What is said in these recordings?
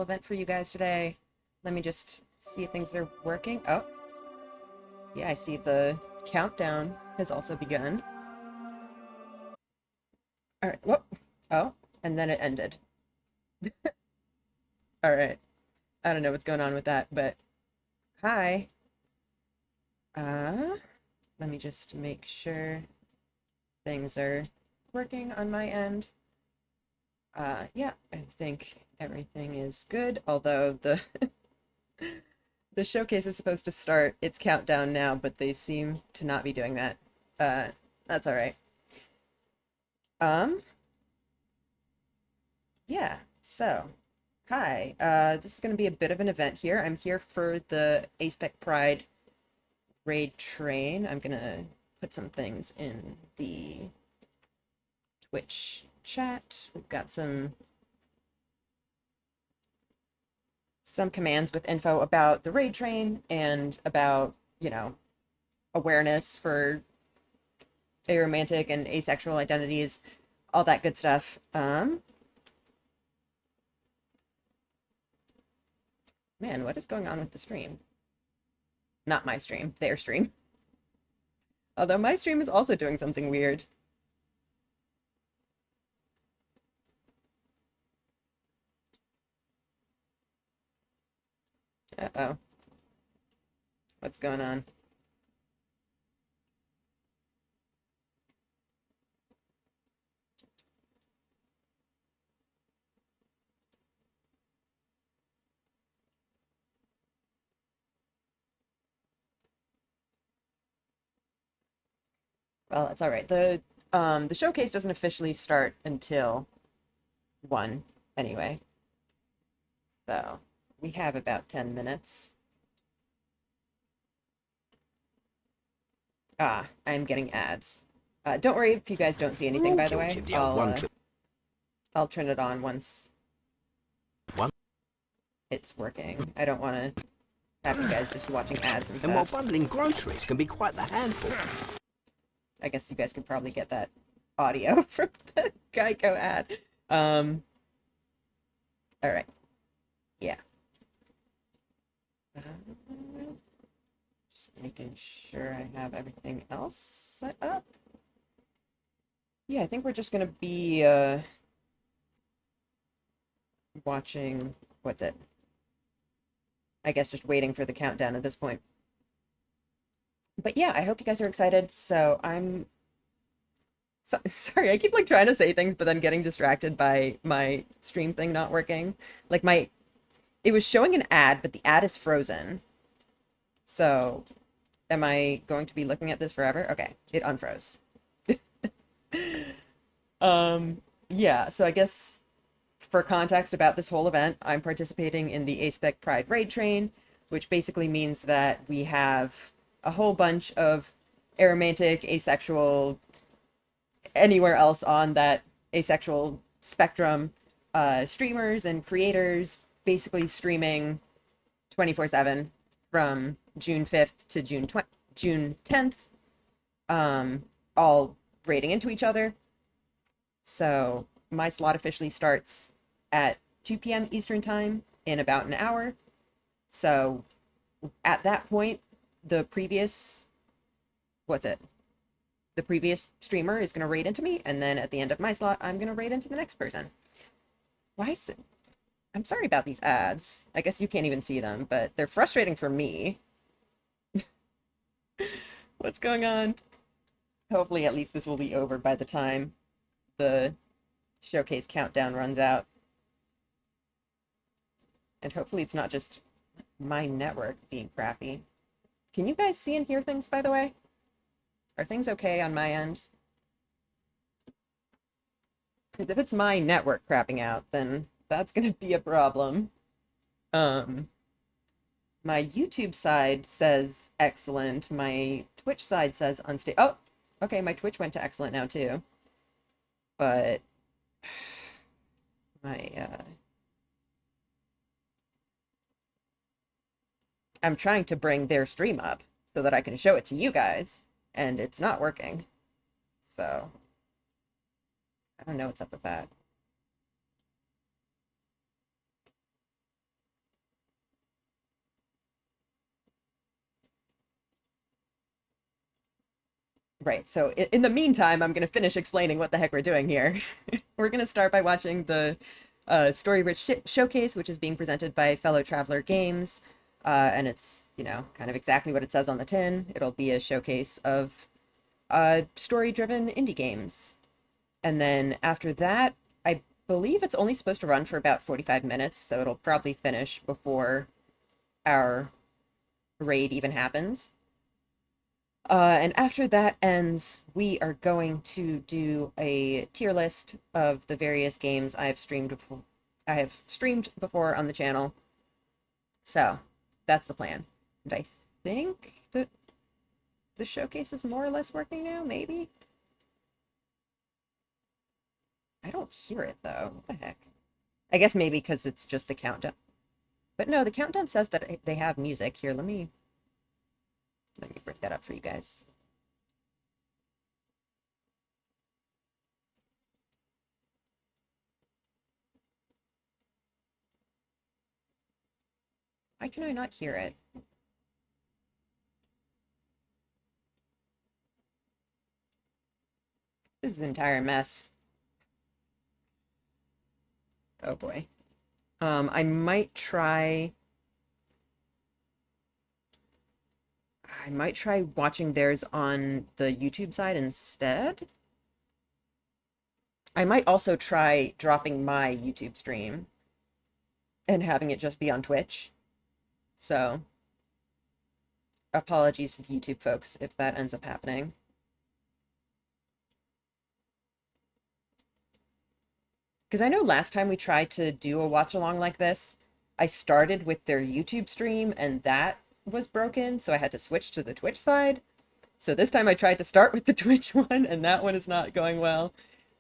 event for you guys today. Let me just see if things are working. Oh, yeah, I see the countdown has also begun. All right, whoop. Oh, and then it ended. All right. I don't know what's going on with that, but hi. Uh, Let me just make sure things are working on my end. Yeah, I think everything is good, although the the showcase is supposed to start its countdown now, but they seem to not be doing that. Uh, that's all right. Um, yeah, so, hi. This is going to be a bit of an event here. I'm here for the Aspec Pride Raid Train. I'm going to put some things in the Twitch chat. We've got some commands with info about the raid train and about, awareness for aromantic and asexual identities, all that good stuff. Man, what is going on with the stream? Not my stream, their stream. Although my stream is also doing something weird. Uh-oh. What's going on? Well, it's all right. The showcase doesn't officially start until 1 anyway. So, we have about 10 minutes. Ah, I'm getting ads. Don't worry if you guys don't see anything, by the way. I'll turn it on once it's working. I don't want to have you guys just watching ads and And while stuff. bundling groceries can be quite the handful. I guess you guys could probably get that audio from the Geico ad. All right. Yeah. Just making sure I have everything else set up. Yeah, I think we're just gonna be watching, what's it? I guess just waiting for the countdown at this point. But yeah, I hope you guys are excited. So sorry, I keep like trying to say things, but then getting distracted by my stream thing not working. Like it was showing an ad, but the ad is frozen. So am I going to be looking at this forever? Okay, it unfroze. Yeah, so I guess for context about this whole event, I'm participating in the Aspec Pride Raid Train, which basically means that we have a whole bunch of aromantic, asexual, anywhere else on that asexual spectrum, streamers and creators basically streaming 24/7 from June 5th to June 10th, all raiding into each other. So my slot officially starts at 2 p.m. Eastern time in about an hour. So at that point, the previous, what's it? The previous streamer is going to raid into me, and then at the end of my slot, I'm going to raid into the next person. Why is it? I'm sorry about these ads. I guess you can't even see them, but they're frustrating for me. What's going on? Hopefully, at least this will be over by the time the showcase countdown runs out. And hopefully it's not just my network being crappy. Can you guys see and hear things, by the way? Are things okay on my end? Because if it's my network crapping out, then that's gonna be a problem. Um, my YouTube side says excellent. My Twitch side says unstable. Oh, okay, my Twitch went to excellent now too. But my I'm trying to bring their stream up so that I can show it to you guys, and it's not working. So I don't know what's up with that. Right. So in the meantime, I'm going to finish explaining what the heck we're doing here. We're going to start by watching the Story Rich Showcase, which is being presented by Fellow Traveler Games. And it's, you know, kind of exactly what it says on the tin. It'll be a showcase of story-driven indie games. And then after that, I believe it's only supposed to run for about 45 minutes, so it'll probably finish before our raid even happens. And after that ends, we are going to do a tier list of the various games I have streamed before on the channel. So that's the plan. And I think that the showcase is more or less working now, maybe? I don't hear it though. What the heck? I guess maybe because it's just the countdown. But no, the countdown says that they have music. Here, let me break that up for you guys. Why can I not hear it? This is an entire mess. Oh boy. I might try. I might try watching theirs on the YouTube side instead. I might also try dropping my YouTube stream and having it just be on Twitch. So, apologies to the YouTube folks if that ends up happening. Because I know last time we tried to do a watch along like this, I started with their YouTube stream and that was broken, so I had to switch to the Twitch side. So this time I tried to start with the Twitch one and that one is not going well.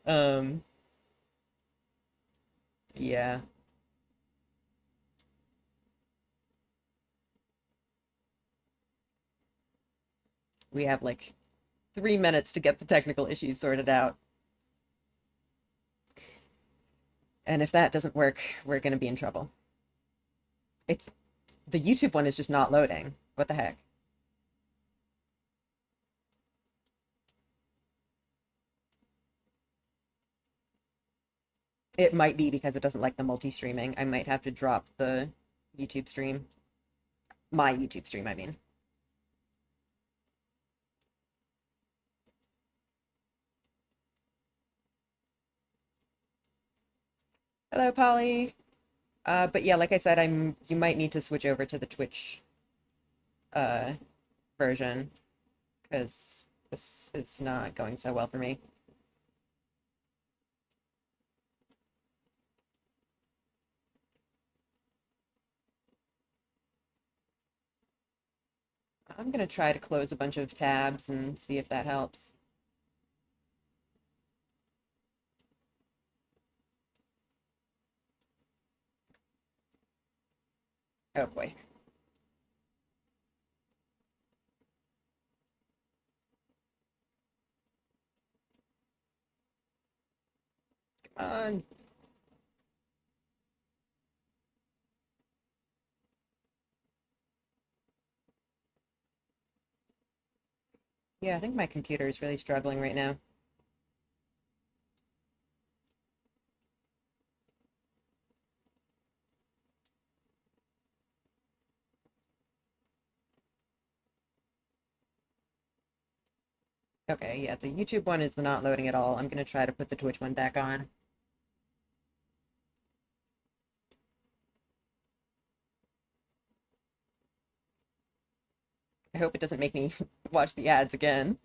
Um, yeah. We have like 3 minutes to get the technical issues sorted out. And if that doesn't work, we're going to be in trouble. It's the YouTube one is just not loading. What the heck? It might be because it doesn't like the multi-streaming. I might have to drop the YouTube stream. My YouTube stream, I mean. Hello, Polly. But yeah, like I said, you might need to switch over to the Twitch uh version because this is not going so well for me. I'm gonna try to close a bunch of tabs and see if that helps. Oh boy. Come on. Yeah, I think my computer is really struggling right now. Okay, yeah, the YouTube one is not loading at all. I'm gonna try to put the Twitch one back on. I hope it doesn't make me watch the ads again.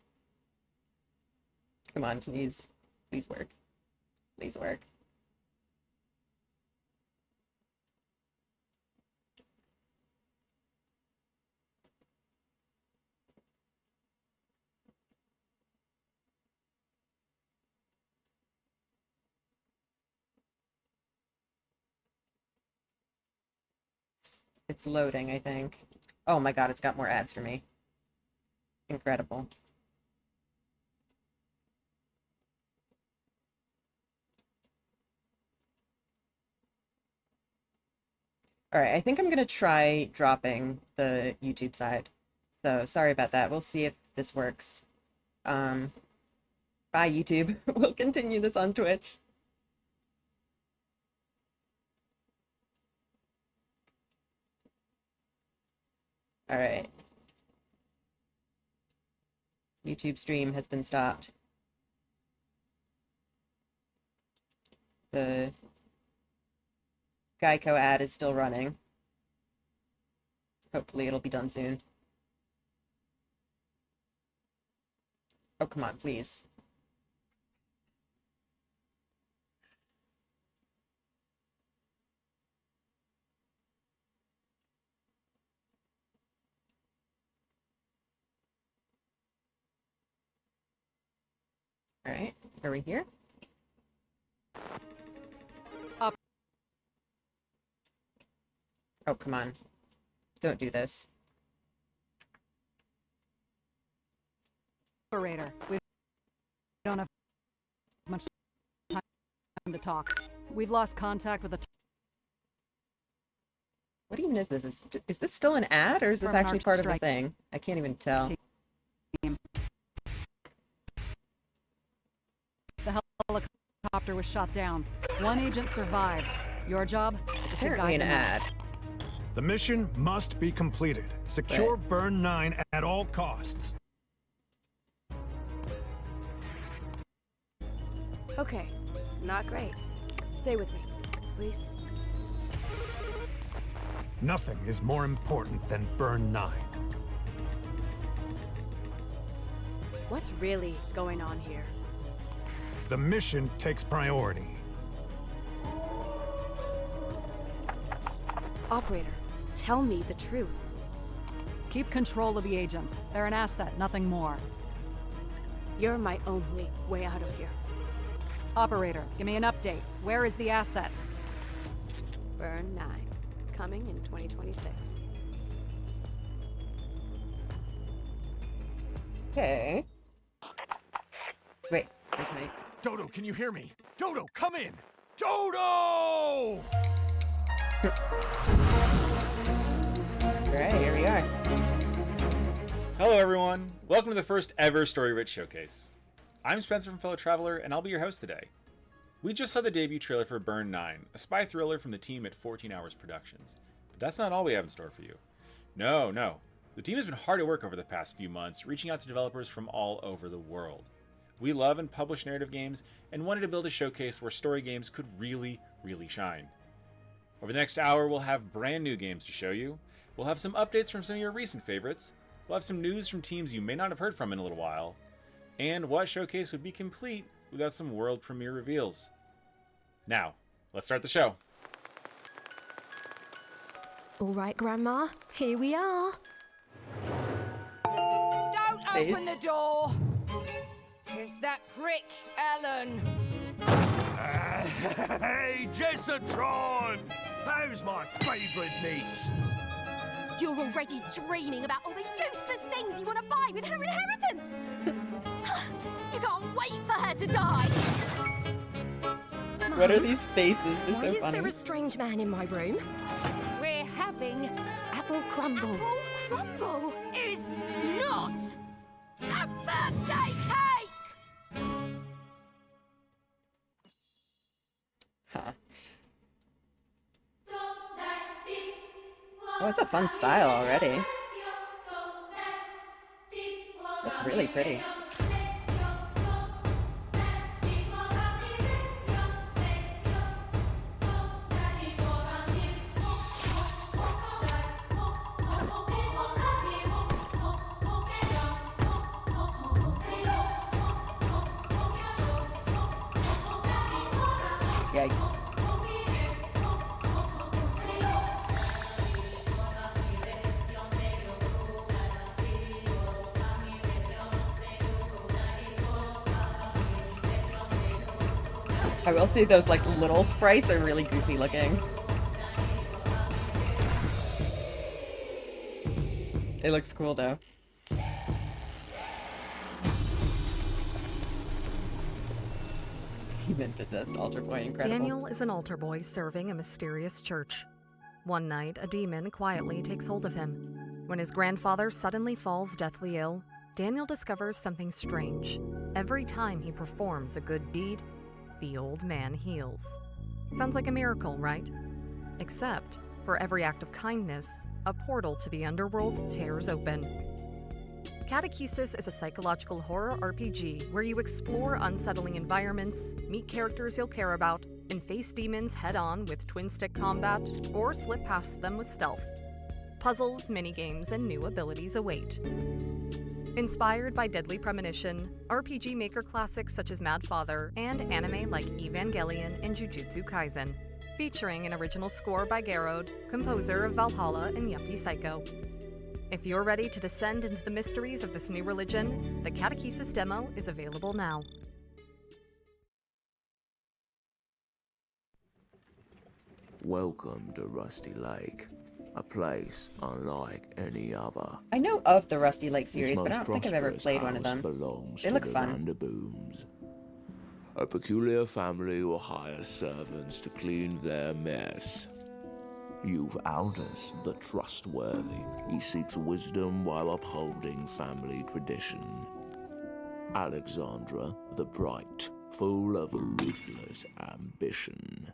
Come on, please. Please work. Please work. It's loading, I think. Oh my God, it's got more ads for me. Incredible. All right, I think I'm gonna try dropping the YouTube side. So sorry about that. We'll see if this works. Bye, YouTube. We'll continue this on Twitch. All right. YouTube stream has been stopped. The Geico ad is still running. Hopefully it'll be done soon. Oh, come on, please. All right, are we here? Up. Oh, come on. Don't do this. Operator, we don't have much time to talk. We've lost contact with the What even is this? Is this still an ad, or is this actually part of the thing? I can't even tell. team. The helicopter was shot down. One agent survived. Your job is to Apparently guide an them out. ad. The mission must be completed. Secure Burn 9 at all costs. Okay, not great. Stay with me, please. Nothing is more important than Burn 9. What's really going on here? The mission takes priority. Operator, tell me the truth. Keep control of the agents. They're an asset, nothing more. You're my only way out of here. Operator, give me an update. Where is the asset? Burn 9, coming in 2026. Okay. Wait, where's my... Dodo, can you hear me? Dodo, come in! Dodo! Alright, here we are. Hello everyone, welcome to the first ever Story Rich Showcase. I'm Spencer from Fellow Traveler, and I'll be your host today. We just saw the debut trailer for Burn 9, a spy thriller from the team at 14 Hours Productions. But that's not all we have in store for you. No. The team has been hard at work over the past few months, reaching out to developers from all over the world. We love and publish narrative games, and wanted to build a showcase where story games could really shine. Over the next hour, we'll have brand new games to show you. We'll have some updates from some of your recent favorites. We'll have some news from teams you may not have heard from in a little while. And what showcase would be complete without some world premiere reveals? Now, let's start the show. All right, Grandma, here we are. Don't Face. open the door! It's that prick, Ellen. Hey, Jessatron! How's my favourite niece? You're already dreaming about all the useless things you want to buy with her inheritance. You can't wait for her to die. What are these faces? They're Why so is funny. there a strange man in my room? We're having Apple crumble. apple crumble. Is not a birthday cake. Huh. Oh, it's a fun style already. That's really pretty. Yikes. I will say those like little sprites are really goofy looking. It looks cool though. Demon-possessed altar boy, incredible. Daniel is an altar boy serving a mysterious church. One night, a demon quietly takes hold of him. When his grandfather suddenly falls deathly ill, Daniel discovers something strange. Every time he performs a good deed, the old man heals. Sounds like a miracle, right? Except, for every act of kindness, a portal to the underworld tears open. Catechesis is a psychological horror RPG where you explore unsettling environments, meet characters you'll care about, and face demons head-on with twin-stick combat, or slip past them with stealth. Puzzles, minigames, and new abilities await. Inspired by Deadly Premonition, RPG Maker classics such as Mad Father, and anime like Evangelion and Jujutsu Kaisen, featuring an original score by Garrod, composer of Valhalla and Yuppie Psycho. If you're ready to descend into the mysteries of this new religion, the Catechesis demo is available now. Welcome to Rusty Lake, a place unlike any other. I know of the Rusty Lake series, Its but I most don't think I've ever prosperous played one of house them. belongs They to look the fun. Vanderbooms. A peculiar family will hire servants to clean their mess. You've Aldous, the trustworthy. He seeks wisdom while upholding family tradition. Alexandra, the bright, full of ruthless ambition,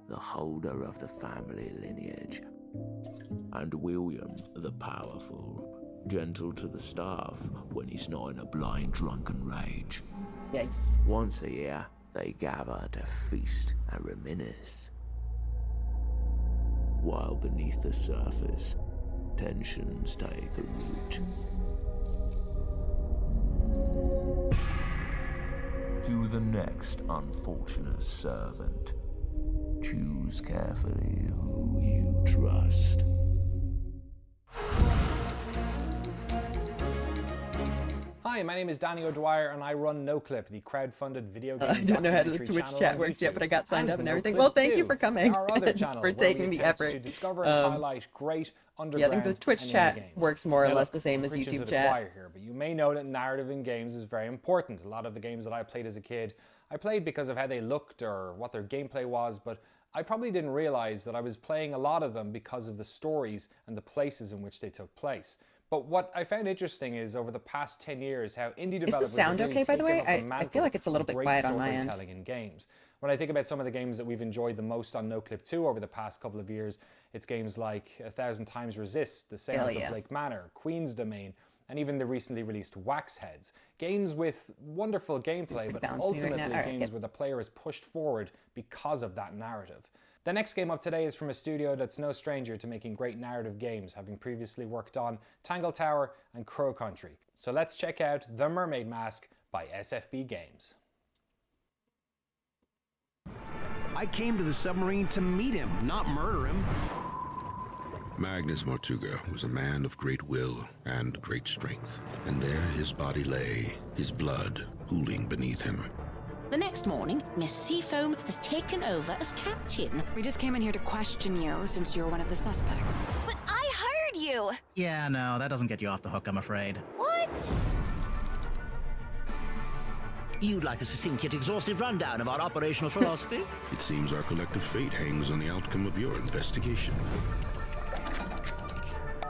the holder of the family lineage. And William, the powerful, gentle to the staff when he's not in a blind drunken rage. Yikes. Once a year, they gather to feast and reminisce. While beneath the surface, tensions take a root. To the next unfortunate servant, choose carefully who you trust. Hi, my name is Danny O'Dwyer and I run NoClip, the crowdfunded video game I don't know how the documentary Twitch channel chat on works yet, YouTube. but I got signed up and everything. NoClip Well, thank you 2, for coming our other and channel for where taking we the attempt effort. to discover and highlight great underground Yeah, I think the Twitch and chat indie games. works more or Now, less look, the same I'm as preaching YouTube to the chat. choir here, but you may know that narrative in games is very important. A lot of the games that I played as a kid, I played because of how they looked or what their gameplay was, but I probably didn't realize that I was playing a lot of them because of the stories and the places in which they took place. But what I found interesting is over the past 10 years how indie developers Is the sound have really okay, by the way? taken up the I mantle feel like it's a little of bit great quiet on my end. storytelling in games. When I think about some of the games that we've enjoyed the most on NoClip 2 over the past couple of years, it's games like 1,000 Times Resist, The Seance of Blake Manor, Queen's Domain, and even the recently released Wax Heads. Games with wonderful gameplay, but ultimately games where the player is pushed forward because of that narrative. The next game up today is from a studio that's no stranger to making great narrative games, having previously worked on Tangle Tower and Crow Country. So let's check out The Mermaid Mask by SFB Games. I came to the submarine to meet him, not murder him. Magnus Mortuga was a man of great will and great strength, and there his body lay, his blood pooling beneath him. The next morning, Miss Seafoam has taken over as captain. We just came in here to question you since you're one of the suspects. But I heard you! Yeah, no, that doesn't get you off the hook, I'm afraid. What? You'd like a succinct yet exhaustive rundown of our operational philosophy? It seems our collective fate hangs on the outcome of your investigation.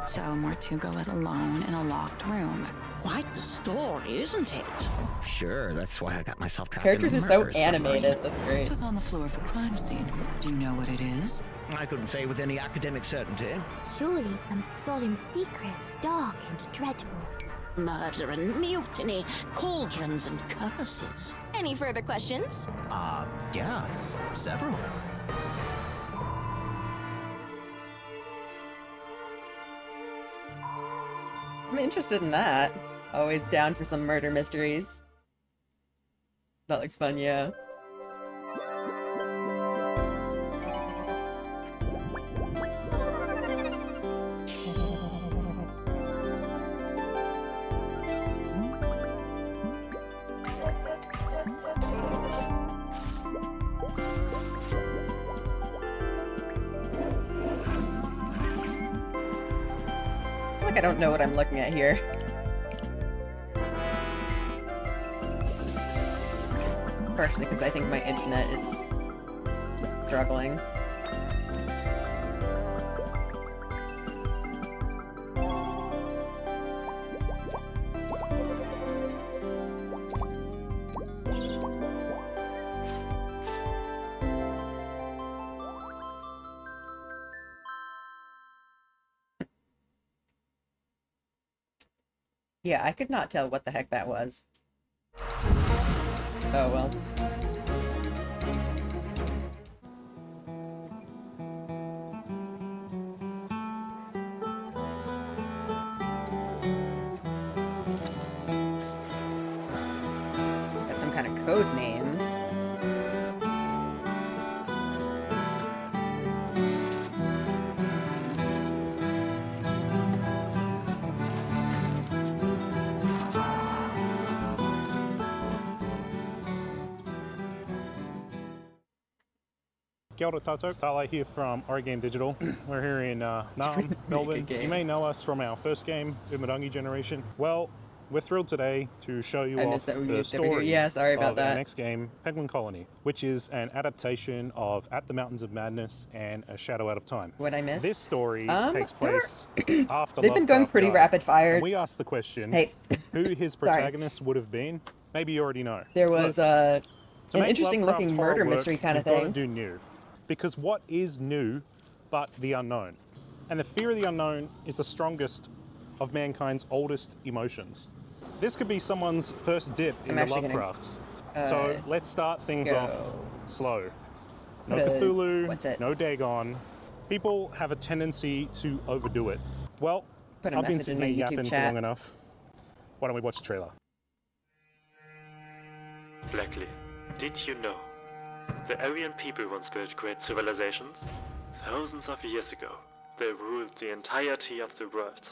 So Mortuga was alone in a locked room. Quite the story, isn't it? Sure, that's why I got myself trapped Characters in are a so murder animated, submarine. that's great. This was on the floor of the crime scene. Do you know what it is? I couldn't say with any academic certainty. Surely some solemn secret, dark and dreadful. Murder and mutiny, cauldrons and curses. Any further questions? Yeah, several. I'm interested in that. Always down for some murder mysteries. That looks fun, yeah. I feel like I don't know what I'm looking at here. Partially because I think my internet is struggling. Yeah, I could not tell what the heck that was. Oh well. Got some kind of code names. Kia ora tātou, Talien here from Oregon Digital. We're here in Naarm, Melbourne. You may know us from our first game, Umarangi Generation. Well, we're thrilled today to show you off the story of our next game, Penguin Colony, which is an adaptation of At the Mountains of Madness and A Shadow Out of Time. What I missed? This story takes place after They've been going pretty rapid fire. And we asked the question, who his protagonist would have been. Maybe you already know. There was an interesting Lovecraft looking horror murder work, mystery kind of you've thing. got to do new. Because what is new but the unknown? And the fear of the unknown is the strongest of mankind's oldest emotions. This could be someone's first dip in the Lovecraft. So let's start things off slow. No Cthulhu, no Dagon. People have a tendency to overdo it. Well, I've been sitting here yapping for long enough. Why don't we watch the trailer? Blackley, did you know? The Aryan people once built great civilizations. Thousands of years ago, they ruled the entirety of the world.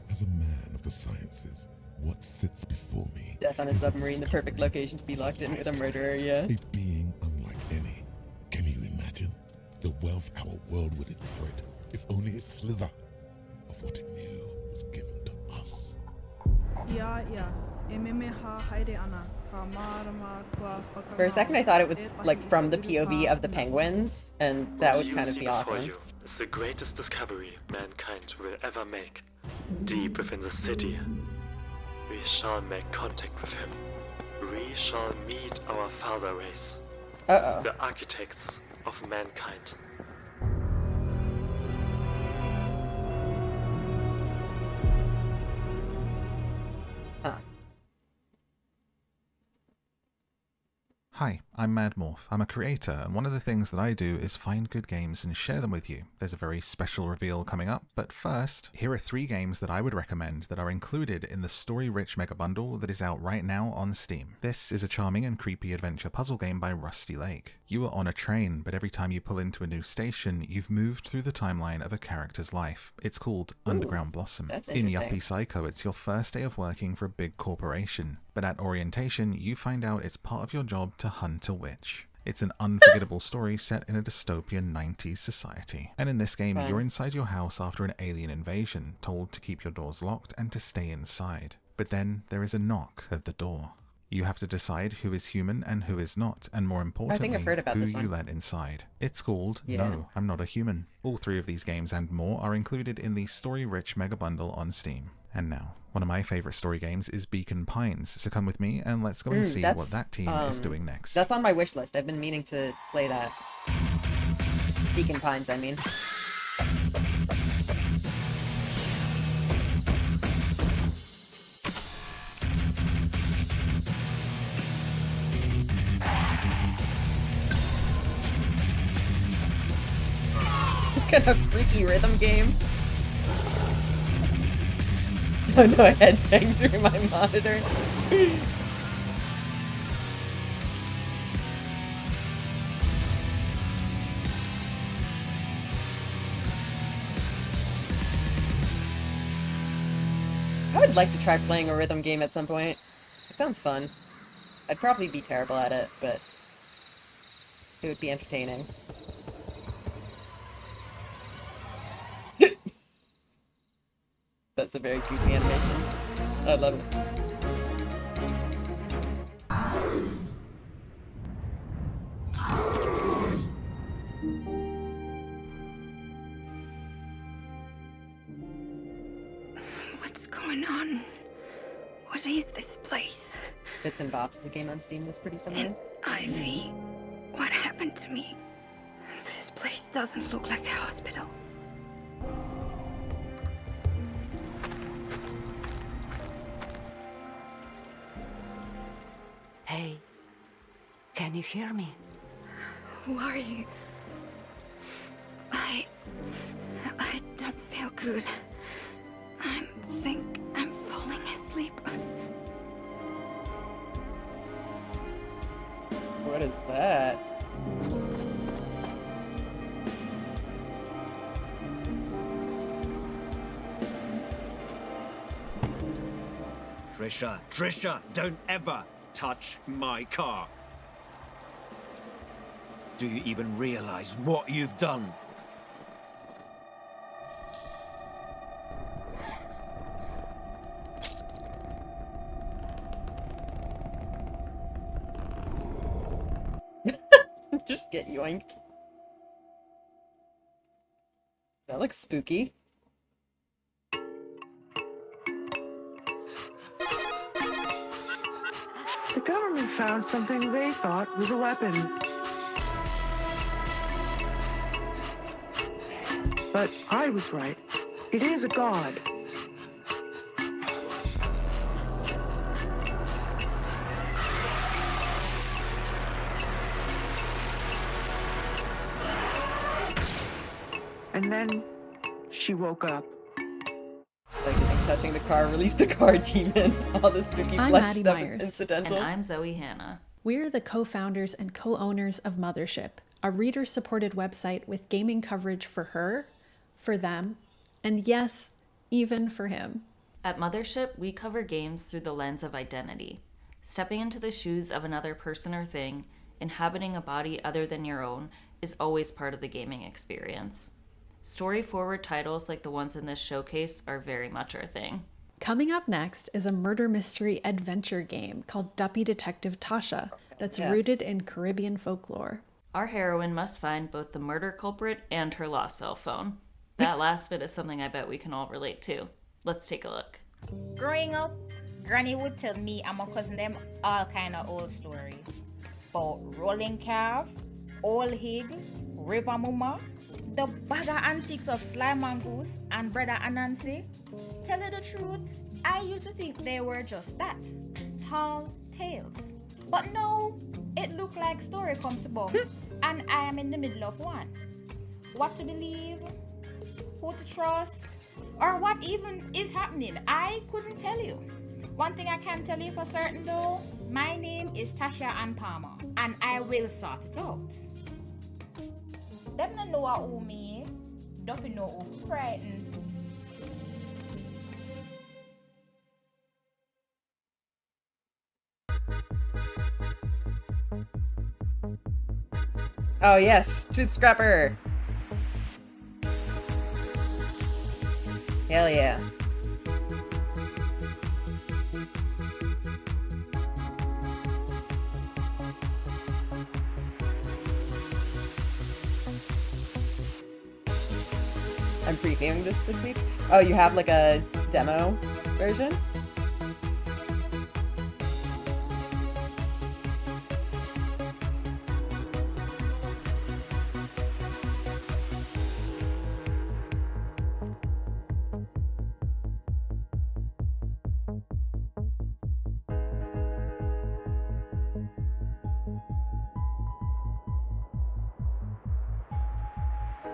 As a man of the sciences, what sits before me? Death on a submarine, the perfect location to be locked in with a murderer, yeah. A being unlike any. Can you imagine the wealth our world would inherit if only a slither of what it knew was given to us? For a second I thought it was like from the POV of the penguins, and that would kind of be awesome. You is the greatest discovery mankind will ever make. Deep within the city, we shall make contact with him. We shall meet our father race. The architects of mankind. Hi, I'm Madmorph. I'm a creator, and one of the things that I do is find good games and share them with you. There's a very special reveal coming up, but first, here are 3 games that I would recommend that are included in the story-rich mega bundle that is out right now on Steam. This is a charming and creepy adventure puzzle game by Rusty Lake. You are on a train, but every time you pull into a new station, you've moved through the timeline of a character's life. It's called Underground Blossom. In Yuppie Psycho, it's your first day of working for a big corporation. But at orientation, you find out it's part of your job to hunt a witch. It's an unforgettable story set in a dystopian 90s society. And in this game, you're inside your house after an alien invasion, told to keep your doors locked and to stay inside. But then there is a knock at the door. You have to decide who is human and who is not, and more importantly, who you let inside. It's called No, I'm Not a Human. All 3 of these games and more are included in the story-rich mega bundle on Steam. And now, one of my favorite story games is Beacon Pines, so come with me and let's go and see what that team is doing next. That's on my wish list. I've been meaning to play that. Beacon Pines, I mean. What kind of freaky rhythm game? Oh no, I had banged through my monitor. I would like to try playing a rhythm game at some point. It sounds fun. I'd probably be terrible at it, but it would be entertaining. That's a very goofy animation. I love it. What's going on? What is this place? Bits and Bops, the game on Steam that's pretty similar. Ivy, what happened to me? This place doesn't look like a hospital. Can you hear me? Who are you? I don't feel good. I think I'm falling asleep. What is that? Trisha, don't ever touch my car. Do you even realize what you've done? Just get yoinked. That looks spooky. The government found something they thought was a weapon. But I was right. It is a god. And then she woke up. Like, you think touching the car released the car demon. All the spooky I'm flesh Maddie stuff Myers. is incidental. And I'm Zoe Hannah. We're the co-founders and co-owners of Mothership, a reader-supported website with gaming coverage for her, for them, and yes, even for him. At Mothership, we cover games through the lens of identity. Stepping into the shoes of another person or thing, inhabiting a body other than your own, is always part of the gaming experience. Story-forward titles like the ones in this showcase are very much our thing. Coming up next is a murder mystery adventure game called Duppy Detective Tasha that's rooted in Caribbean folklore. Our heroine must find both the murder culprit and her lost cell phone. That last bit is something I bet we can all relate to. Let's take a look. Growing up, Granny would tell me and my cousin them all kind of old story. About rolling calf, old hig, river mama, the bag of antiques of Sly Mongoose and Brother Anansi. Tell you the truth, I used to think they were just that. Tall tales. But no, it looked like story come to bomb. And I am in the middle of one. What to believe? Who to trust? Or what even is happening? I couldn't tell you. One thing I can tell you for certain though, my name is Tasha Ann Palmer. And I will sort it out. Them no know who me, don't know who frightened. Oh yes, Truth Scrapper! Hell yeah. I'm previewing this week. Oh, you have like a demo version?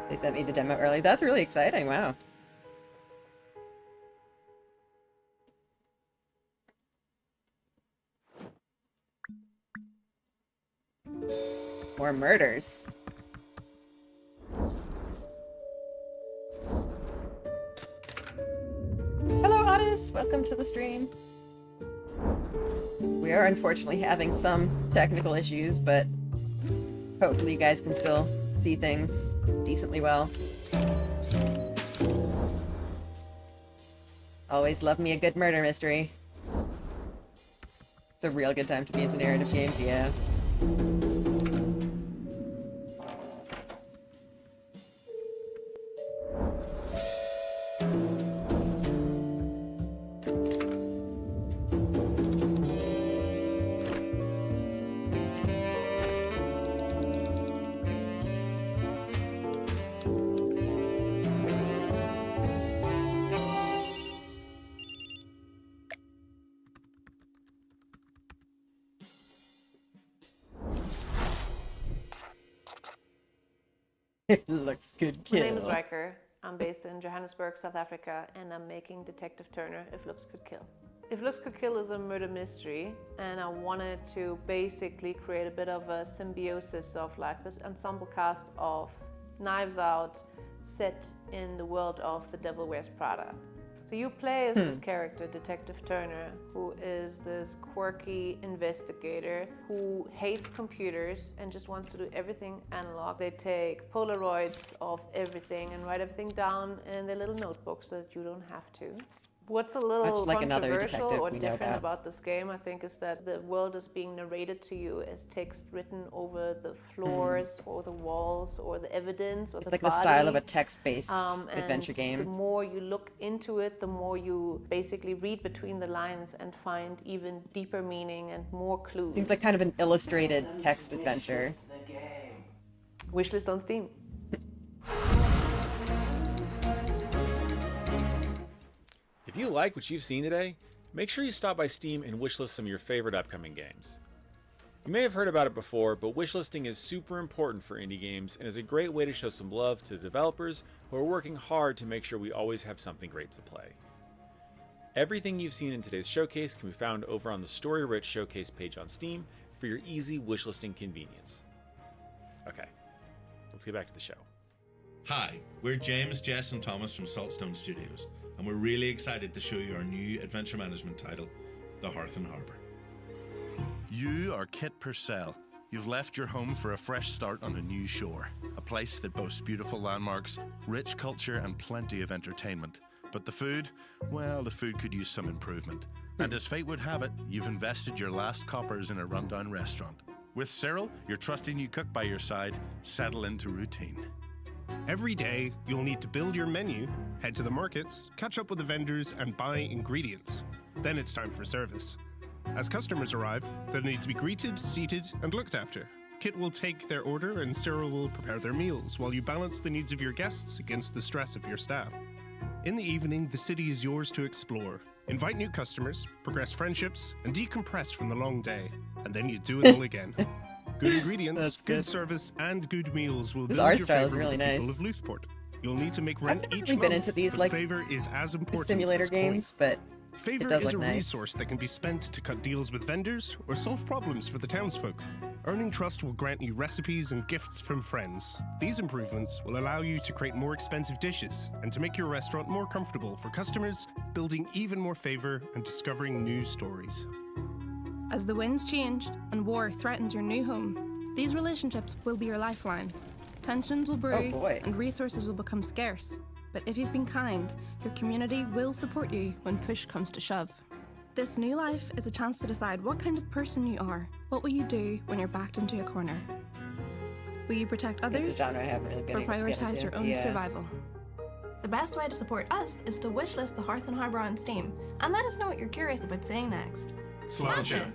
They sent me the demo early. That's really exciting. Wow. More murders. Hello, Otis. Welcome to the stream. We are unfortunately having some technical issues, but hopefully you guys can still see things decently well. Always love me a good murder mystery. It's a real good time to be into narrative games, yeah. It looks good kill. My name is Riker. I'm based in Johannesburg, South Africa, and I'm making Detective Turner, If Looks Could Kill. If Looks Could Kill is a murder mystery, and I wanted to basically create a bit of a symbiosis of like this ensemble cast of Knives Out set in the world of The Devil Wears Prada. So you play as this character, Detective Turner, who is this quirky investigator who hates computers and just wants to do everything analog. They take Polaroids of everything and write everything down in their little notebook so that you don't have to. What's a little like another controversial detective or we know different about. about this game, I think, is that the world is being narrated to you as text written over the floors or the walls or the evidence or It's the like body. the style of a text-based And adventure game. The more you look into it, the more you basically read between the lines and find even deeper meaning and more clues. Seems like kind of an illustrated text adventure. Wishlist on Steam. If you like what you've seen today, make sure you stop by Steam and wishlist some of your favorite upcoming games. You may have heard about it before, but wishlisting is super important for indie games and is a great way to show some love to the developers who are working hard to make sure we always have something great to play. Everything you've seen in today's showcase can be found over on the Story Rich Showcase page on Steam for your easy wishlisting convenience. Okay, let's get back to the show. Hi, we're James, Jess and Thomas from Saltstone Studios, and we're really excited to show you our new adventure management title, The Hearth and Harbour. You are Kit Purcell. You've left your home for a fresh start on a new shore, a place that boasts beautiful landmarks, rich culture and plenty of entertainment. But the food, well, the food could use some improvement. And as fate would have it, you've invested your last coppers in a rundown restaurant. With Cyril, your trusty new cook by your side, settle into routine. Every day, you'll need to build your menu, head to the markets, catch up with the vendors, and buy ingredients. Then it's time for service. As customers arrive, they'll need to be greeted, seated, and looked after. Kit will take their order and Cyril will prepare their meals while you balance the needs of your guests against the stress of your staff. In the evening, the city is yours to explore. Invite new customers, progress friendships, and decompress from the long day. And then you do it all again. Good ingredients, good service, and good meals will This build art your style is favor with really the people nice. of Looseport. You'll need to make rent I've never each really been month, into these, but like, favor is as important simulator as coin. games, but Favor it does is look a nice. resource that can be spent to cut deals with vendors or solve problems for the townsfolk. Earning trust will grant you recipes and gifts from friends. These improvements will allow you to create more expensive dishes and to make your restaurant more comfortable for customers, building even more favor and discovering new stories. As the winds change and war threatens your new home, these relationships will be your lifeline. Tensions will brew and resources will become scarce. But if you've been kind, your community will support you when push comes to shove. This new life is a chance to decide what kind of person you are. What will you do when you're backed into a corner? Will you protect That's a others genre I haven't really been or able to get prioritize into. your own Yeah. survival? The best way to support us is to wishlist The Hearth and Harbour on Steam and let us know what you're curious about saying next. Slash it!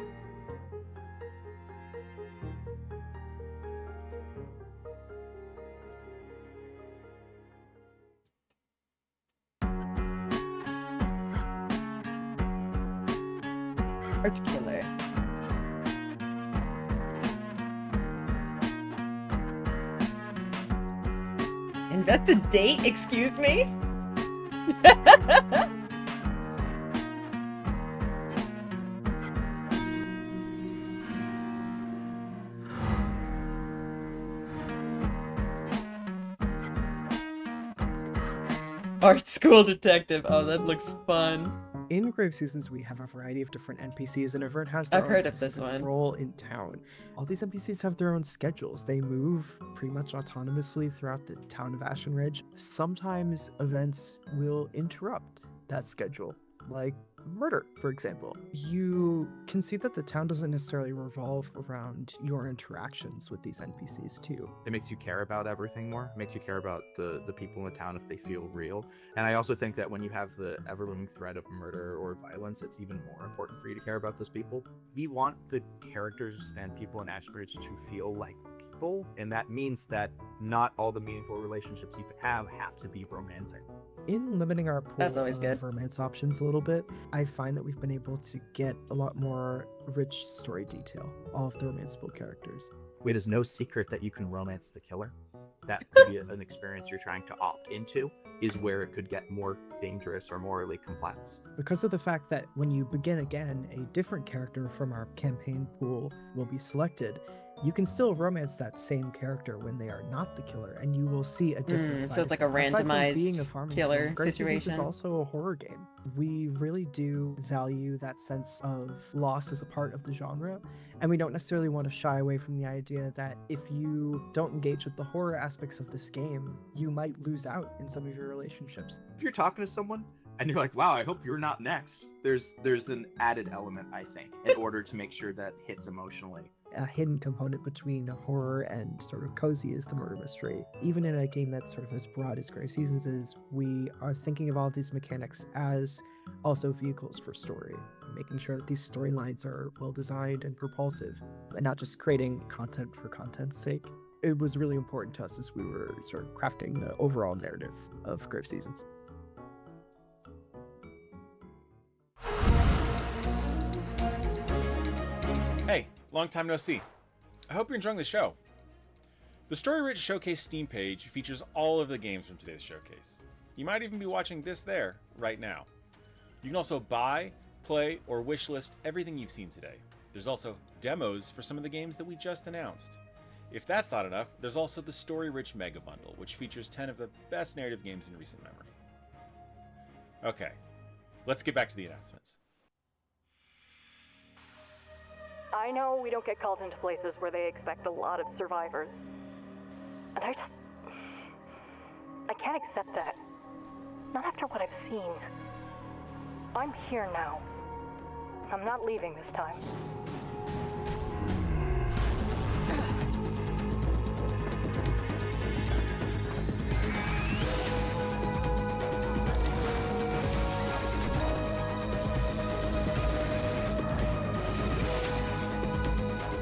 Art killer. Invest a date? Excuse me? Art school detective. Oh, that looks fun. In Grave Seasons, we have a variety of different NPCs, and everyone has their I've own heard of this specific one. role in town. All these NPCs have their own schedules. They move pretty much autonomously throughout the town of Ashen Ridge. Sometimes events will interrupt that schedule, like murder, for example. You can see that the town doesn't necessarily revolve around your interactions with these NPCs too. It makes you care about everything more. It makes you care about the people in the town if they feel real. And I also think that when you have the ever-looming threat of murder or violence, it's even more important for you to care about those people. We want the characters and people in Ashbridge to feel like people, and that means that not all the meaningful relationships you have to be romantic. In limiting our pool That's always of good. romance options a little bit, I find that we've been able to get a lot more rich story detail of the romanceable characters. It is no secret that you can romance the killer. that could be an experience you're trying to opt into, is where it could get more dangerous or morally complex. Because of the fact that when you begin again, a different character from our campaign pool will be selected, you can still romance that same character when they are not the killer, and you will see a different side. So it's like a Aside from being a randomized farming killer sim, Grave Seasons situation. is also a horror game. We really do value that sense of loss as a part of the genre, and we don't necessarily want to shy away from the idea that if you don't engage with the horror aspects of this game, you might lose out in some of your relationships. If you're talking to someone and you're like, wow, I hope you're not next, there's an added element, I think, in order to make sure that hits emotionally. A hidden component between horror and sort of cozy is the murder mystery. Even in a game that's sort of as broad as Grave Seasons is, we are thinking of all these mechanics as also vehicles for story, making sure that these storylines are well designed and propulsive, and not just creating content for content's sake. It was really important to us as we were sort of crafting the overall narrative of Grave Seasons. Hey, long time no see. I hope you're enjoying the show. The Story Rich Showcase Steam page features all of the games from today's showcase. You might even be watching this there, right now. You can also buy, play, or wishlist everything you've seen today. There's also demos for some of the games that we just announced. If that's not enough, there's also the Story Rich Mega Bundle, which features 10 of the best narrative games in recent memory. Okay, let's get back to the announcements. I know we don't get called into places where they expect a lot of survivors. And I can't accept that. Not after what I've seen. I'm here now. I'm not leaving this time.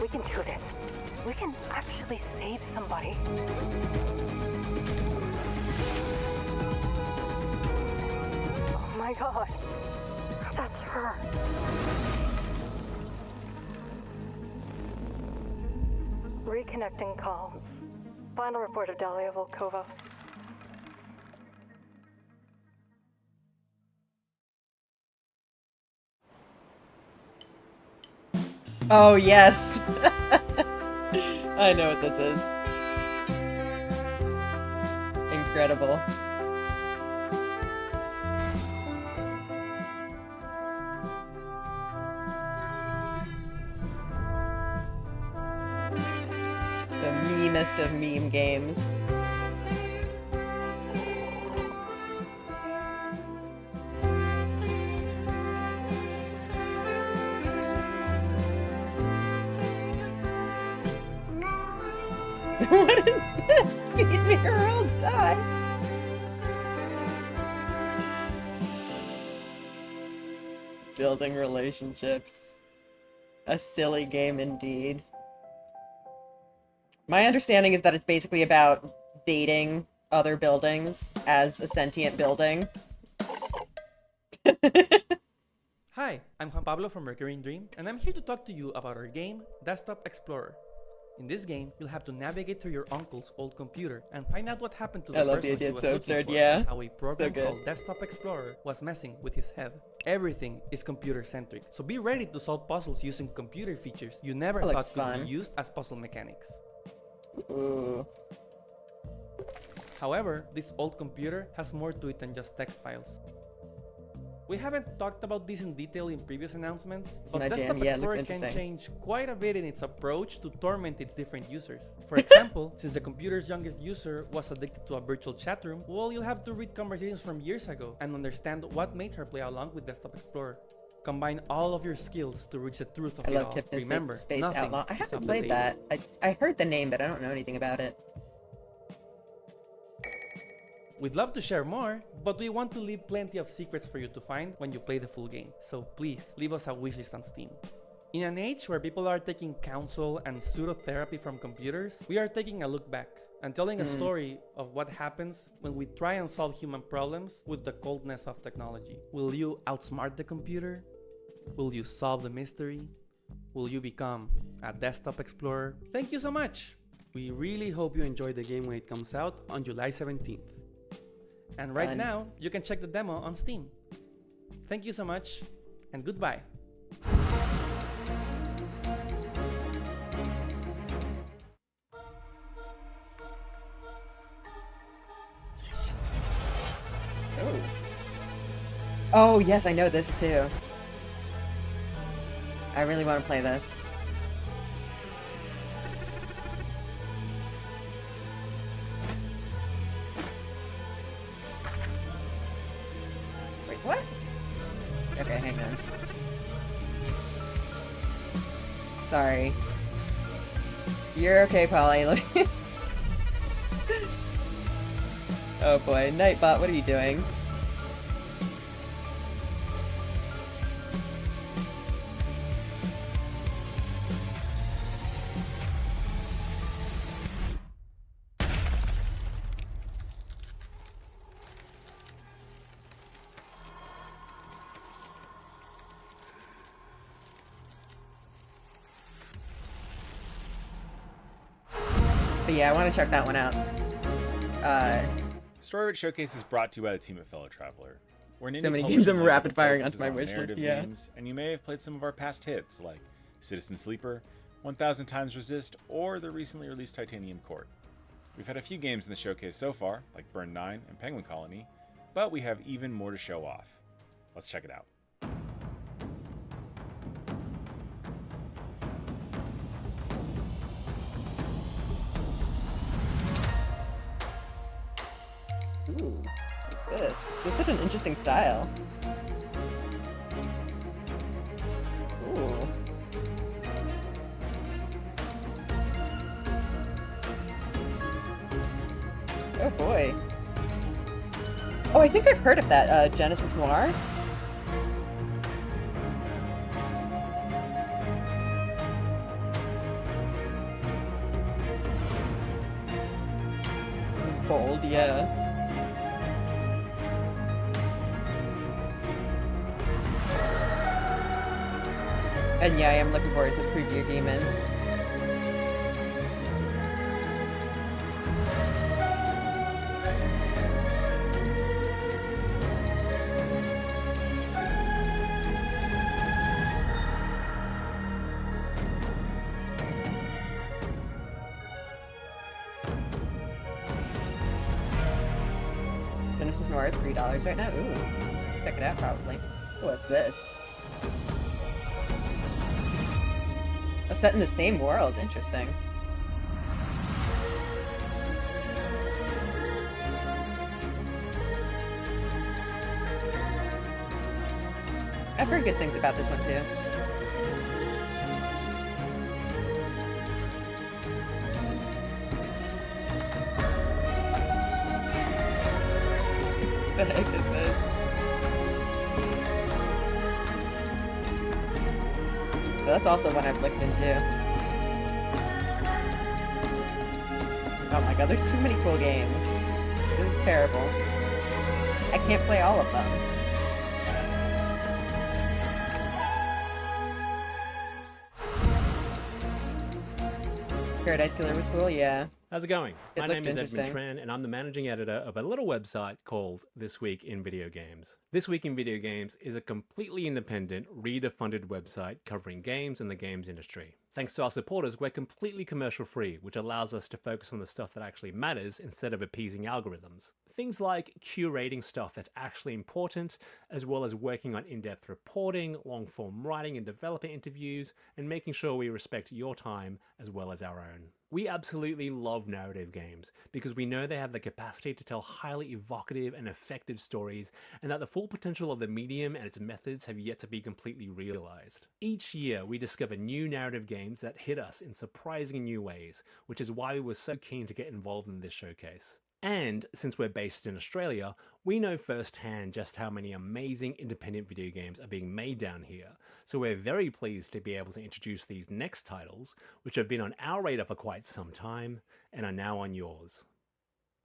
We can do this. We can actually save somebody. Oh my god. That's her. Reconnecting calls. Final report of Dalia Volkova. Oh, yes. I know what this is. Incredible. The memest of meme games. What is this? Feed me or I'll die. Building relationships. A silly game indeed. My understanding is that it's basically about dating other buildings as a sentient building. Hi, I'm Juan Pablo from Mercury in Dream, and I'm here to talk to you about our game, Desktop Explorer. In this game, you'll have to navigate through your uncle's old computer and find out what happened to the person he was looking for, and how a program called Desktop Explorer was messing with his head. Everything is computer-centric, so be ready to solve puzzles using computer features you never thought could be used as puzzle mechanics. Ooh. However, this old computer has more to it than just text files. We haven't talked about this in detail in previous announcements, but Desktop Explorer can change quite a bit in its approach to torment its different users. For example, since the computer's youngest user was addicted to a virtual chat room, well, you'll have to read conversations from years ago and understand what made her play along with Desktop Explorer. Combine all of your skills to reach the truth of it all. Remember, Space nothing Outlaw. I is haven't off the played table. that. I heard the name, but I don't know anything about it. We'd love to share more, but we want to leave plenty of secrets for you to find when you play the full game, so please leave us a wishlist on Steam. In an age where people are taking counsel and pseudotherapy from computers, we are taking a look back and telling a story of what happens when we try and solve human problems with the coldness of technology. Will you outsmart the computer? Will you solve the mystery? Will you become a desktop explorer? Thank you so much! We really hope you enjoy the game when it comes out on July 17th. And right now, you can check the demo on Steam. Thank you so much, and goodbye. Oh, yes, I know this too. I really want to play this. Wait, what? Okay, hang on. Sorry. You're okay, Polly. Oh boy, Nightbot, what are you doing? But yeah, I want to check that one out. Story Raid Showcase is brought to you by the team at Fellow Traveler. We're an so indie many games I'm publishing rapid firing that onto my focuses on wish list, narrative yeah. games, and you may have played some of our past hits, like Citizen Sleeper, 1000 Times Resist, or the recently released Titanium Court. We've had a few games in the showcase so far, like Burn 9 and Penguin Colony, but we have even more to show off. Let's check it out. Ooh, what's this? It's such an interesting style. Ooh. Oh boy. Oh, I think I've heard of that, Genesis Noir. Bold, yeah. And yeah, I am looking forward to Preview Demon. Genesis Noir is $3 right now. Ooh, check it out probably. What's this? Oh, set in the same world. Interesting. I've heard good things about this one too. What the heck is this? That's also one I've looked into. Oh my god, there's too many cool games. This is terrible. I can't play all of them. Paradise Killer was cool, yeah. How's it going? It My looked name is Edmund interesting. Tran, and I'm the managing editor of a little website called This Week in Video Games. This Week in Video Games is a completely independent, reader-funded website covering games and the games industry. Thanks to our supporters, we're completely commercial-free, which allows us to focus on the stuff that actually matters instead of appeasing algorithms. Things like curating stuff that's actually important, as well as working on in-depth reporting, long-form writing and developer interviews, and making sure we respect your time as well as our own. We absolutely love narrative games because we know they have the capacity to tell highly evocative and effective stories, and that the full potential of the medium and its methods have yet to be completely realized. Each year, we discover new narrative games that hit us in surprising new ways, which is why we were so keen to get involved in this showcase. And since we're based in Australia, we know firsthand just how many amazing independent video games are being made down here. So we're very pleased to be able to introduce these next titles, which have been on our radar for quite some time and are now on yours.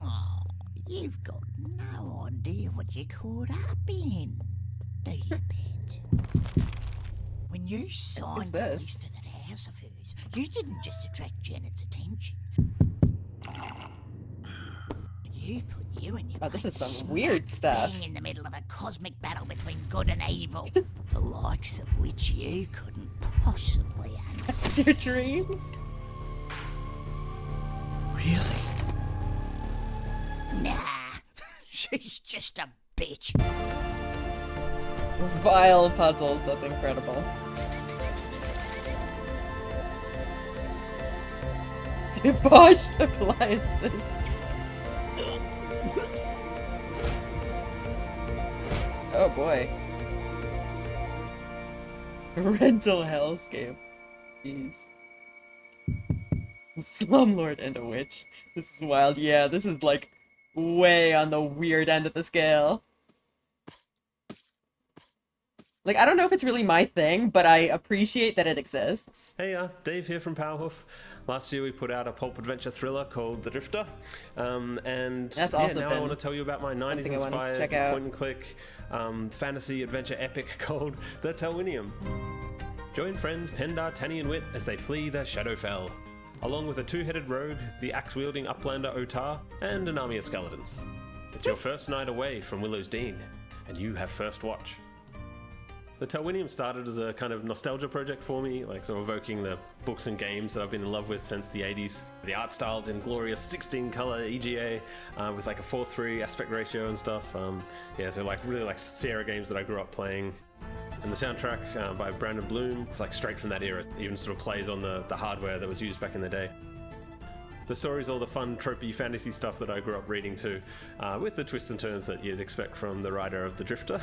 Oh, you've got no idea what you're caught up in, do you, Pet? When you signed Ghost to that house of hers, you didn't just attract Janet's attention. You put you and your this is some smack weird stuff. bang in the middle of a cosmic battle between good and evil, the likes of which you couldn't possibly handle. That's your dreams? Really? Nah, she's just a bitch. Vile puzzles, that's incredible. Debauched appliances. Oh boy. Rental hellscape. Jeez. Slumlord and a witch. This is wild. Yeah, this is like way on the weird end of the scale. Like, I don't know if it's really my thing, but I appreciate that it exists. Hey, Dave here from Powerhoof. Last year we put out a pulp adventure thriller called The Drifter. And that's yeah, also now I want to tell you about my 90s inspired point and click fantasy adventure epic called The Talien. Join friends Pendar, Tanny and Wit as they flee the Shadowfell, along with a two-headed rogue, the axe-wielding uplander Otar, and an army of skeletons. It's your first night away from Willow's Dean, and you have first watch. The Talien started as a kind of nostalgia project for me, like sort of evoking the books and games that I've been in love with since the 80s. The art style's in glorious 16-color EGA with like a 4:3 aspect ratio and stuff. Yeah, so like really like Sierra games that I grew up playing. And the soundtrack by Brandon Bloom, it's like straight from that era. It even sort of plays on the hardware that was used back in the day. The story's all the fun, tropey fantasy stuff that I grew up reading too, with the twists and turns that you'd expect from the writer of The Drifter.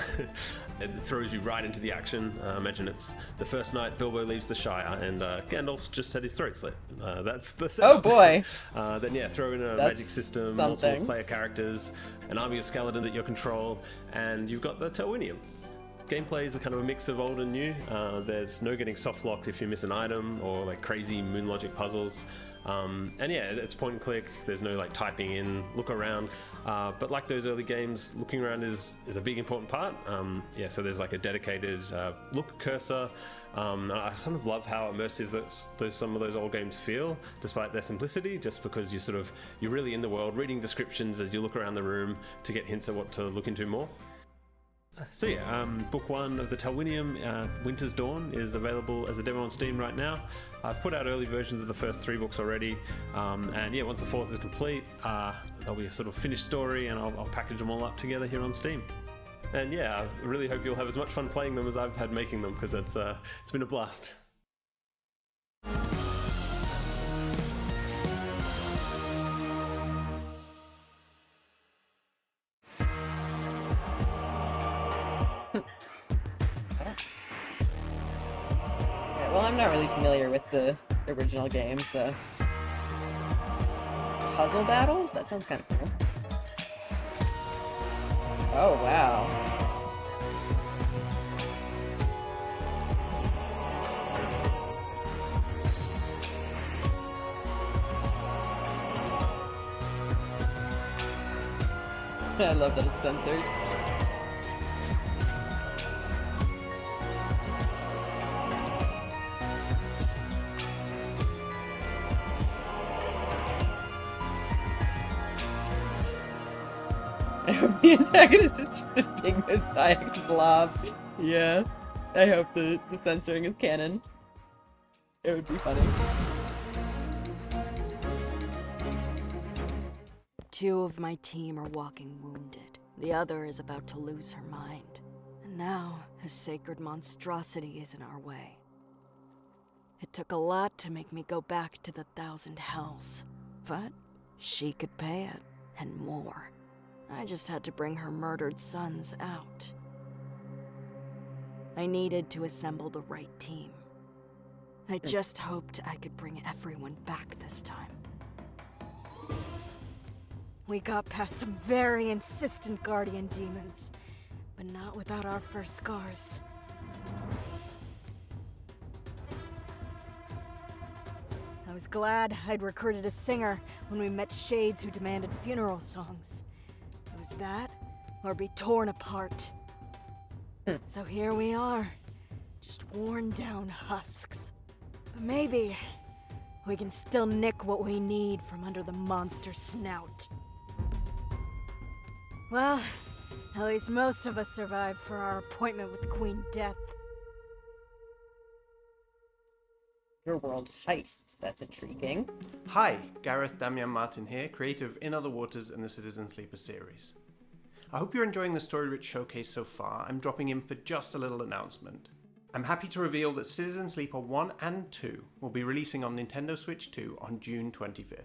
It throws you right into the action. Imagine it's the first night Bilbo leaves the Shire and Gandalf's just had his throat slit. That's the setup. Oh boy! Then yeah, throw in a That's magic system, something. multiple player characters, an army of skeletons at your control, and you've got the Talien. Gameplay is a kind of a mix of old and new. There's no getting soft locked if you miss an item or like crazy moon logic puzzles. And yeah, it's point and click. There's no like typing in, look around. But like those early games, looking around is a big important part. Yeah, so there's like a dedicated look cursor. I sort of love how immersive some of those old games feel, despite their simplicity, just because you're really in the world, reading descriptions as you look around the room to get hints at what to look into more. So yeah, book one of the Talien, Winter's Dawn, is available as a demo on Steam right now. I've put out early versions of the first 3 books already, and yeah, once the 4th is complete, there'll be a sort of finished story, and I'll package them all up together here on Steam. And yeah, I really hope you'll have as much fun playing them as I've had making them, because it's been a blast. Well, I'm not really familiar with the original game, so... Puzzle battles? That sounds kind of cool. Oh, wow. I love that it's censored. I hope the antagonist is just a big messiah blob. Yeah. I hope the censoring is canon. It would be funny. 2 of my team are walking wounded. The other is about to lose her mind. And now, a sacred monstrosity is in our way. It took a lot to make me go back to the 1,000 hells. But she could pay it, and more. I just had to bring her murdered sons out. I needed to assemble the right team. I just hoped I could bring everyone back this time. We got past some very insistent guardian demons, but not without our first scars. I was glad I'd recruited a singer when we met shades who demanded funeral songs. It was that, or be torn apart. So here we are, just worn down husks. But maybe we can still nick what we need from under the monster's snout. Well, at least most of us survived for our appointment with Queen Death. Your world heists. That's intriguing. Hi, Gareth Damian Martin here, creator of In Other Waters and the Citizen Sleeper series. I hope you're enjoying the Story-Rich showcase so far. I'm dropping in for just a little announcement. I'm happy to reveal that Citizen Sleeper 1 and 2 will be releasing on Nintendo Switch 2 on June 25th.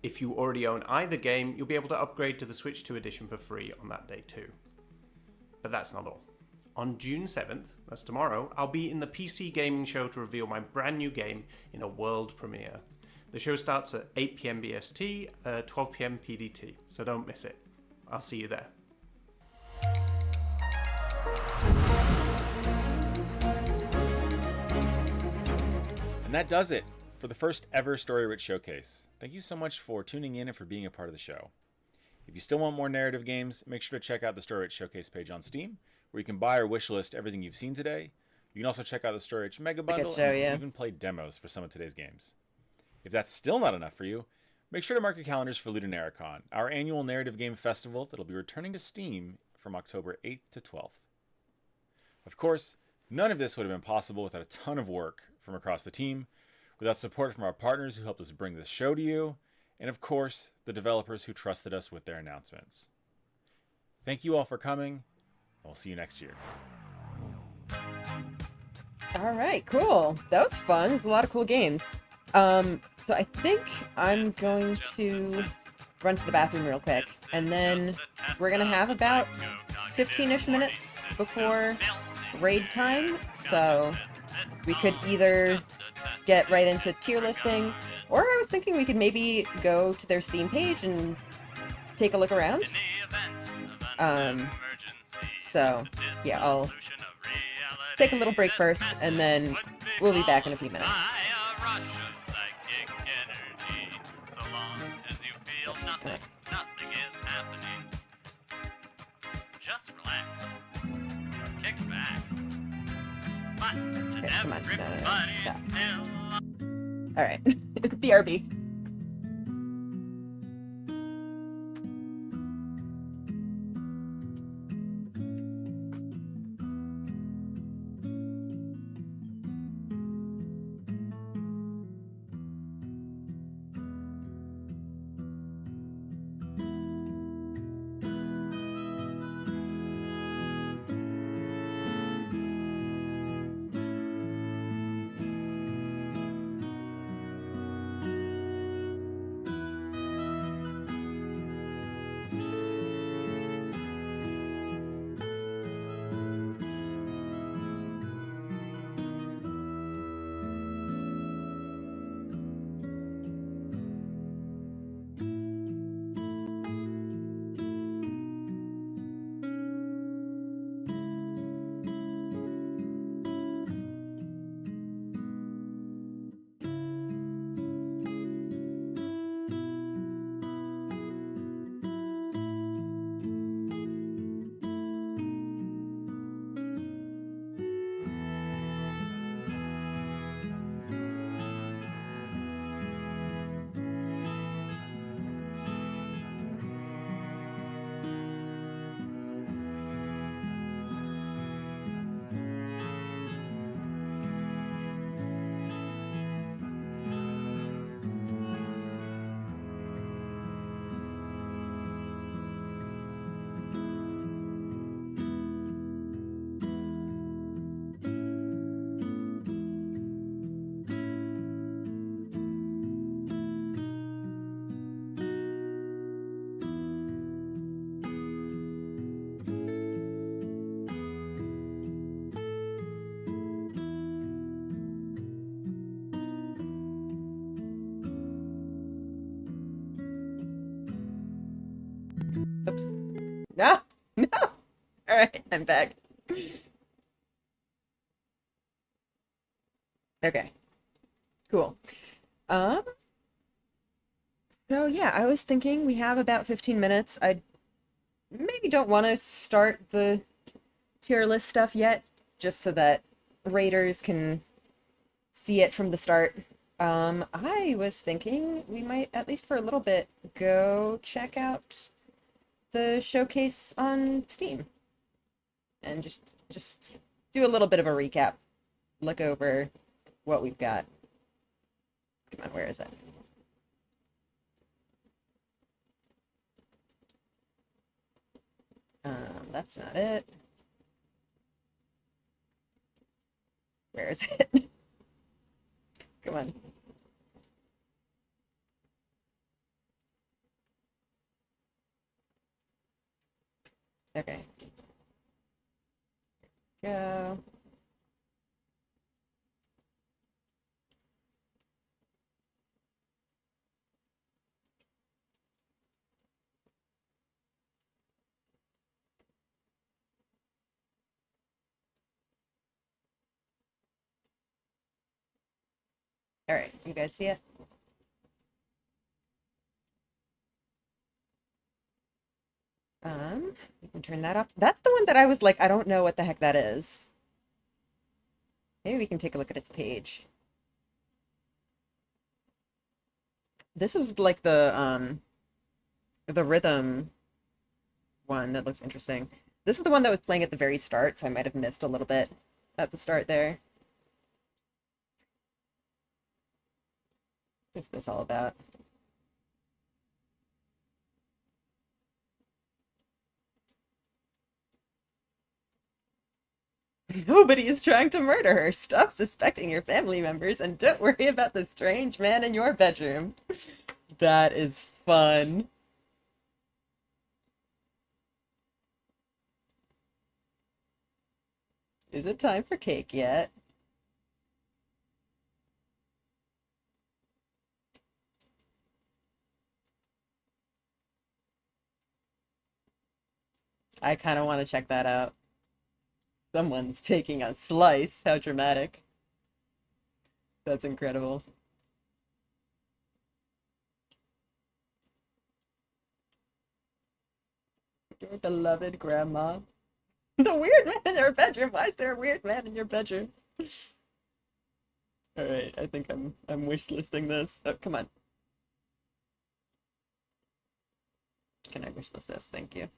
If you already own either game, you'll be able to upgrade to the Switch 2 edition for free on that day too. But that's not all. On June 7th, that's tomorrow, I'll be in the PC Gaming Show to reveal my brand new game in a world premiere. The show starts at 8 PM BST, 12 PM PDT, so don't miss it. I'll see you there. And that does it for the first ever Story-Rich Showcase. Thank you so much for tuning in and for being a part of the show. If you still want more narrative games, make sure to check out the Story-Rich Showcase page on Steam, where you can buy or wishlist everything you've seen today. You can also check out the Story-Rich Mega Bundle and even play demos for some of today's games. If that's still not enough for you, make sure to mark your calendars for Ludonarracon, our annual narrative game festival that'll be returning to Steam from October 8th to 12th. Of course, none of this would have been possible without a ton of work from across the team, without support from our partners who helped us bring this show to you, and of course, the developers who trusted us with their announcements. Thank you all for coming, and we'll see you next year. All right, cool. That was fun. There's a lot of cool games. So I think I'm going to run to the bathroom real quick, and then we're gonna have about 15-ish minutes before raid time, so we could either get right into tier listing, or I was thinking we could maybe go to their Steam page and take a look around. So yeah, I'll take a little break first, and then we'll be back in a few minutes. Okay, come on, no, stop. Alright, BRB. Oops. No! No! Alright, I'm back. Okay. Cool. So yeah, I was thinking we have about 15 minutes. I maybe don't want to start the tier list stuff yet, just so that raiders can see it from the start. I was thinking we might, at least for a little bit, go check out the showcase on Steam and just do a little bit of a recap, look over what we've got. Come on, where is it? That's not it. Where is it? Come on. Okay. Go. All right, you guys see it? You can turn that off. That's the one that I was like, I don't know what the heck that is. Maybe we can take a look at its page. This was like the rhythm one that looks interesting. This is the one that was playing at the very start, so I might have missed a little bit at the start there. What's this all about? Nobody is trying to murder her. Stop suspecting your family members and don't worry about the strange man in your bedroom. That is fun. Is it time for cake yet? I kind of want to check that out. Someone's taking a slice. How dramatic. That's incredible. Your beloved grandma. The weird man in your bedroom. Why is there a weird man in your bedroom? All right, I think I'm wish listing this. Oh, come on. Can I wish list this? Thank you.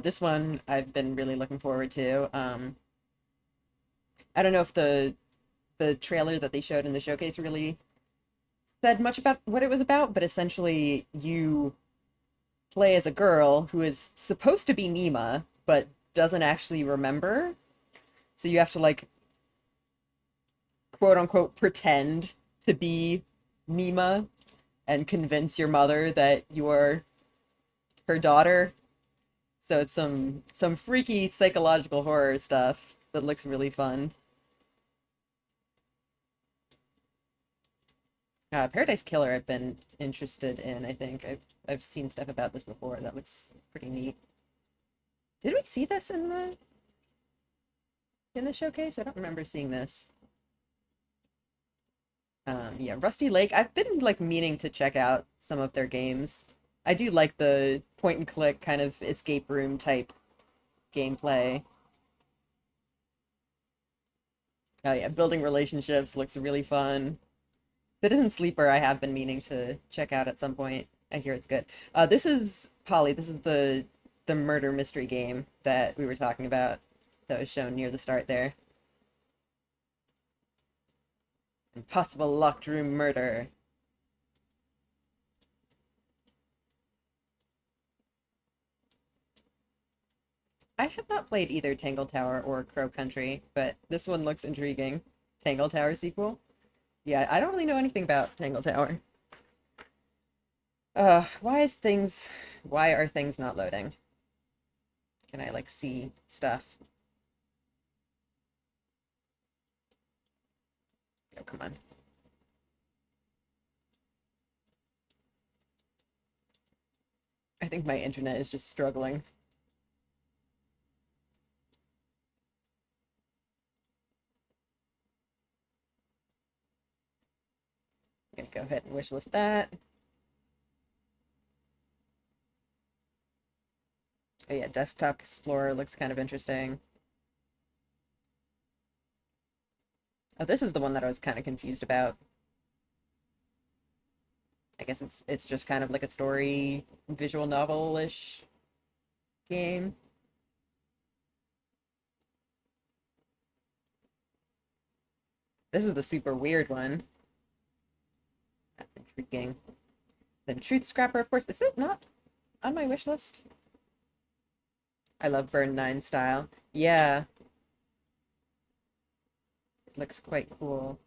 This one I've been really looking forward to. I don't know if the trailer that they showed in the showcase really said much about what it was about, but essentially you play as a girl who is supposed to be Nima, but doesn't actually remember. So you have to like quote unquote pretend to be Nima and convince your mother that you're her daughter. So it's some freaky psychological horror stuff that looks really fun. Paradise Killer I've been interested in, I think. I've seen stuff about this before. That looks pretty neat. Did we see this in the showcase? I don't remember seeing this. Yeah, Rusty Lake. I've been like meaning to check out some of their games. I do like the point and click kind of escape room type gameplay. Oh yeah, building relationships looks really fun. Citizen Sleeper I have been meaning to check out at some point. I hear it's good. This is Polly. This is the murder mystery game that we were talking about that was shown near the start there. Impossible locked room murder. I have not played either Tangle Tower or Crow Country, but this one looks intriguing. Tangle Tower sequel? Yeah, I don't really know anything about Tangle Tower. Why are things not loading? Can I, like, see stuff? Oh, come on. I think my internet is just struggling. I'm gonna go ahead and wishlist that. Oh yeah, Desktop Explorer looks kind of interesting. Oh, this is the one that I was kind of confused about. I guess it's just kind of like a story visual novel-ish game. This is the super weird one. That's intriguing. Then Truth Scrapper, of course. Is it not on my wish list? I love Burn 9 style. Yeah. It looks quite cool.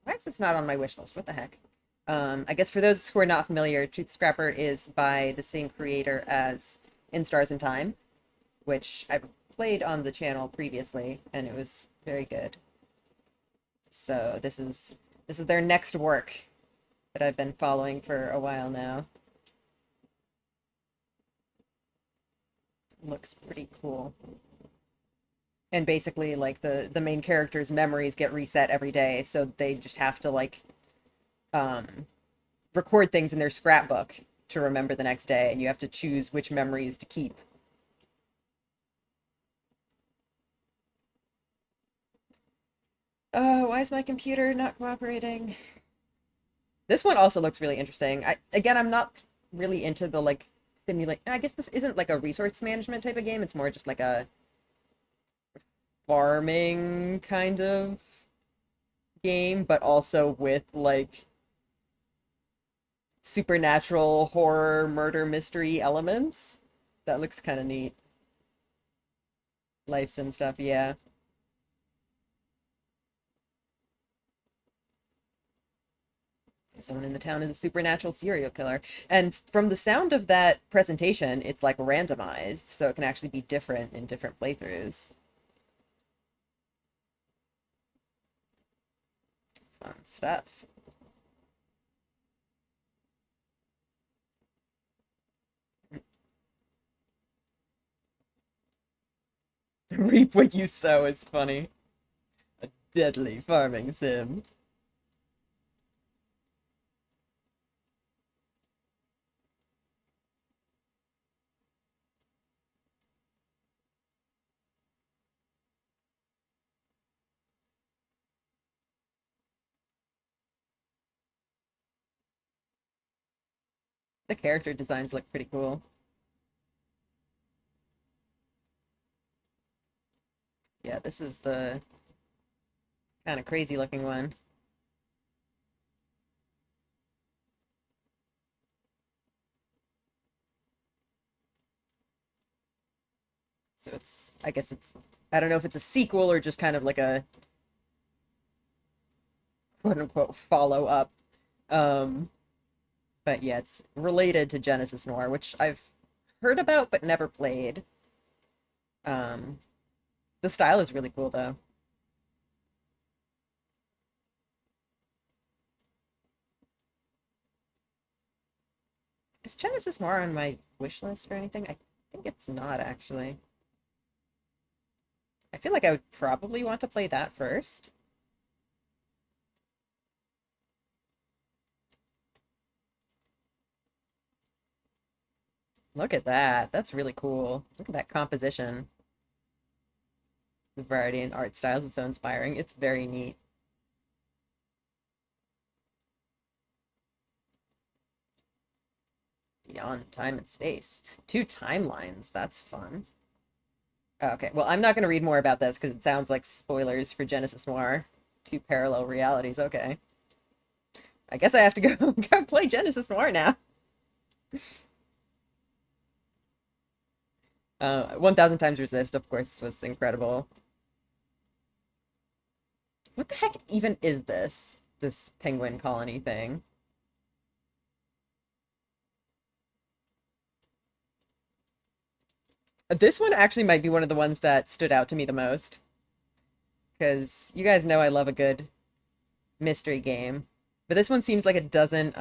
Why is this not on my wish list? What the heck? I guess for those who are not familiar, Truth Scrapper is by the same creator as In Stars in Time, which I've played on the channel previously, and it was very good. So this is their next work that I've been following for a while now. Looks pretty cool. And basically, like, the main character's memories get reset every day, so they just have to, like, record things in their scrapbook to remember the next day, and you have to choose which memories to keep. Oh, why is my computer not cooperating? This one also looks really interesting. Again, I'm not really into the, like, simulate. I guess this isn't like a resource management type of game. It's more just like a farming kind of game, but also with, like, supernatural horror murder mystery elements. That looks kind of neat. Life sim stuff, yeah. Someone in the town is a supernatural serial killer. And from the sound of that presentation, it's like randomized, so it can actually be different in different playthroughs. Fun stuff. Reap what you sow is funny. A deadly farming sim. The character designs look pretty cool. Yeah, this is the kind of crazy looking one. So I guess I don't know if it's a sequel or just kind of like a quote-unquote follow-up. But yeah, it's related to Genesis Noir, which I've heard about but never played. The style is really cool, though. Is Genesis Noir on my wish list or anything? I think it's not, actually. I feel like I would probably want to play that first. Look at that. That's really cool. Look at that composition. The variety in art styles is so inspiring. It's very neat. Beyond time and space. 2 timelines. That's fun. Okay, well, I'm not going to read more about this because it sounds like spoilers for Genesis Noir. 2 parallel realities. Okay. I guess I have to go play Genesis Noir now. 1000 Times Resist, of course, was incredible. What the heck even is this? This penguin colony thing? This one actually might be one of the ones that stood out to me the most. Because you guys know I love a good mystery game. But this one seems like it doesn't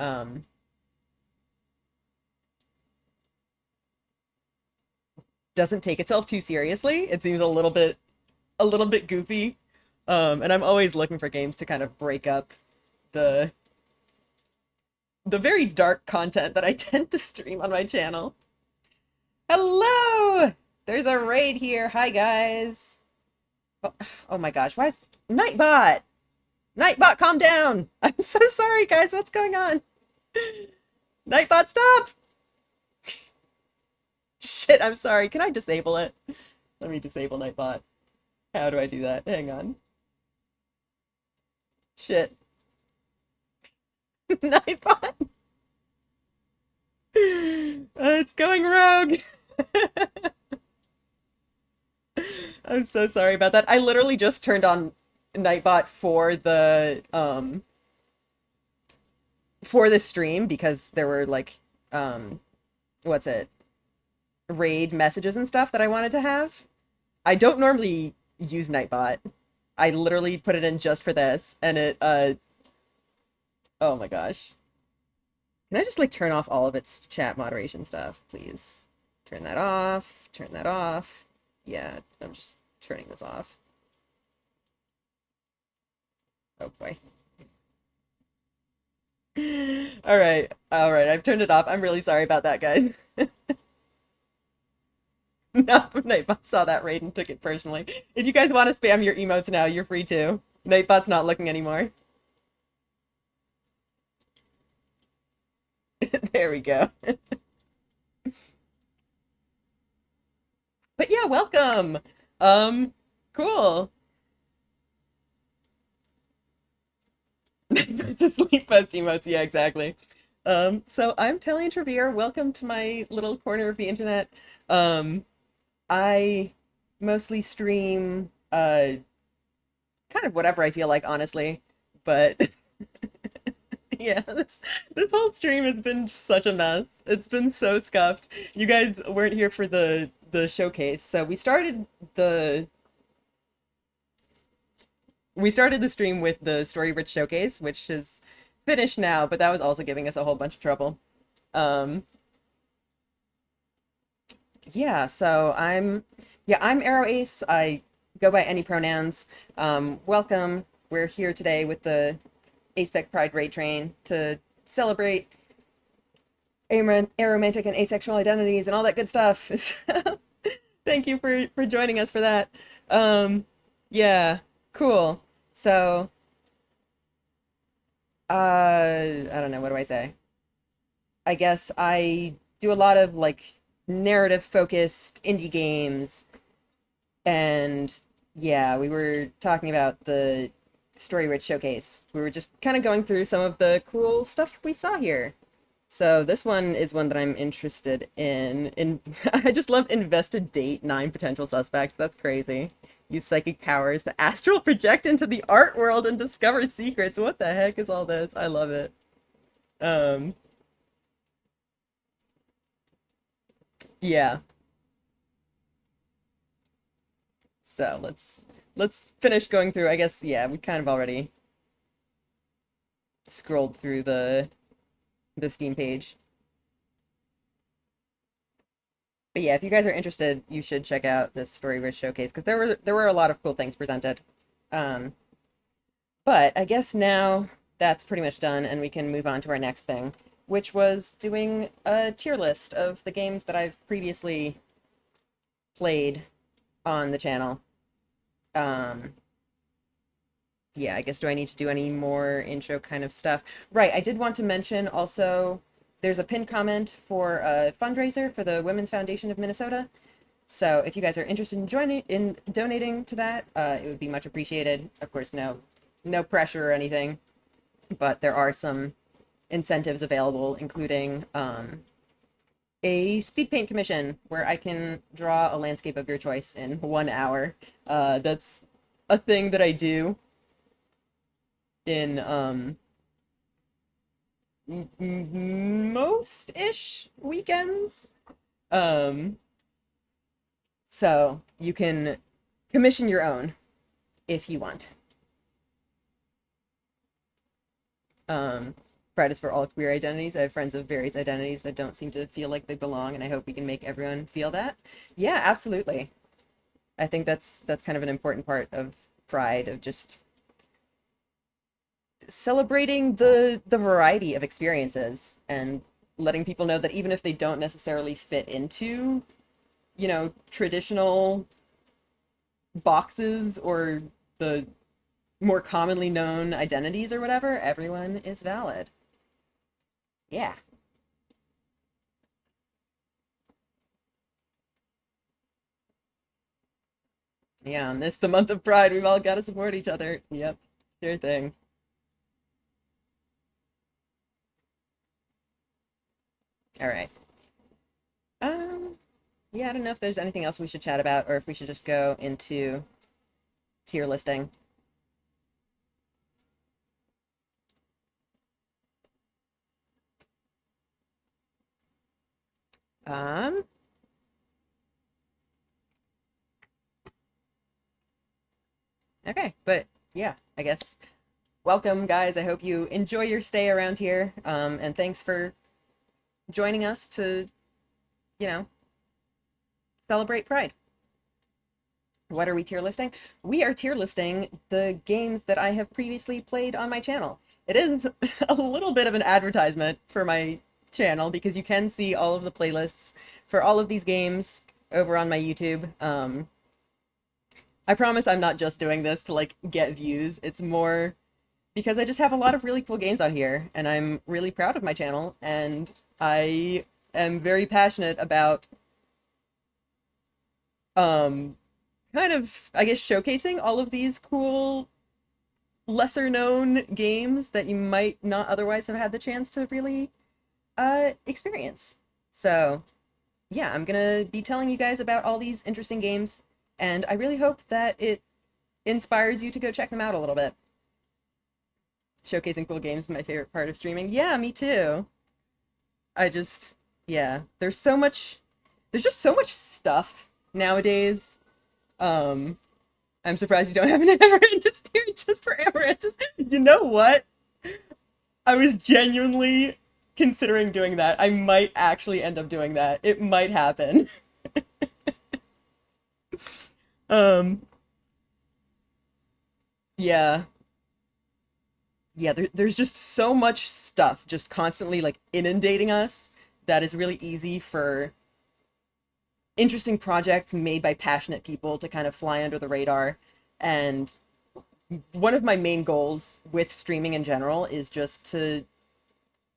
take itself too seriously. It seems a little bit goofy. And I'm always looking for games to kind of break up the very dark content that I tend to stream on my channel. Hello! There's a raid here. Hi, guys. Oh my gosh, why is Nightbot? Nightbot, calm down. I'm so sorry, guys. What's going on? Nightbot, stop. Shit, I'm sorry. Can I disable it? Let me disable Nightbot. How do I do that? Hang on. Shit. Nightbot. It's going rogue. I'm so sorry about that. I literally just turned on Nightbot for the stream because there were like what's it? Raid messages and stuff that I wanted to have. I don't normally use Nightbot. I literally put it in just for this, and it oh my gosh. Can I just like turn off all of its chat moderation stuff, please? Turn that off, turn that off. Yeah, I'm just turning this off. Oh boy. All right, I've turned it off. I'm really sorry about that, guys. No, Nightbot saw that raid and took it personally. If you guys want to spam your emotes now, you're free to. Nightbot's not looking anymore. There we go. But yeah, welcome. Cool. To sleep post emotes, yeah, exactly. So I'm Talien Trevere. Welcome to my little corner of the internet. I mostly stream kind of whatever I feel like, honestly. But yeah, this whole stream has been such a mess. It's been so scuffed. You guys weren't here for the showcase. So we started the stream with the Story Rich Showcase, which is finished now, but that was also giving us a whole bunch of trouble. Yeah, so I'm Arrow Ace. I go by any pronouns. Welcome. We're here today with the Aspec Pride Raid Train to celebrate aromantic and asexual identities and all that good stuff. Thank you for joining us for that. Yeah, cool. So, I don't know, what do I say? I guess I do a lot of like narrative-focused indie games, and yeah, we were talking about the Story Rich Showcase. We were just kind of going through some of the cool stuff we saw here. So this one is one that I'm interested in. I just love invested date 9 potential suspects. That's crazy. Use psychic powers to astral project into the art world and discover secrets. What the heck is all this? I love it. Yeah. So let's finish going through. I guess, yeah, we kind of already scrolled through the Steam page. But yeah, if you guys are interested, you should check out this Story Rich Showcase, because there were a lot of cool things presented. But I guess now that's pretty much done, and we can move on to our next thing, which was doing a tier list of the games that I've previously played on the channel. Yeah, I guess, do I need to do any more intro kind of stuff? Right, I did want to mention also, there's a pinned comment for a fundraiser for the Women's Foundation of Minnesota. So if you guys are interested in donating to that, it would be much appreciated. Of course, no pressure or anything, but there are some incentives available, including a Speedpaint commission where I can draw a landscape of your choice in 1 hour. That's a thing that I do in most-ish weekends. So you can commission your own if you want. Pride is for all queer identities. I have friends of various identities that don't seem to feel like they belong, and I hope we can make everyone feel that. Yeah, absolutely. I think that's kind of an important part of Pride, of just celebrating the variety of experiences and letting people know that even if they don't necessarily fit into, you know, traditional boxes or the more commonly known identities or whatever, everyone is valid. Yeah. Yeah, on this, the month of Pride, we've all got to support each other. Yep, sure thing. All right. Yeah, I don't know if there's anything else we should chat about or if we should just go into tier listing. Okay, but yeah, I guess welcome, guys. I hope you enjoy your stay around here. And thanks for joining us to, you know, celebrate Pride. What are we tier listing? We are tier listing the games that I have previously played on my channel. It is a little bit of an advertisement for my channel because you can see all of the playlists for all of these games over on my YouTube. I promise I'm not just doing this to like get views. It's more because I just have a lot of really cool games on here and I'm really proud of my channel and I am very passionate about kind of, I guess, showcasing all of these cool lesser known games that you might not otherwise have had the chance to really experience. So yeah, I'm gonna be telling you guys about all these interesting games and I really hope that it inspires you to go check them out a little bit. Showcasing cool games is my favorite part of streaming. Yeah, me too. Yeah, there's just so much stuff nowadays. I'm surprised you don't have an Amaranthus tier just for Amaranthus. You know what? I was genuinely considering doing that. I might actually end up doing that. It might happen. Yeah. Yeah, there's just so much stuff just constantly like inundating us that is really easy for interesting projects made by passionate people to kind of fly under the radar. And one of my main goals with streaming in general is just to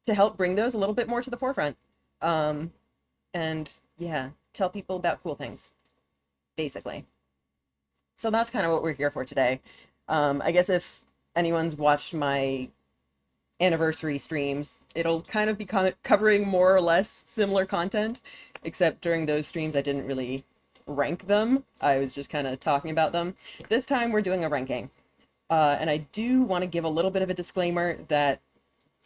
help bring those a little bit more to the forefront. And yeah, tell people about cool things, basically. So that's kind of what we're here for today. I guess if anyone's watched my anniversary streams, it'll kind of be covering more or less similar content, except during those streams I didn't really rank them. I was just kind of talking about them. This time we're doing a ranking. And I do want to give a little bit of a disclaimer that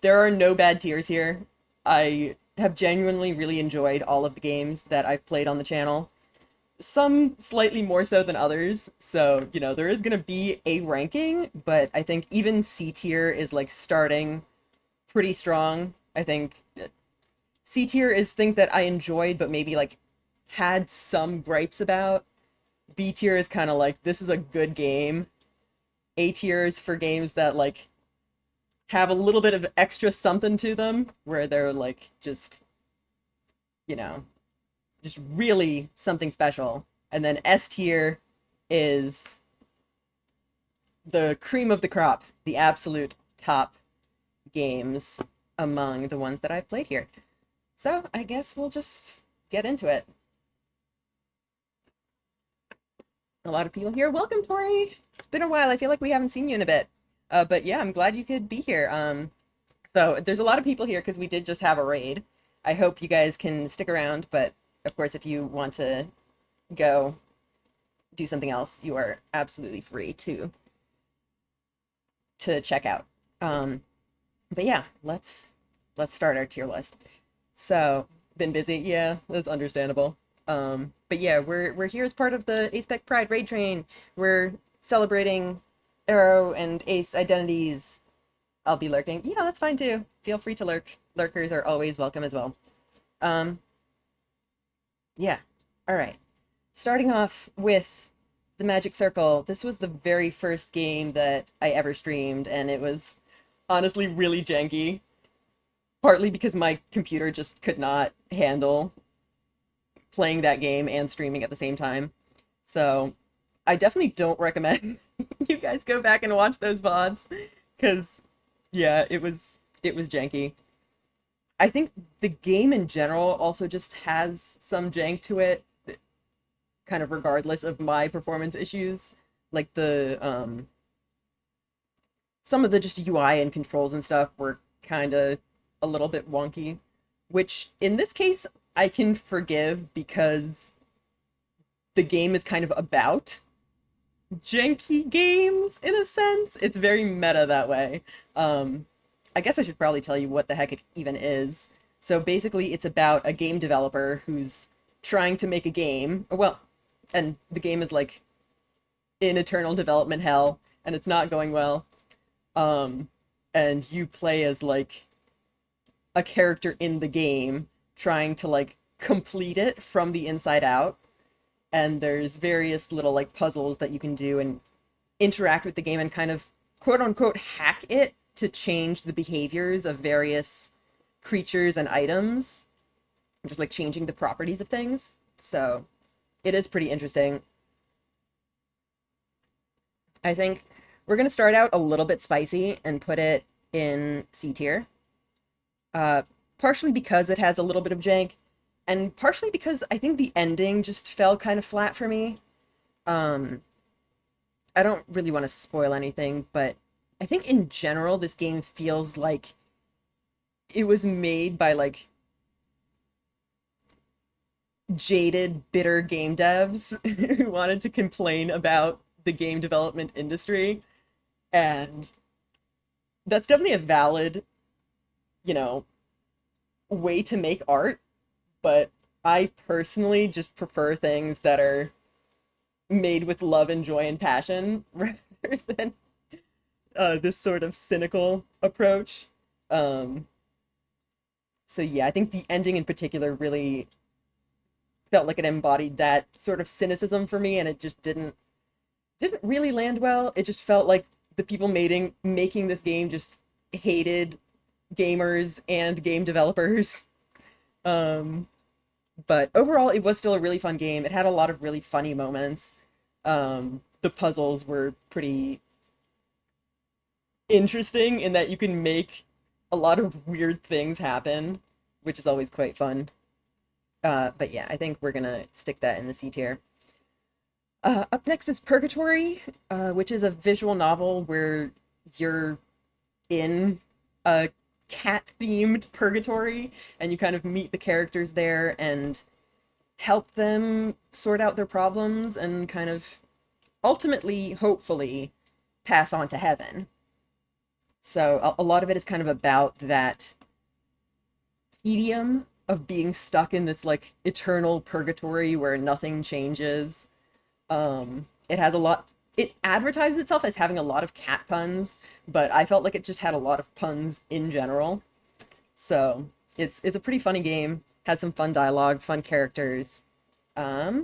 there are no bad tiers here. I have genuinely really enjoyed all of the games that I've played on the channel. Some slightly more so than others, so, you know, there is going to be a ranking, but I think even C tier is, like, starting pretty strong. I think C tier is things that I enjoyed, but maybe, like, had some gripes about. B tier is kind of like, this is a good game. A tier is for games that, like, have a little bit of extra something to them, where they're, like, just, you know, just really something special. And then S tier is the cream of the crop, the absolute top games among the ones that I've played here. So I guess we'll just get into it. A lot of people here. Welcome, Tori. It's been a while. I feel like we haven't seen you in a bit. But yeah, I'm glad you could be here. So there's a lot of people here because we did just have a raid. I hope you guys can stick around, but of course, if you want to go do something else, you are absolutely free to check out. But yeah, let's start our tier list. So, been busy, yeah, that's understandable. But yeah, we're here as part of the Aspec Pride Raid Train. We're celebrating Arrow and Ace identities. I'll be lurking. Yeah, that's fine too. Feel free to lurk. Lurkers are always welcome as well. Yeah, all right. Starting off with the Magic Circle. This was the very first game that I ever streamed, and it was honestly really janky. Partly because my computer just could not handle playing that game and streaming at the same time. So I definitely don't recommend you guys go back and watch those VODs, because yeah, it was janky. I think the game in general also just has some jank to it, kind of regardless of my performance issues. Like some of the just UI and controls and stuff were kind of a little bit wonky, which in this case I can forgive because the game is kind of about janky games in a sense. It's very meta that way. I guess I should probably tell you what the heck it even is. So basically it's about a game developer who's trying to make a game. Well, and the game is like in eternal development hell and it's not going well. And you play as like a character in the game trying to like complete it from the inside out. And there's various little like puzzles that you can do and interact with the game and kind of quote unquote hack it to change the behaviors of various creatures and items, just like changing the properties of things. So it is pretty interesting. I think we're going to start out a little bit spicy and put it in C tier. Partially because it has a little bit of jank, and partially because I think the ending just fell kind of flat for me. I don't really want to spoil anything, but I think in general this game feels like it was made by like jaded, bitter game devs who wanted to complain about the game development industry. And that's definitely a valid, way to make art. But I personally just prefer things that are made with love and joy and passion rather than this sort of cynical approach. So yeah, I think the ending in particular really felt like it embodied that sort of cynicism for me, and it just didn't really land well. It just felt like the people making this game just hated gamers and game developers. But overall, it was still a really fun game. It had a lot of really funny moments. The puzzles were pretty interesting in that you can make a lot of weird things happen, which is always quite fun. But yeah, I think we're gonna stick that in the C tier. Up next is Purgatory, which is a visual novel where you're in a cat-themed purgatory, and you kind of meet the characters there and help them sort out their problems and kind of ultimately, hopefully, pass on to heaven. So a lot of it is kind of about that tedium of being stuck in this like eternal purgatory where nothing changes. It has a lot. It advertises itself as having a lot of cat puns, but I felt like it just had a lot of puns in general. So it's a pretty funny game. Has some fun dialogue, fun characters. Yeah,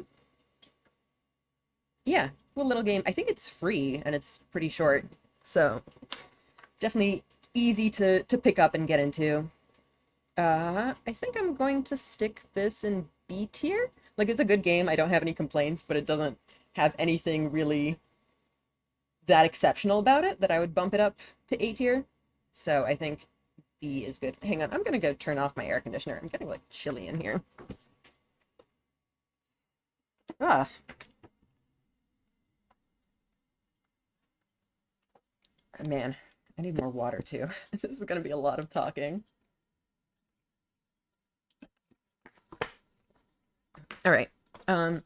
cool little game. I think it's free and it's pretty short, so definitely easy to pick up and get into. I think I'm going to stick this in B tier. Like, it's a good game. I don't have any complaints, but it doesn't have anything really that exceptional about it that I would bump it up to A tier. So I think B is good. Hang on, I'm gonna go turn off my air conditioner. I'm getting like chilly in here. Ah. Man, I need more water too. This is gonna be a lot of talking. All right. Yume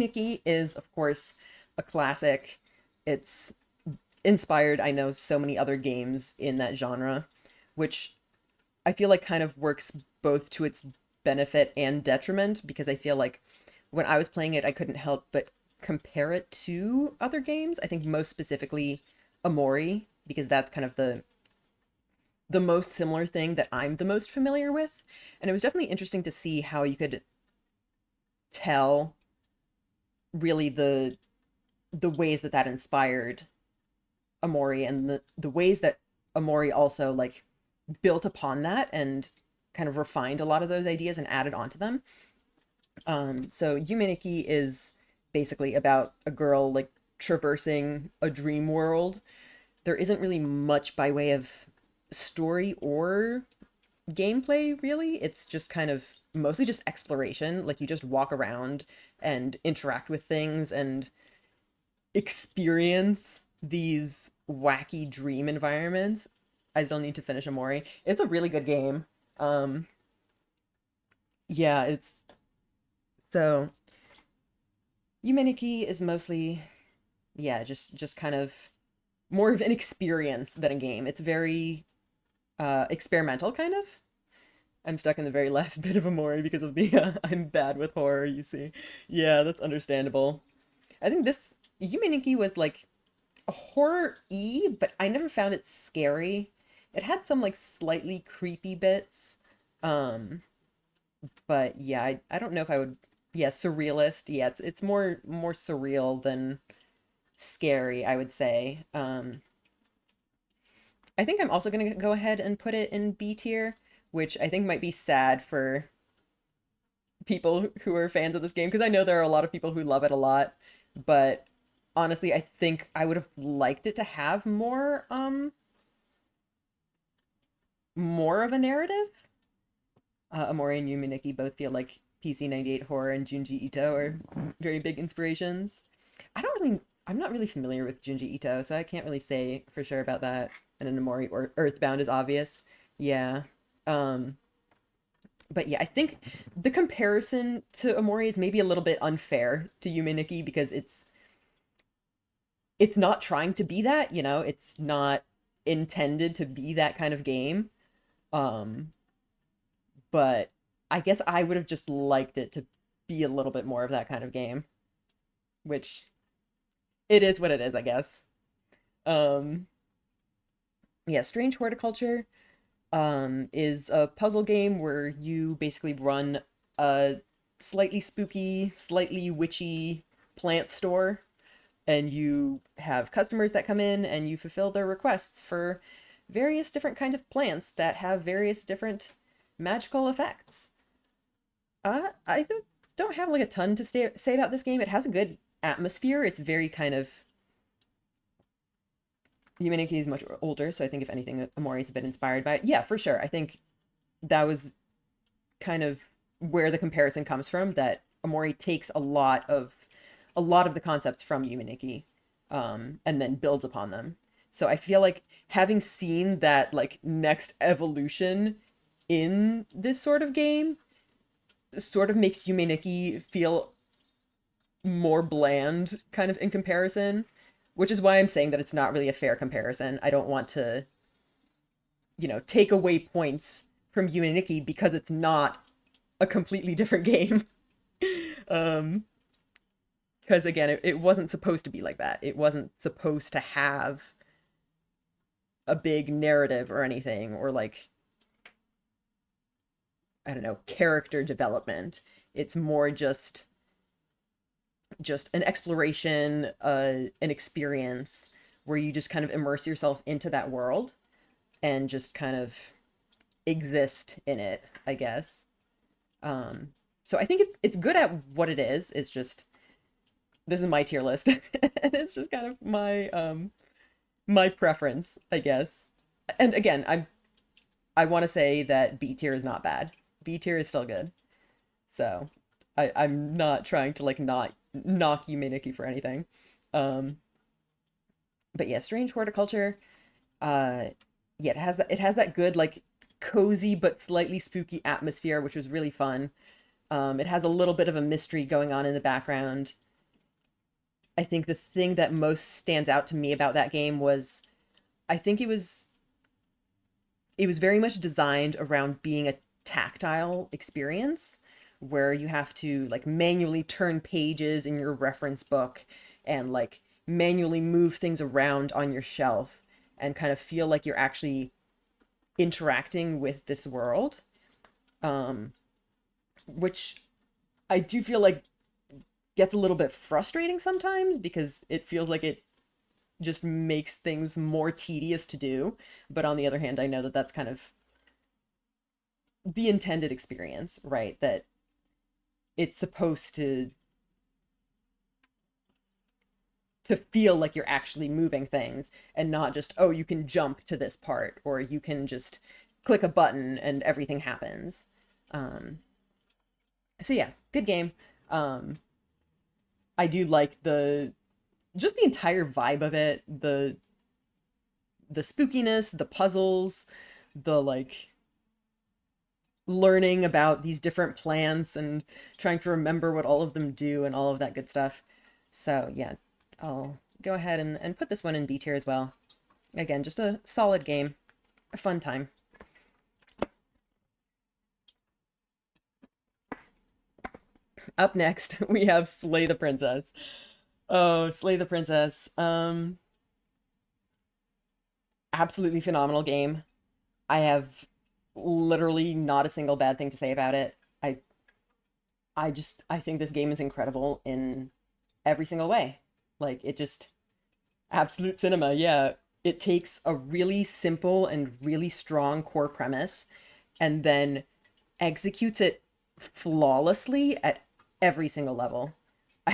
Nikki is, of course, a classic. It's inspired, I know, so many other games in that genre, which I feel like kind of works both to its benefit and detriment, because I feel like when I was playing it, I couldn't help but compare it to other games. I think most specifically Omori, because that's kind of the most similar thing that I'm the most familiar with. And it was definitely interesting to see how you could tell really the ways that inspired Omori, and the ways that Omori also like built upon that and kind of refined a lot of those ideas and added onto them. So Yume Nikki is basically about a girl like traversing a dream world. There isn't really much by way of story or gameplay, really. It's just kind of mostly just exploration. Like, you just walk around and interact with things and experience these wacky dream environments. I still need to finish Amori. It's a really good game. Yeah, it's so Yumeniki is mostly, yeah, just kind of more of an experience than a game. It's very experimental, kind of. I'm stuck in the very last bit of Amori because of the I'm bad with horror, you see. Yeah, that's understandable. I think this Yumeniki was like a horror-y, but I never found it scary. It had some like slightly creepy bits. But yeah, I don't know if I would, yeah, surrealist. Yeah, it's more surreal than scary, I would say. I think I'm also going to go ahead and put it in B tier, which I think might be sad for people who are fans of this game, because I know there are a lot of people who love it a lot, but honestly, I think I would have liked it to have more of a narrative. Amori and Yumeniki both feel like PC98 horror and Junji Ito are very big inspirations. I'm not really familiar with Junji Ito, so I can't really say for sure about that. And then Amori or Earthbound is obvious. Yeah. But yeah, I think the comparison to Amori is maybe a little bit unfair to Yumeniki because it's not trying to be that, you know, it's not intended to be that kind of game. But I guess I would have just liked it to be a little bit more of that kind of game, which it is what it is, I guess. Yeah, Strange Horticulture is a puzzle game where you basically run a slightly spooky, slightly witchy plant store, and you have customers that come in and you fulfill their requests for various different kinds of plants that have various different magical effects. I don't have like a ton to say about this game. It has a good atmosphere. It's very kind of... Yumeniki is much older, so I think if anything, Amori is a bit inspired by it. Yeah, for sure. I think that was kind of where the comparison comes from, that Amori takes a lot of the concepts from Yumeniki, and then builds upon them. So I feel like having seen that like next evolution in this sort of game sort of makes Yumeniki feel more bland kind of in comparison, which is why I'm saying that it's not really a fair comparison. I don't want to, you know, take away points from Yumeniki because it's not a completely different game. Because again, it wasn't supposed to be like that. It wasn't supposed to have a big narrative or anything, or like, I don't know, character development. It's more just an exploration, an experience where you just kind of immerse yourself into that world and just kind of exist in it, I guess. So I think it's good at what it is. It's just, this is my tier list, and it's just kind of my preference, I guess. And again, I want to say that B tier is not bad. B tier is still good. So I'm not trying to like not knock Yumeniki for anything. But yeah, Strange Horticulture, yeah, it has that good like cozy but slightly spooky atmosphere, which was really fun. It has a little bit of a mystery going on in the background. I think the thing that most stands out to me about that game was, I think it was very much designed around being a tactile experience, where you have to like manually turn pages in your reference book and like manually move things around on your shelf and kind of feel like you're actually interacting with this world, which I do feel like gets a little bit frustrating sometimes because it feels like it just makes things more tedious to do. But on the other hand, I know that that's kind of the intended experience, right? That it's supposed to to feel like you're actually moving things and not just, oh, you can jump to this part or you can just click a button and everything happens. So yeah, good game. I do like just the entire vibe of it, the spookiness, the puzzles, the like learning about these different plants and trying to remember what all of them do and all of that good stuff. So yeah, I'll go ahead and put this one in B tier as well. Again, just a solid game, a fun time. Up next, we have Slay the Princess. Oh, Slay the Princess. Absolutely phenomenal game. I have literally not a single bad thing to say about it. I think this game is incredible in every single way. Like, it just absolute cinema. Yeah, it takes a really simple and really strong core premise and then executes it flawlessly at every single level. I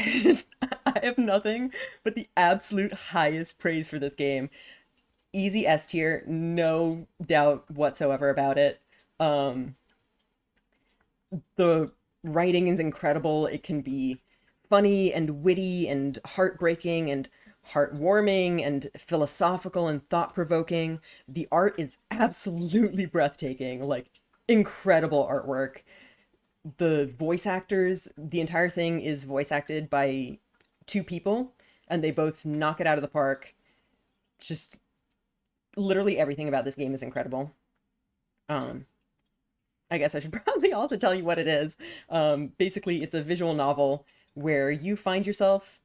have nothing but the absolute highest praise for this game. Easy S tier, no doubt whatsoever about it. The writing is incredible. It can be funny and witty and heartbreaking and heartwarming and philosophical and thought-provoking. The art is absolutely breathtaking, like incredible artwork. The voice actors, the entire thing is voice acted by 2 people, and they both knock it out of the park. Just literally everything about this game is incredible. I guess I should probably also tell you what it is. Basically, it's a visual novel where you find yourself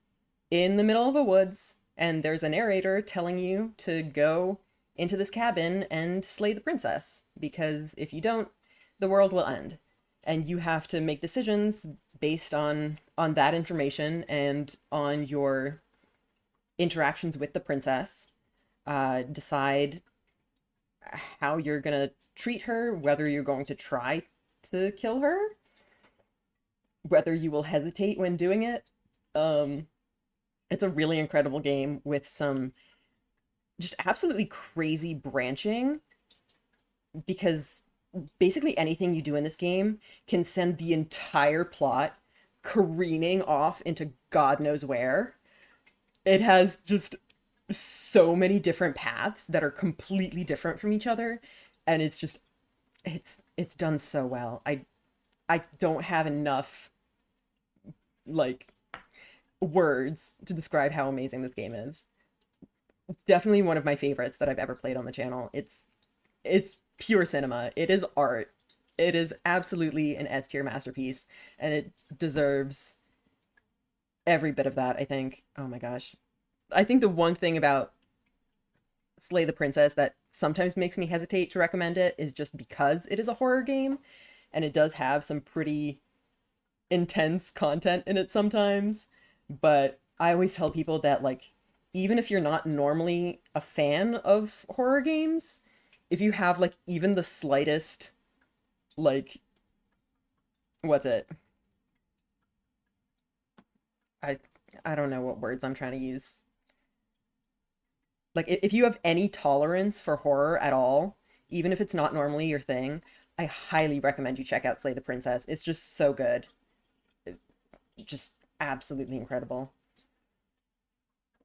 in the middle of a woods, and there's a narrator telling you to go into this cabin and slay the princess, because if you don't, the world will end. And you have to make decisions based on that information and on your interactions with the princess. Decide how you're gonna treat her, whether you're going to try to kill her, whether you will hesitate when doing it. It's a really incredible game with some just absolutely crazy branching, because basically anything you do in this game can send the entire plot careening off into God knows where. It has just so many different paths that are completely different from each other, and it's just it's done so well. I don't have enough like words to describe how amazing this game is. Definitely one of my favorites that I've ever played on the channel. It's pure cinema. It is art. It is absolutely an S tier masterpiece, and it deserves every bit of that, I think. Oh my gosh. I think the one thing about Slay the Princess that sometimes makes me hesitate to recommend it is just because it is a horror game, and it does have some pretty intense content in it sometimes. But I always tell people that, like, even if you're not normally a fan of horror games, if you have, like, even the slightest, like, what's it? I don't know what words I'm trying to use. Like, if you have any tolerance for horror at all, even if it's not normally your thing, I highly recommend you check out Slay the Princess. It's just so good. Just absolutely incredible.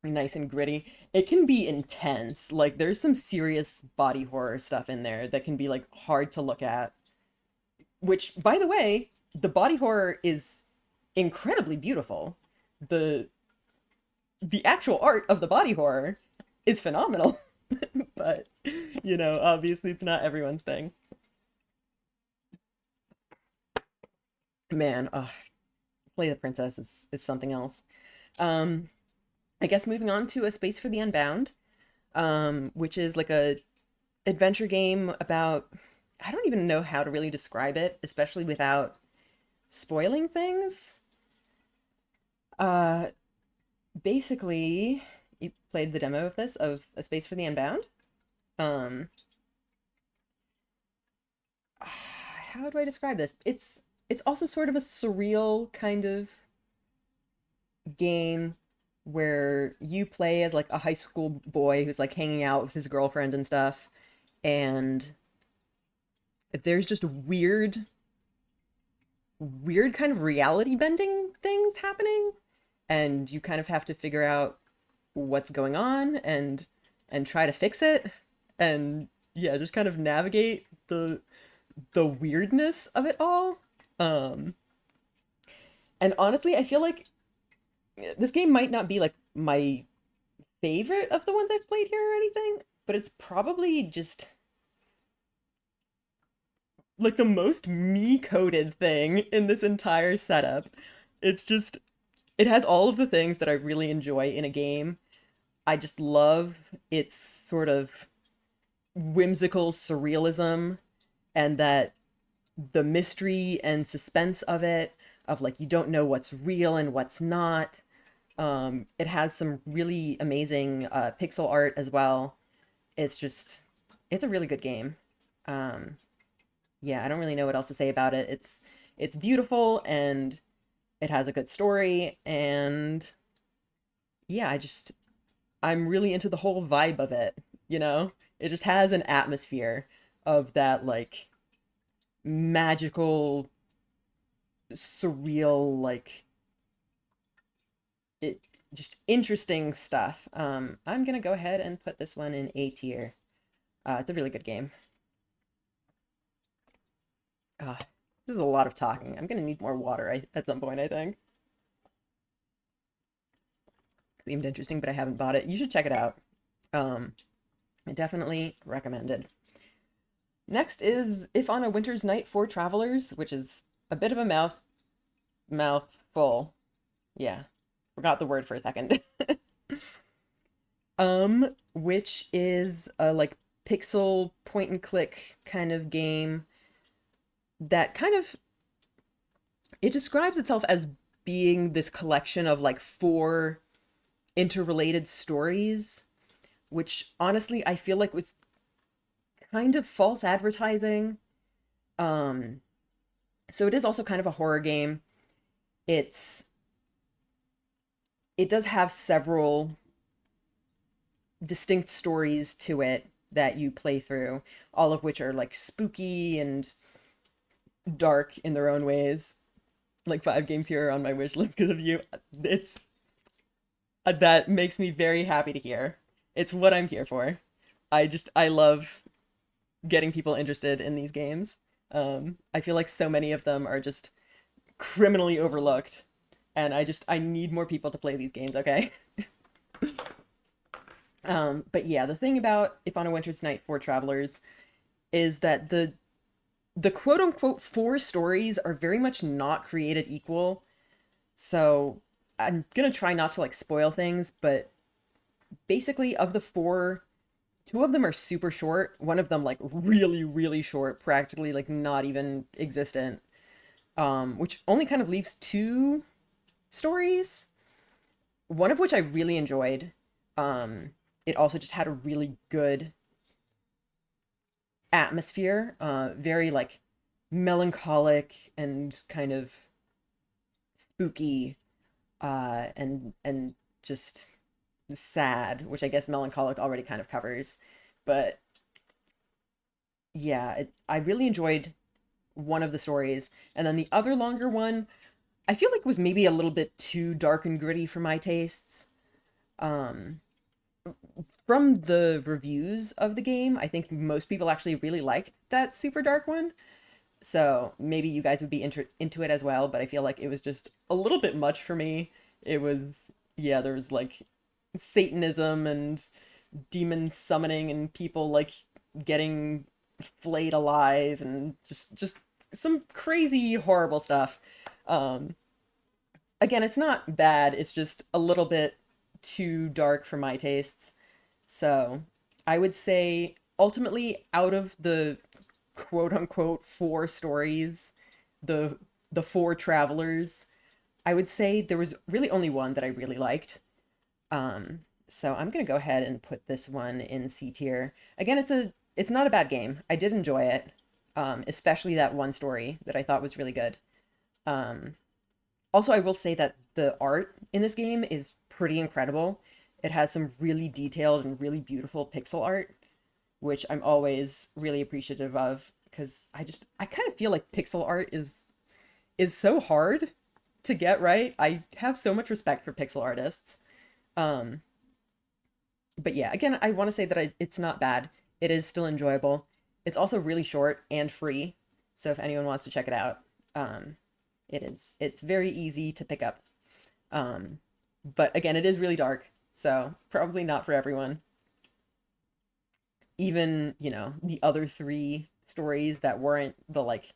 Nice and gritty. It can be intense. Like, there's some serious body horror stuff in there that can be, like, hard to look at. Which, by the way, the body horror is incredibly beautiful. The actual art of the body horror is phenomenal. But, you know, obviously it's not everyone's thing. Man, Slay the Princess is something else. I guess moving on to A Space for the Unbound, which is like a adventure game about, I don't even know how to really describe it, especially without spoiling things. Basically, you played the demo of this, of A Space for the Unbound. How do I describe this? It's also sort of a surreal kind of game where you play as like a high school boy who's like hanging out with his girlfriend and stuff, and there's just weird kind of reality bending things happening, and you kind of have to figure out what's going on and try to fix it, and yeah, just kind of navigate the weirdness of it all. And honestly, I feel like this game might not be like my favorite of the ones I've played here or anything, but it's probably just like the most me-coded thing in this entire setup. It's just, it has all of the things that I really enjoy in a game. I just love its sort of whimsical surrealism, and that the mystery and suspense of it, of like you don't know what's real and what's not. It has some really amazing pixel art as well. It's a really good game. Yeah, I don't really know what else to say about it. It's beautiful, and it has a good story, and yeah, I'm really into the whole vibe of it, you know? It just has an atmosphere of that like magical, surreal, like it just interesting stuff. I'm gonna go ahead and put this one in A tier. It's a really good game. This is a lot of talking. I'm gonna need more water at some point, I think. Seemed interesting, but I haven't bought it. You should check it out. I definitely recommend it. Next is If on a Winter's Night for Travelers, which is a bit of a mouthful. Yeah, forgot the word for a second. Which is a like pixel point and click kind of game that kind of, it describes itself as being this collection of like 4 interrelated stories, which honestly I feel like was kind of false advertising. So it is also kind of a horror game. It does have several distinct stories to it that you play through, all of which are like spooky and dark in their own ways. Like 5 games here on my wish list because of you. That makes me very happy to hear. It's what I'm here for. I love getting people interested in these games. I feel like so many of them are just criminally overlooked, and I need more people to play these games, okay? But yeah, the thing about If on a Winter's Night for Travelers is that the quote-unquote 4 stories are very much not created equal. So I'm gonna try not to like spoil things, but basically of the 4, 2 of them are super short. One of them like really, really short, practically like not even existent. Which only kind of leaves 2 stories. One of which I really enjoyed. It also just had a really good atmosphere, very like melancholic and kind of spooky, and just sad, which I guess melancholic already kind of covers. But yeah, I really enjoyed one of the stories, and then the other longer one I feel like was maybe a little bit too dark and gritty for my tastes. From the reviews of the game, I think most people actually really liked that super dark one. So maybe you guys would be into it as well, but I feel like it was just a little bit much for me. It was, yeah, there was like Satanism and demon summoning and people like getting flayed alive and just some crazy horrible stuff. Again, it's not bad, it's just a little bit too dark for my tastes. So I would say ultimately out of the quote unquote 4 stories, the 4 travelers, I would say there was really only one that I really liked. So I'm gonna go ahead and put this one in C tier. Again, it's not a bad game. I did enjoy it, especially that one story that I thought was really good. Also, I will say that the art in this game is pretty incredible. It has some really detailed and really beautiful pixel art, which I'm always really appreciative of, because I kind of feel like pixel art is so hard to get right. I have so much respect for pixel artists. But yeah, again, I want to say that it's not bad. It is still enjoyable. It's also really short and free. So if anyone wants to check it out, it's very easy to pick up. But again, it is really dark, so probably not for everyone. Even, you know, the other 3 stories that weren't the like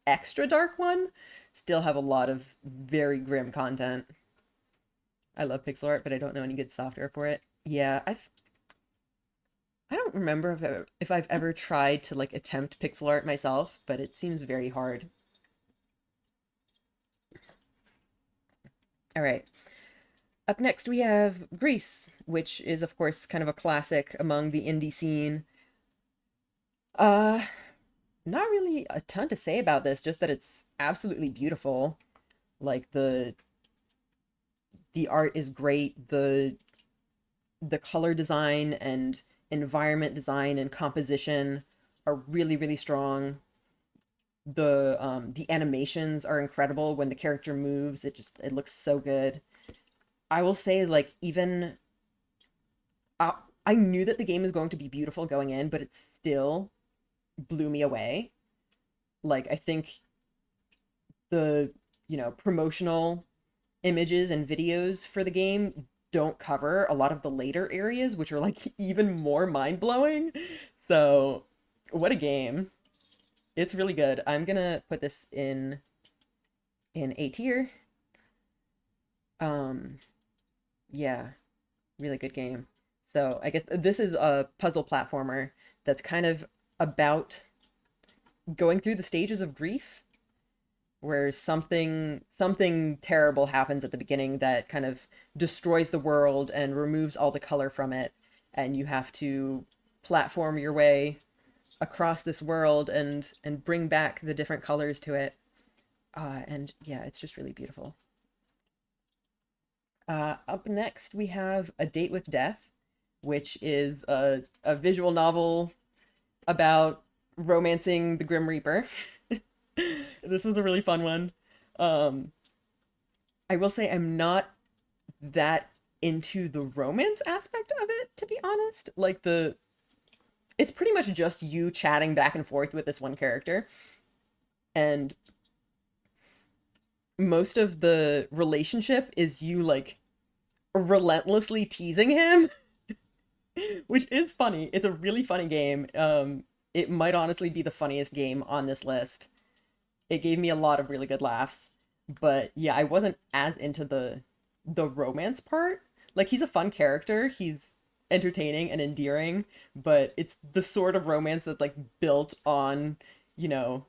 extra dark one still have a lot of very grim content. I love pixel art, but I don't know any good software for it. Yeah, I don't remember if I've ever tried to like attempt pixel art myself, but it seems very hard. All right. Up next we have Grease, which is of course kind of a classic among the indie scene. Not really a ton to say about this, just that it's absolutely beautiful. Like the art is great, the color design and environment design and composition are really, really strong. The animations are incredible when the character moves. It looks so good. I will say, like, even I knew that the game was going to be beautiful going in, but it still blew me away. Like, I think the, you know, promotional images and videos for the game don't cover a lot of the later areas, which are like even more mind-blowing. So what a game. It's really good. I'm gonna put this in A tier. Yeah, really good game. So I guess this is a puzzle platformer that's kind of about going through the stages of grief, where something terrible happens at the beginning that kind of destroys the world and removes all the color from it, and you have to platform your way across this world and bring back the different colors to it. And yeah, it's just really beautiful. Up next we have A Date with Death, which is a visual novel about romancing the Grim Reaper. This was a really fun one. I will say I'm not that into the romance aspect of it, to be honest. Like, it's pretty much just you chatting back and forth with this one character, and most of the relationship is you like relentlessly teasing him, which is funny. It's a really funny game. It might honestly be the funniest game on this list. It gave me a lot of really good laughs. But yeah, I wasn't as into the romance part. Like, he's a fun character, he's entertaining and endearing, but it's the sort of romance that's like built on, you know,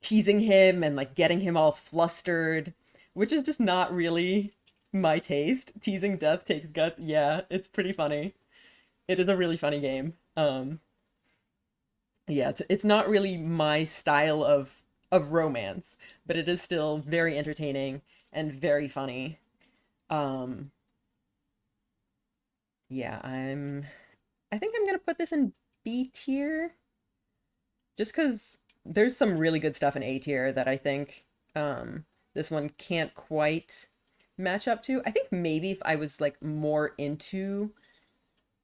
teasing him and like getting him all flustered, which is just not really my taste. Teasing death takes guts. Yeah, it's pretty funny. It is a really funny game. Yeah, it's not really my style of romance, but it is still very entertaining and very funny. Yeah, I think I'm gonna put this in B tier, just because there's some really good stuff in A tier that I think this one can't quite match up to. I think maybe if I was like more into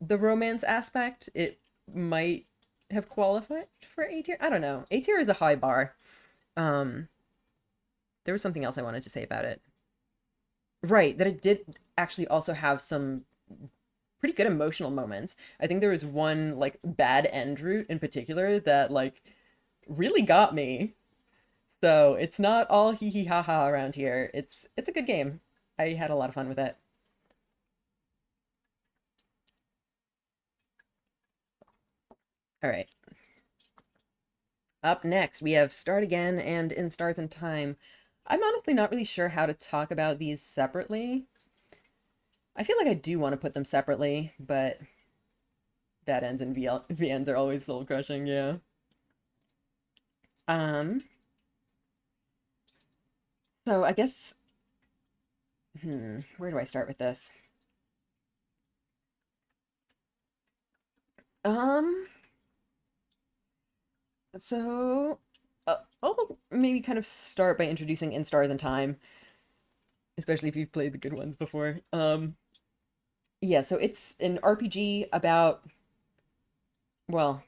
the romance aspect, it might have qualified for A tier. I don't know. A tier is a high bar. There was something else I wanted to say about it. Right, that it did actually also have some pretty good emotional moments. I think there was one like bad end route in particular that like really got me. So it's not all hee hee ha ha around here. It's a good game. I had a lot of fun with it. All right. Up next, we have Start Again and In Stars and Time. I'm honestly not really sure how to talk about these separately. I feel like I do want to put them separately, but bad ends and VNs are always soul crushing, yeah. So I guess Where do I start with this? So I'll maybe kind of start by introducing In Stars in Time, especially if you've played the good ones before. Yeah, so it's an RPG about, well,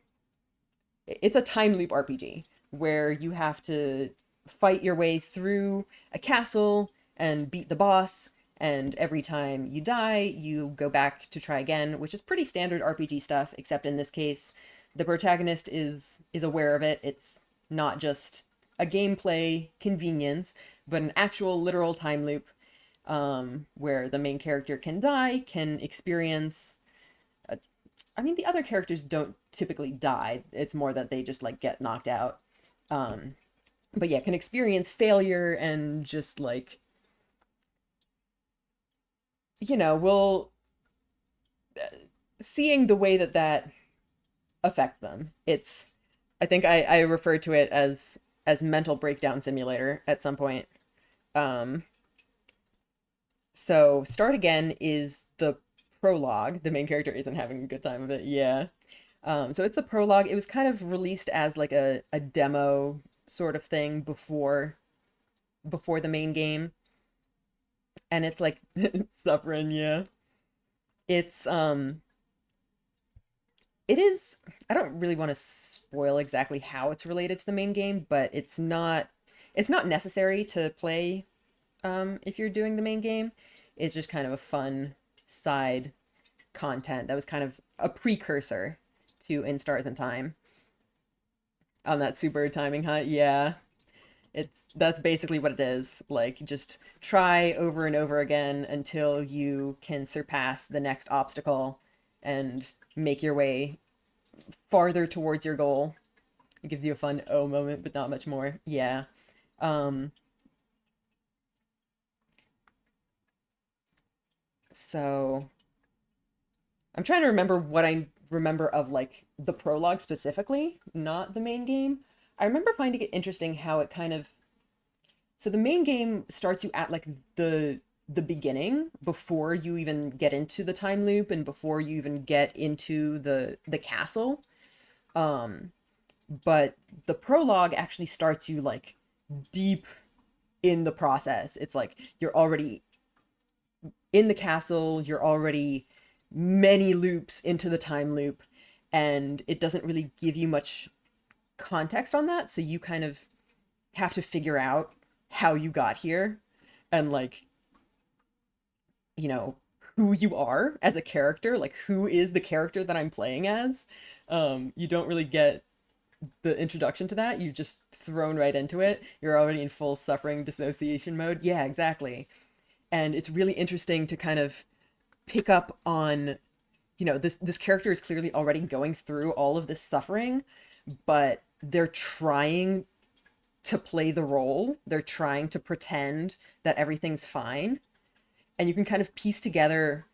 it's a time loop RPG where you have to fight your way through a castle and beat the boss, and every time you die, you go back to try again, which is pretty standard RPG stuff, except in this case, the protagonist is aware of it. It's not just a gameplay convenience, but an actual literal time loop where the main character can die, can experience... I mean, the other characters don't typically die. It's more that they just, like, get knocked out. But yeah, can experience failure and just, like... You know, seeing the way that affects them. It's... I think I referred to it as mental breakdown simulator at some point. So Start Again is the prologue. The main character isn't having a good time of it. Yeah. So it's the prologue. It was kind of released as like a demo sort of thing before the main game. And it's like suffering, yeah. It's it is, I don't really want to spoil exactly how it's related to the main game, but it's not necessary to play if you're doing the main game. It's just kind of a fun side content that was kind of a precursor to In Stars in Time. On that super timing hunt, yeah. That's basically what it is. Like, just try over and over again until you can surpass the next obstacle and make your way farther towards your goal. It gives you a fun oh moment, but not much more. Yeah. So I'm trying to remember what I remember of, like, the prologue specifically, not the main game. I remember finding it interesting how it kind of... So the main game starts you at, like, the beginning, before you even get into the time loop and before you even get into the castle. But the prologue actually starts you, like, deep in the process. It's like you're already in the castle, you're already many loops into the time loop, and it doesn't really give you much context on that, so you kind of have to figure out how you got here and, like, you know, who you are as a character, like who is the character that I'm playing as. You don't really get the introduction to that. You're just thrown right into it. You're already in full suffering dissociation mode. Yeah, exactly. And it's really interesting to kind of pick up on, you know, this character is clearly already going through all of this suffering, but they're trying to play the role. They're trying to pretend that everything's fine. And you can kind of piece together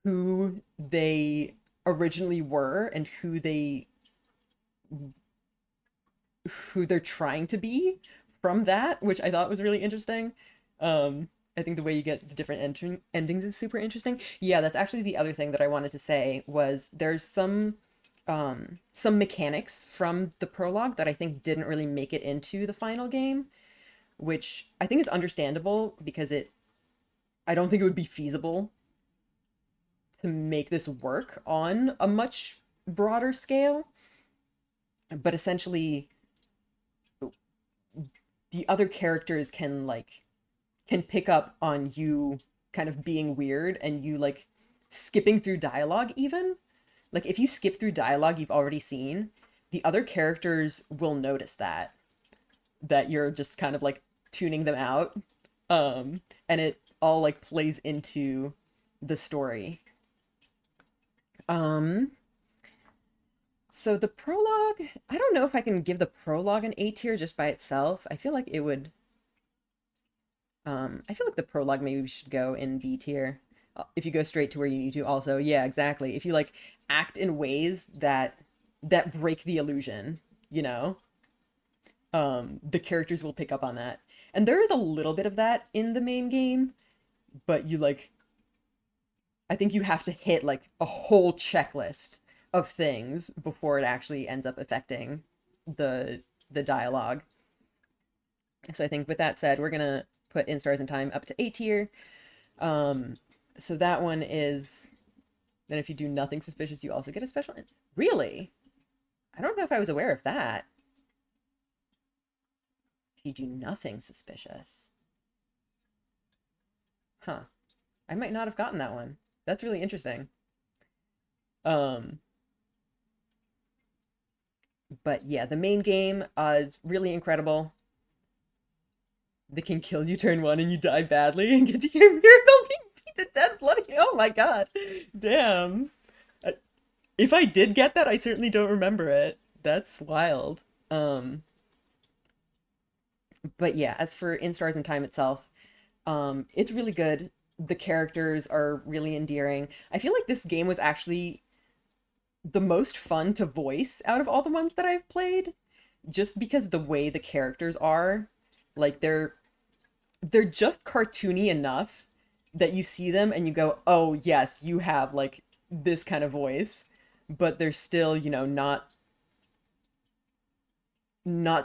who they originally were and who they're trying to be from that, which I thought was really interesting. I think the way you get the different endings is super interesting. Yeah, that's actually the other thing that I wanted to say was there's some mechanics from the prologue that I think didn't really make it into the final game, which I think is understandable because I don't think it would be feasible to make this work on a much broader scale. But essentially, the other characters can pick up on you kind of being weird and you, like, skipping through dialogue even. Like, if you skip through dialogue you've already seen, the other characters will notice that you're just kind of, like, tuning them out. And it all, like, plays into the story. So the prologue, I don't know if I can give the prologue an A tier just by itself. I feel like it would... I feel like the prologue maybe should go in B tier. If you go straight to where you need to also. Yeah, exactly. If you, like, act in ways that break the illusion, you know? The characters will pick up on that. And there is a little bit of that in the main game. but you like, I think you have to hit like a whole checklist of things before it actually ends up affecting the dialogue. So I think with that said, we're gonna put In Stars and Time up to A tier. So that one is, then if you do nothing suspicious, you also get a special. Really? I don't know if I was aware of that. If you do nothing suspicious. Huh. I might not have gotten that one. That's really interesting. But yeah, the main game is really incredible. They can kill you turn 1 and you die badly and get to hear Mirabelle being beat to death bloody. Oh my god. Damn. If I did get that, I certainly don't remember it. That's wild. But yeah, as for In Stars and Time itself, it's really good. The characters are really endearing. I feel like this game was actually the most fun to voice out of all the ones that I've played, just because the way the characters are, like they're just cartoony enough that you see them and you go, oh yes, you have like this kind of voice, but they're still, you know, not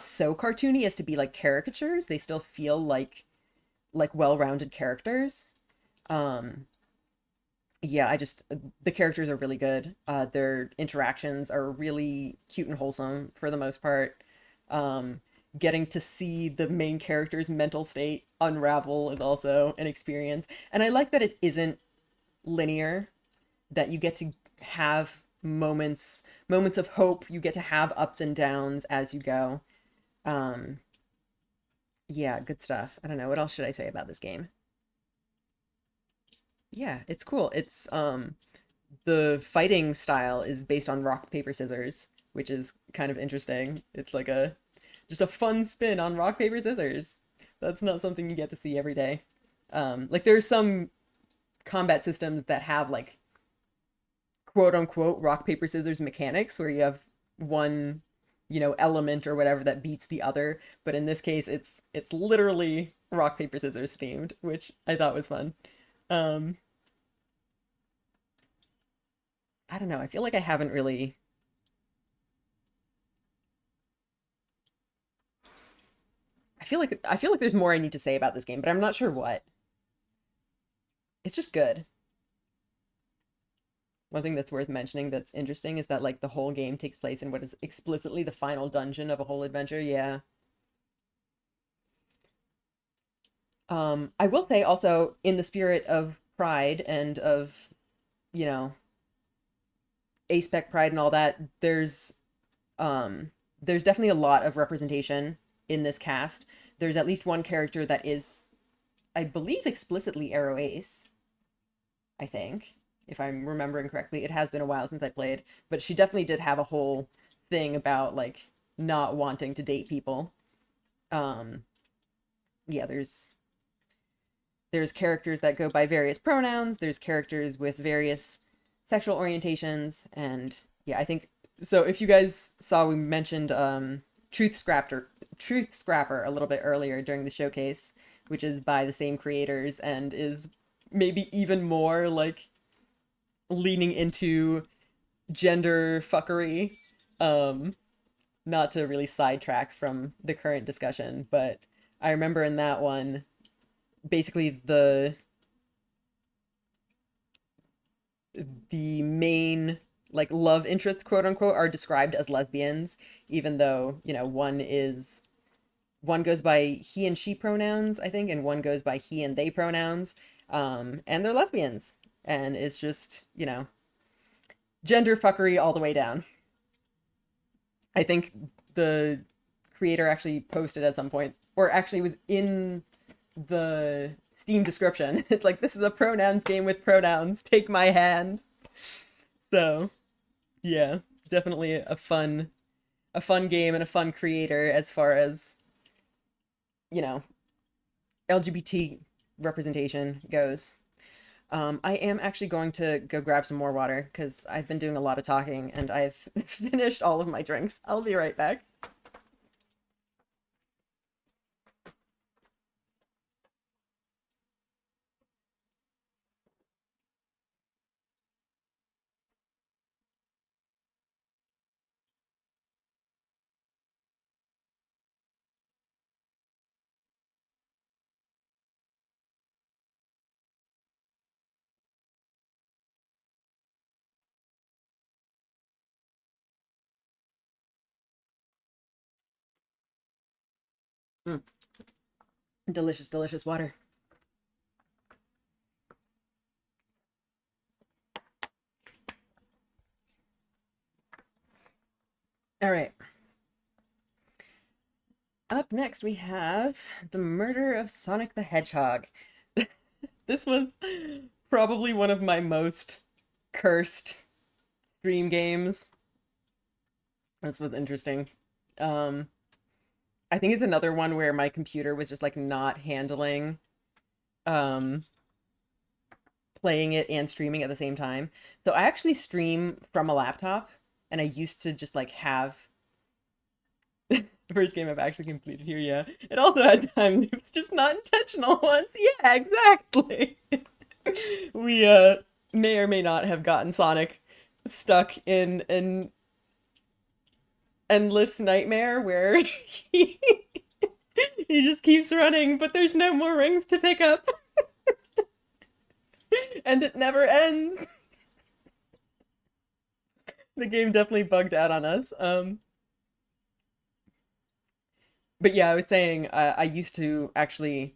so cartoony as to be like caricatures. They still feel like well-rounded characters. Yeah, the characters are really good. Their interactions are really cute and wholesome for the most part. Getting to see the main character's mental state unravel is also an experience. And I like that it isn't linear, that you get to have moments of hope. You get to have ups and downs as you go. Yeah, good stuff. I don't know, what else should I say about this game? Yeah, it's cool. It's the fighting style is based on rock, paper, scissors, which is kind of interesting. It's like just a fun spin on rock, paper, scissors. That's not something you get to see every day. Like there's some combat systems that have like quote unquote rock, paper, scissors mechanics where you have one, you know, element or whatever that beats the other. But in this case, it's literally rock, paper, scissors themed, which I thought was fun. I don't know. I feel like I haven't really. I feel like there's more I need to say about this game, but I'm not sure what. It's just good. One thing that's worth mentioning that's interesting is that like the whole game takes place in what is explicitly the final dungeon of a whole adventure. Yeah. I will say also, in the spirit of Pride and of, you know, Aspec Pride and all that, there's definitely a lot of representation in this cast. There's at least one character that is, I believe, explicitly Aro Ace, I think, if I'm remembering correctly. It has been a while since I played, but she definitely did have a whole thing about like not wanting to date people. Yeah, there's characters that go by various pronouns. There's characters with various sexual orientations, and yeah, I think so. If you guys saw, we mentioned Truth Scrapper a little bit earlier during the showcase, which is by the same creators and is maybe even more like leaning into gender fuckery. Not to really sidetrack from the current discussion, but I remember in that one, basically the main like love interest, quote unquote, are described as lesbians, even though, you know, one goes by he and she pronouns, I think, and one goes by he and they pronouns, and they're lesbians, and it's just, you know, gender fuckery all the way down. I think the creator actually posted at some point, or actually was in the Steam description. It's like, this is a pronouns game with pronouns. Take my hand. So, yeah, definitely a fun game and a fun creator as far as, you know, LGBT representation goes. I am actually going to go grab some more water because I've been doing a lot of talking and I've finished all of my drinks. I'll be right back. Mm. Delicious, delicious water. All right. Up next, we have The Murder of Sonic the Hedgehog. This was probably one of my most cursed stream games. This was interesting. I think it's another one where my computer was just like not handling playing it and streaming at the same time. So I actually stream from a laptop, and I used to just like have the first game I've actually completed here, yeah. It also had time loops, just not intentional ones. Yeah, exactly. We may or may not have gotten Sonic stuck in an endless nightmare where he just keeps running, but there's no more rings to pick up. And it never ends. The game definitely bugged out on us. But yeah, I was saying I used to actually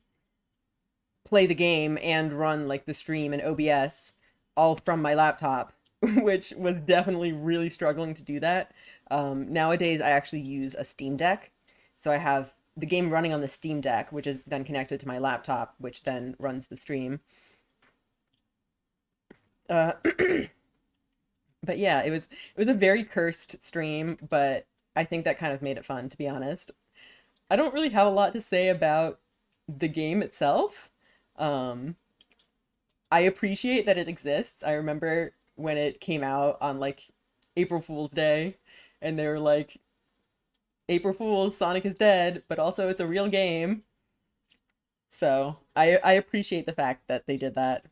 play the game and run like the stream and OBS all from my laptop, which was definitely really struggling to do that. Nowadays, I actually use a Steam Deck. So I have the game running on the Steam Deck, which is then connected to my laptop, which then runs the stream. But yeah, it was a very cursed stream, but I think that kind of made it fun, to be honest. I don't really have a lot to say about the game itself. I appreciate that it exists. I remember when it came out on like April Fool's Day, and they were like, April Fool's, Sonic is dead, but also it's a real game. So I appreciate the fact that they did that.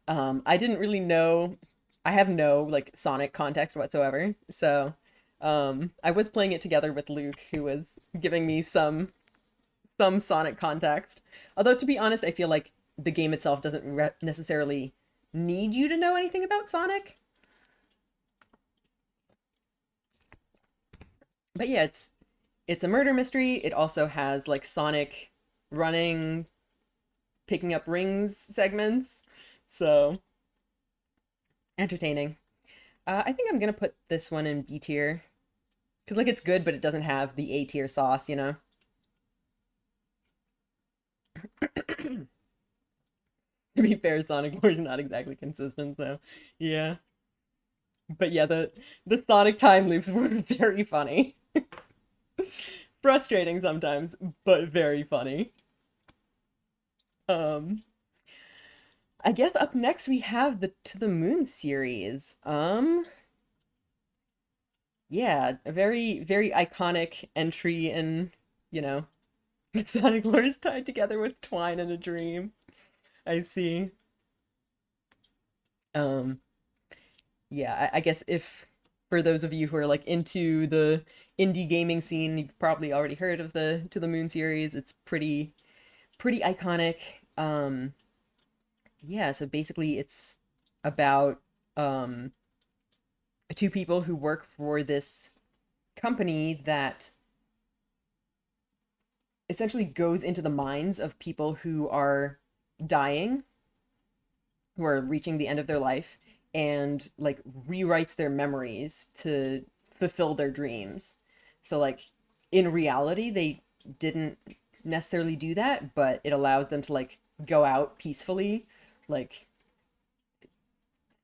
I didn't really know, I have no like Sonic context whatsoever, so I was playing it together with Luke, who was giving me some Sonic context. Although, to be honest, I feel like the game itself doesn't necessarily need you to know anything about Sonic. But yeah, it's a murder mystery. It also has like Sonic running, picking up rings segments. So entertaining. I think I'm gonna put this one in B tier. Because like it's good, but it doesn't have the A tier sauce, you know? To be fair, Sonic lore is not exactly consistent, so yeah. But yeah, the Sonic time loops were very funny. Frustrating sometimes, but very funny. I guess up next we have the To the Moon series. Yeah, a very, very iconic entry in, you know, Sonic lore is tied together with Twine and a Dream. I see. Yeah, I guess if, for those of you who are like into the indie gaming scene, you've probably already heard of the To the Moon series. It's pretty iconic. Yeah, so basically it's about two people who work for this company that essentially goes into the minds of people who are dying, who are reaching the end of their life, and like rewrites their memories to fulfill their dreams. So like in reality, they didn't necessarily do that, but it allows them to like go out peacefully, like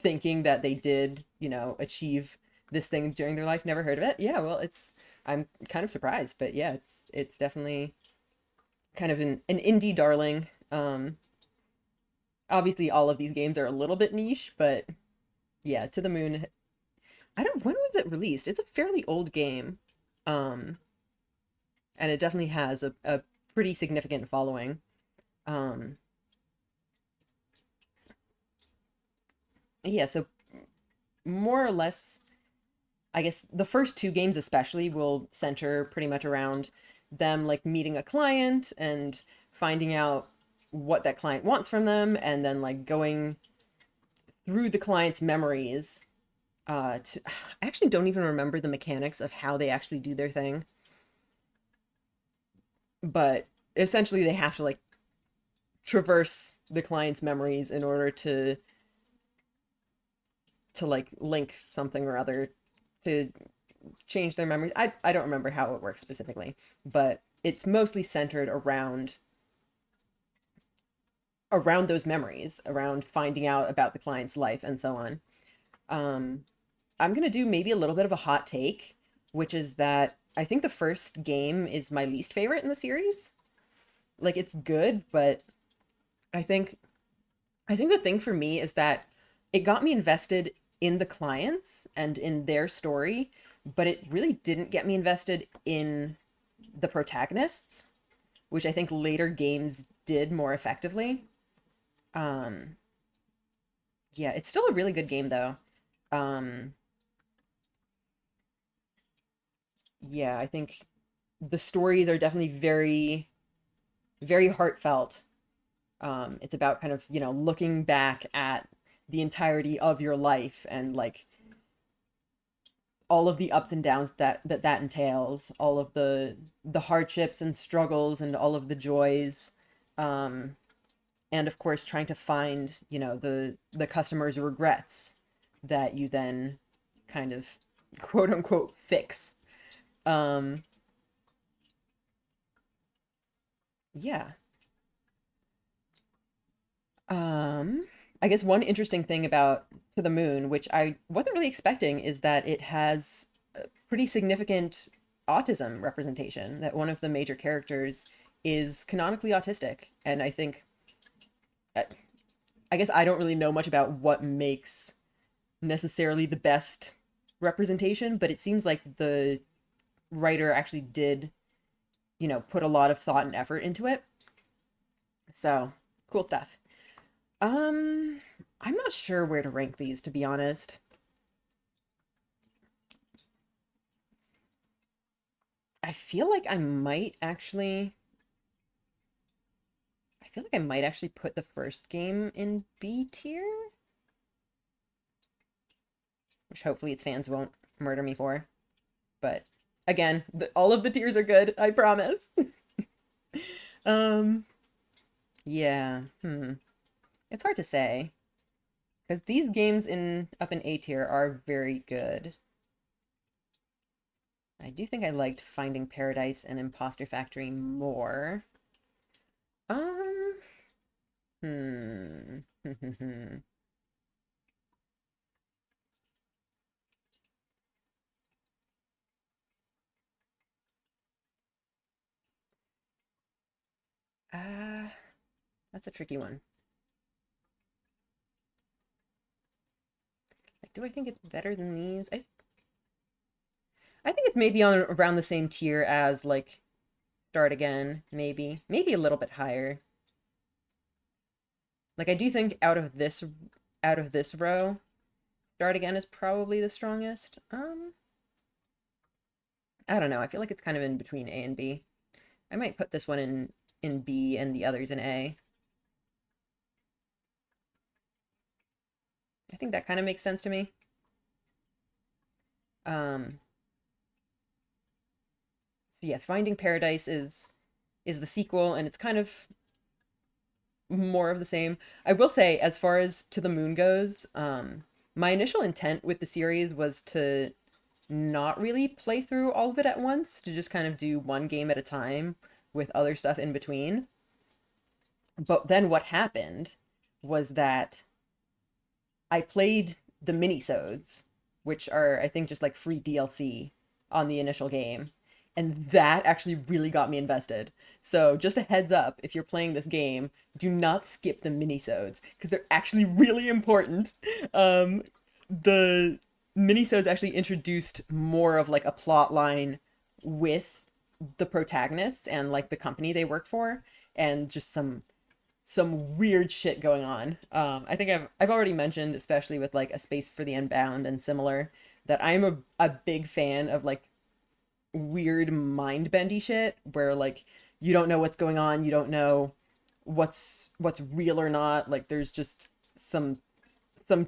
thinking that they did, you know, achieve this thing during their life. Never heard of it. Yeah, well, I'm kind of surprised, but yeah, it's definitely kind of an indie darling. Obviously all of these games are a little bit niche, but yeah, To the Moon. When was it released? It's a fairly old game. And it definitely has a pretty significant following. Yeah, so more or less, I guess the first two games especially will center pretty much around them like meeting a client and finding out what that client wants from them, and then like going through the client's memories. I actually don't even remember the mechanics of how they actually do their thing. but essentially they have to like traverse the client's memories in order to like link something or other to change their memories. I don't remember how it works specifically, but it's mostly centered around those memories, around finding out about the client's life and so on. I'm gonna do maybe a little bit of a hot take, which is that I think the first game is my least favorite in the series. Like, it's good, but I think the thing for me is that it got me invested in the clients and in their story, but it really didn't get me invested in the protagonists, which I think later games did more effectively. Yeah, it's still a really good game though. Yeah, I think the stories are definitely very, very heartfelt. It's about kind of, looking back at the entirety of your life and like all of the ups and downs that entails, all of the hardships and struggles and all of the joys. And of course trying to find, the customer's regrets that you then kind of quote unquote fix. Yeah. I guess one interesting thing about To the Moon, which I wasn't really expecting, is that it has a pretty significant autism representation, that one of the major characters is canonically autistic. And I think, I guess I don't really know much about what makes necessarily the best representation, but it seems like the writer actually did, put a lot of thought and effort into it. So, cool stuff. I'm not sure where to rank these, to be honest. I feel like I might actually put the first game in B tier, which hopefully its fans won't murder me for. But again, all of the tiers are good, I promise. Yeah. It's hard to say, because these games up in A tier are very good. I do think I liked Finding Paradise and Imposter Factory more. That's a tricky one. Do I think it's better than these? I think it's maybe on around the same tier as like Start Again, maybe a little bit higher. Like, I do think out of this row, Start Again is probably the strongest. I don't know. I feel like it's kind of in between A and B. I might put this one in B and the others in A. I think that kind of makes sense to me. So yeah, Finding Paradise is the sequel, and it's kind of more of the same. I will say, as far as To the Moon goes, my initial intent with the series was to not really play through all of it at once, to just kind of do one game at a time with other stuff in between. But then what happened was that I played the minisodes, which are, I think, just like free DLC on the initial game. And that actually really got me invested. So just a heads up, if you're playing this game, do not skip the minisodes, because they're actually really important. The minisodes actually introduced more of like a plot line with the protagonists and like the company they work for, and just some weird shit going on. I think I've already mentioned, especially with like A Space for the Unbound and similar, that I'm a big fan of like weird mind bendy shit where like you don't know what's going on, you don't know what's real or not. Like, there's just some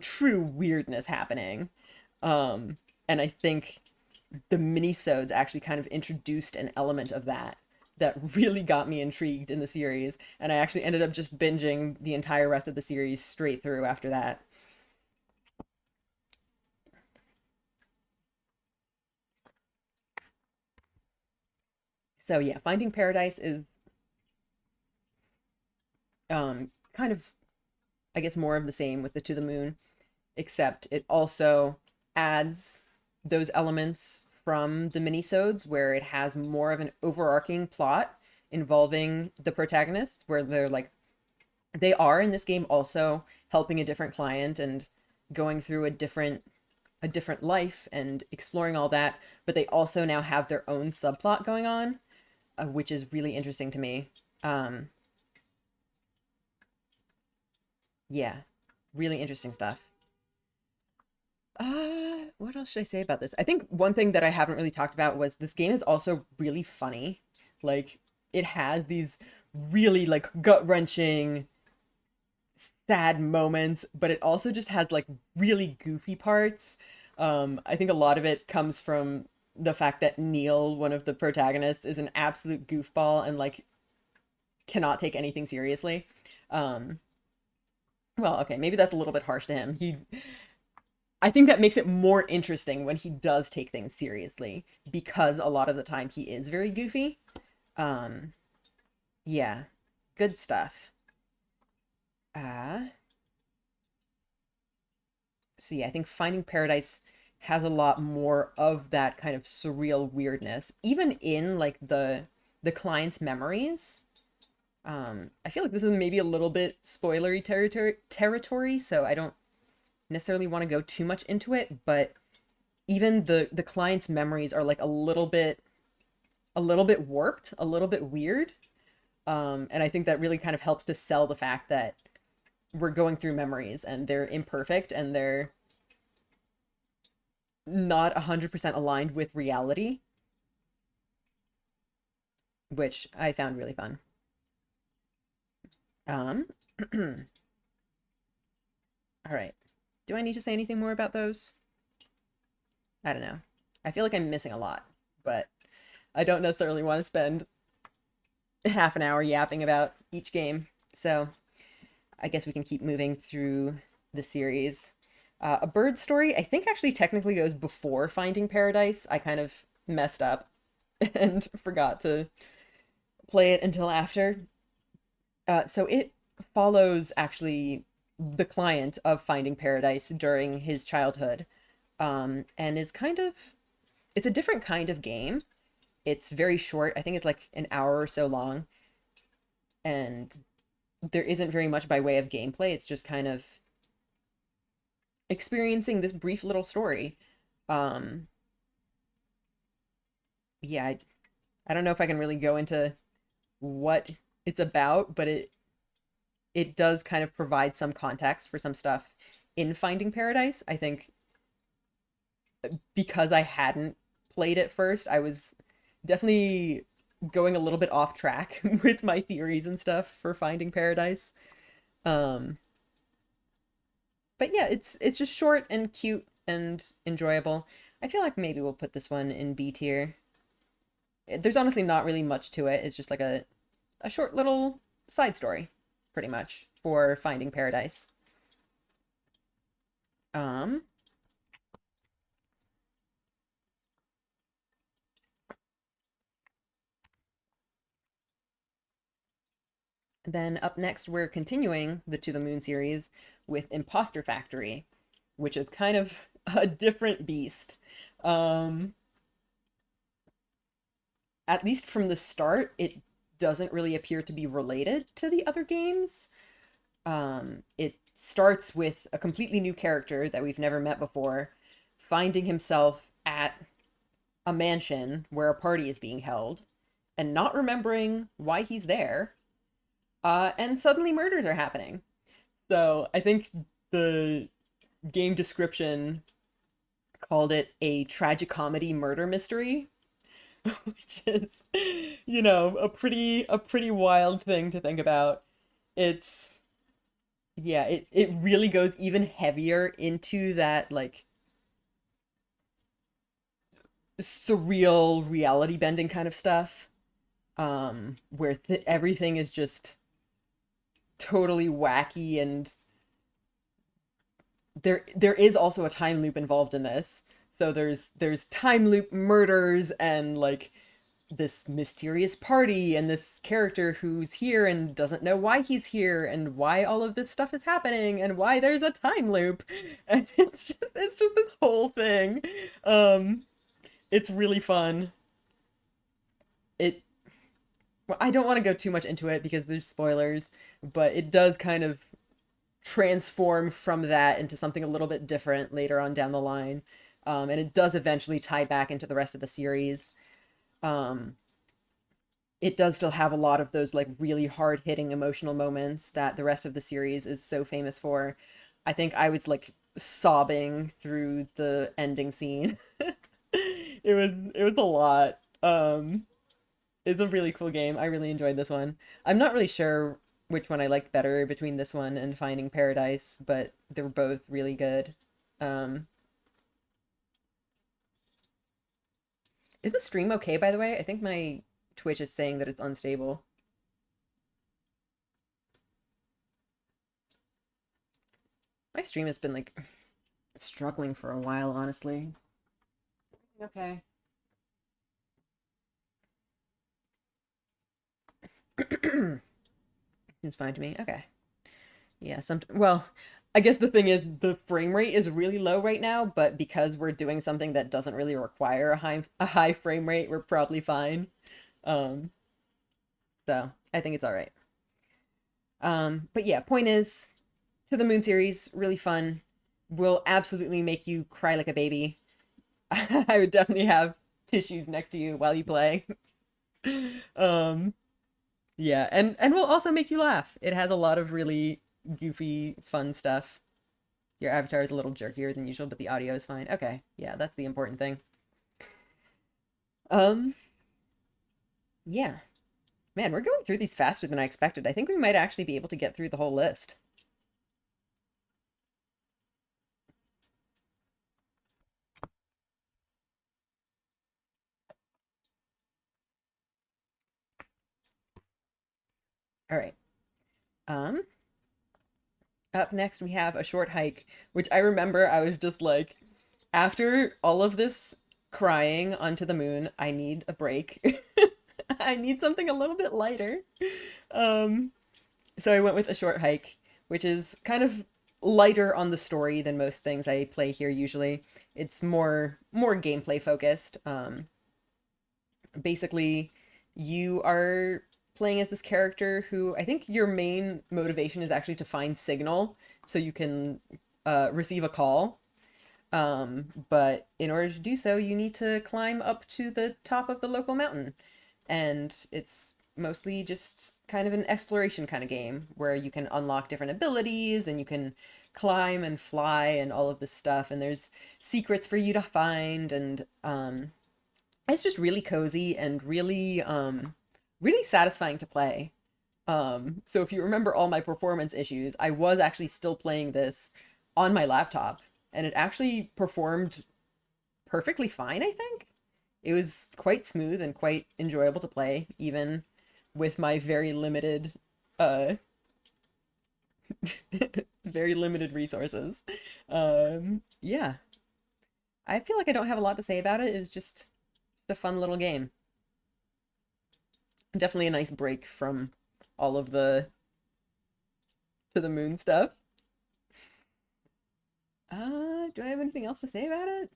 true weirdness happening. And I think the minisodes actually kind of introduced an element of that that really got me intrigued in the series, and I actually ended up just binging the entire rest of the series straight through after that. So yeah, Finding Paradise is kind of, I guess, more of the same with the To the Moon, except it also adds those elements from the minisodes where it has more of an overarching plot involving the protagonists, where they're like, they are in this game also helping a different client and going through a different life and exploring all that, but they also now have their own subplot going on, which is really interesting to me. Yeah, really interesting stuff. What else should I say about this? I think one thing that I haven't really talked about was this game is also really funny. Like, it has these really, like, gut-wrenching, sad moments, but it also just has, like, really goofy parts. I think a lot of it comes from the fact that Neil, one of the protagonists, is an absolute goofball and, like, cannot take anything seriously. Well, okay, maybe that's a little bit harsh to him. I think that makes it more interesting when he does take things seriously, because a lot of the time he is very goofy. Yeah, good stuff. So yeah, I think Finding Paradise has a lot more of that kind of surreal weirdness, even in like the client's memories. I feel like this is maybe a little bit spoilery territory, so I don't necessarily want to go too much into it, but even the client's memories are like a little bit warped, a little bit weird. And I think that really kind of helps to sell the fact that we're going through memories and they're imperfect and they're not 100% aligned with reality, which I found really fun. All right. Do I need to say anything more about those? I don't know. I feel like I'm missing a lot, but I don't necessarily want to spend half an hour yapping about each game. So I guess we can keep moving through the series. A Bird Story, I think actually technically goes before Finding Paradise. I kind of messed up and forgot to play it until after. So it follows actually the client of Finding Paradise during his childhood, and is kind of, it's a different kind of game. It's very short. I think it's like an hour or so long, and there isn't very much by way of gameplay. It's just kind of experiencing this brief little story. Yeah, I don't know if I can really go into what it's about, but it does kind of provide some context for some stuff in Finding Paradise. I think because I hadn't played it first, I was definitely going a little bit off track with my theories and stuff for Finding Paradise. But yeah, it's just short and cute and enjoyable. I feel like maybe we'll put this one in B tier. There's honestly not really much to it. It's just like a short little side story, pretty much, for Finding Paradise. Then up next, we're continuing the To the Moon series with Imposter Factory, which is kind of a different beast. At least from the start, it doesn't really appear to be related to the other games. It starts with a completely new character that we've never met before, finding himself at a mansion where a party is being held, and not remembering why he's there. And suddenly murders are happening. So I think the game description called it a tragicomedy murder mystery, which is, you know, a pretty wild thing to think about. It's, yeah, it really goes even heavier into that, like, surreal reality bending kind of stuff. where everything is just totally wacky, and there is also a time loop involved in this. So there's time loop murders and like this mysterious party and this character who's here and doesn't know why he's here and why all of this stuff is happening and why there's a time loop. And it's just this whole thing. It's really fun. Well, I don't want to go too much into it because there's spoilers, but it does kind of transform from that into something a little bit different later on down the line. And it does eventually tie back into the rest of the series. It does still have a lot of those like really hard-hitting emotional moments that the rest of the series is so famous for. I think I was like sobbing through the ending scene. It was a lot. It's a really cool game. I really enjoyed this one. I'm not really sure which one I liked better between this one and Finding Paradise, but they're both really good. Is the stream okay, by the way? I think my Twitch is saying that it's unstable. My stream has been like struggling for a while, honestly. Okay. Seems fine to me. Okay. Yeah, well, I guess the thing is the frame rate is really low right now, but because we're doing something that doesn't really require a high frame rate, we're probably fine. So I think it's all right. But yeah, point is, To the Moon series, really fun. Will absolutely make you cry like a baby. I would definitely have tissues next to you while you play. Yeah, and will also make you laugh. It has a lot of really goofy, fun stuff. Your avatar is a little jerkier than usual, but the audio is fine. Okay, yeah, that's the important thing. Yeah. Man, we're going through these faster than I expected. I think we might actually be able to get through the whole list. All right. Up next we have A Short Hike, which I remember I was just like, after all of this crying onto the moon, I need a break. I need something a little bit lighter. So I went with A Short Hike, which is kind of lighter on the story than most things I play here usually. It's more gameplay focused. Basically, you are playing as this character who I think your main motivation is actually to find signal so you can receive a call. But in order to do so, you need to climb up to the top of the local mountain. And it's mostly just kind of an exploration kind of game where you can unlock different abilities and you can climb and fly and all of this stuff. And there's secrets for you to find. And it's just really cozy and really really satisfying to play. So if you remember all my performance issues, I was actually still playing this on my laptop, and it actually performed perfectly fine, I think. It was quite smooth and quite enjoyable to play, even with my very limited, very limited resources. Yeah. I feel like I don't have a lot to say about it. It was just a fun little game. Definitely a nice break from all of the To the Moon stuff. Do I have anything else to say about it?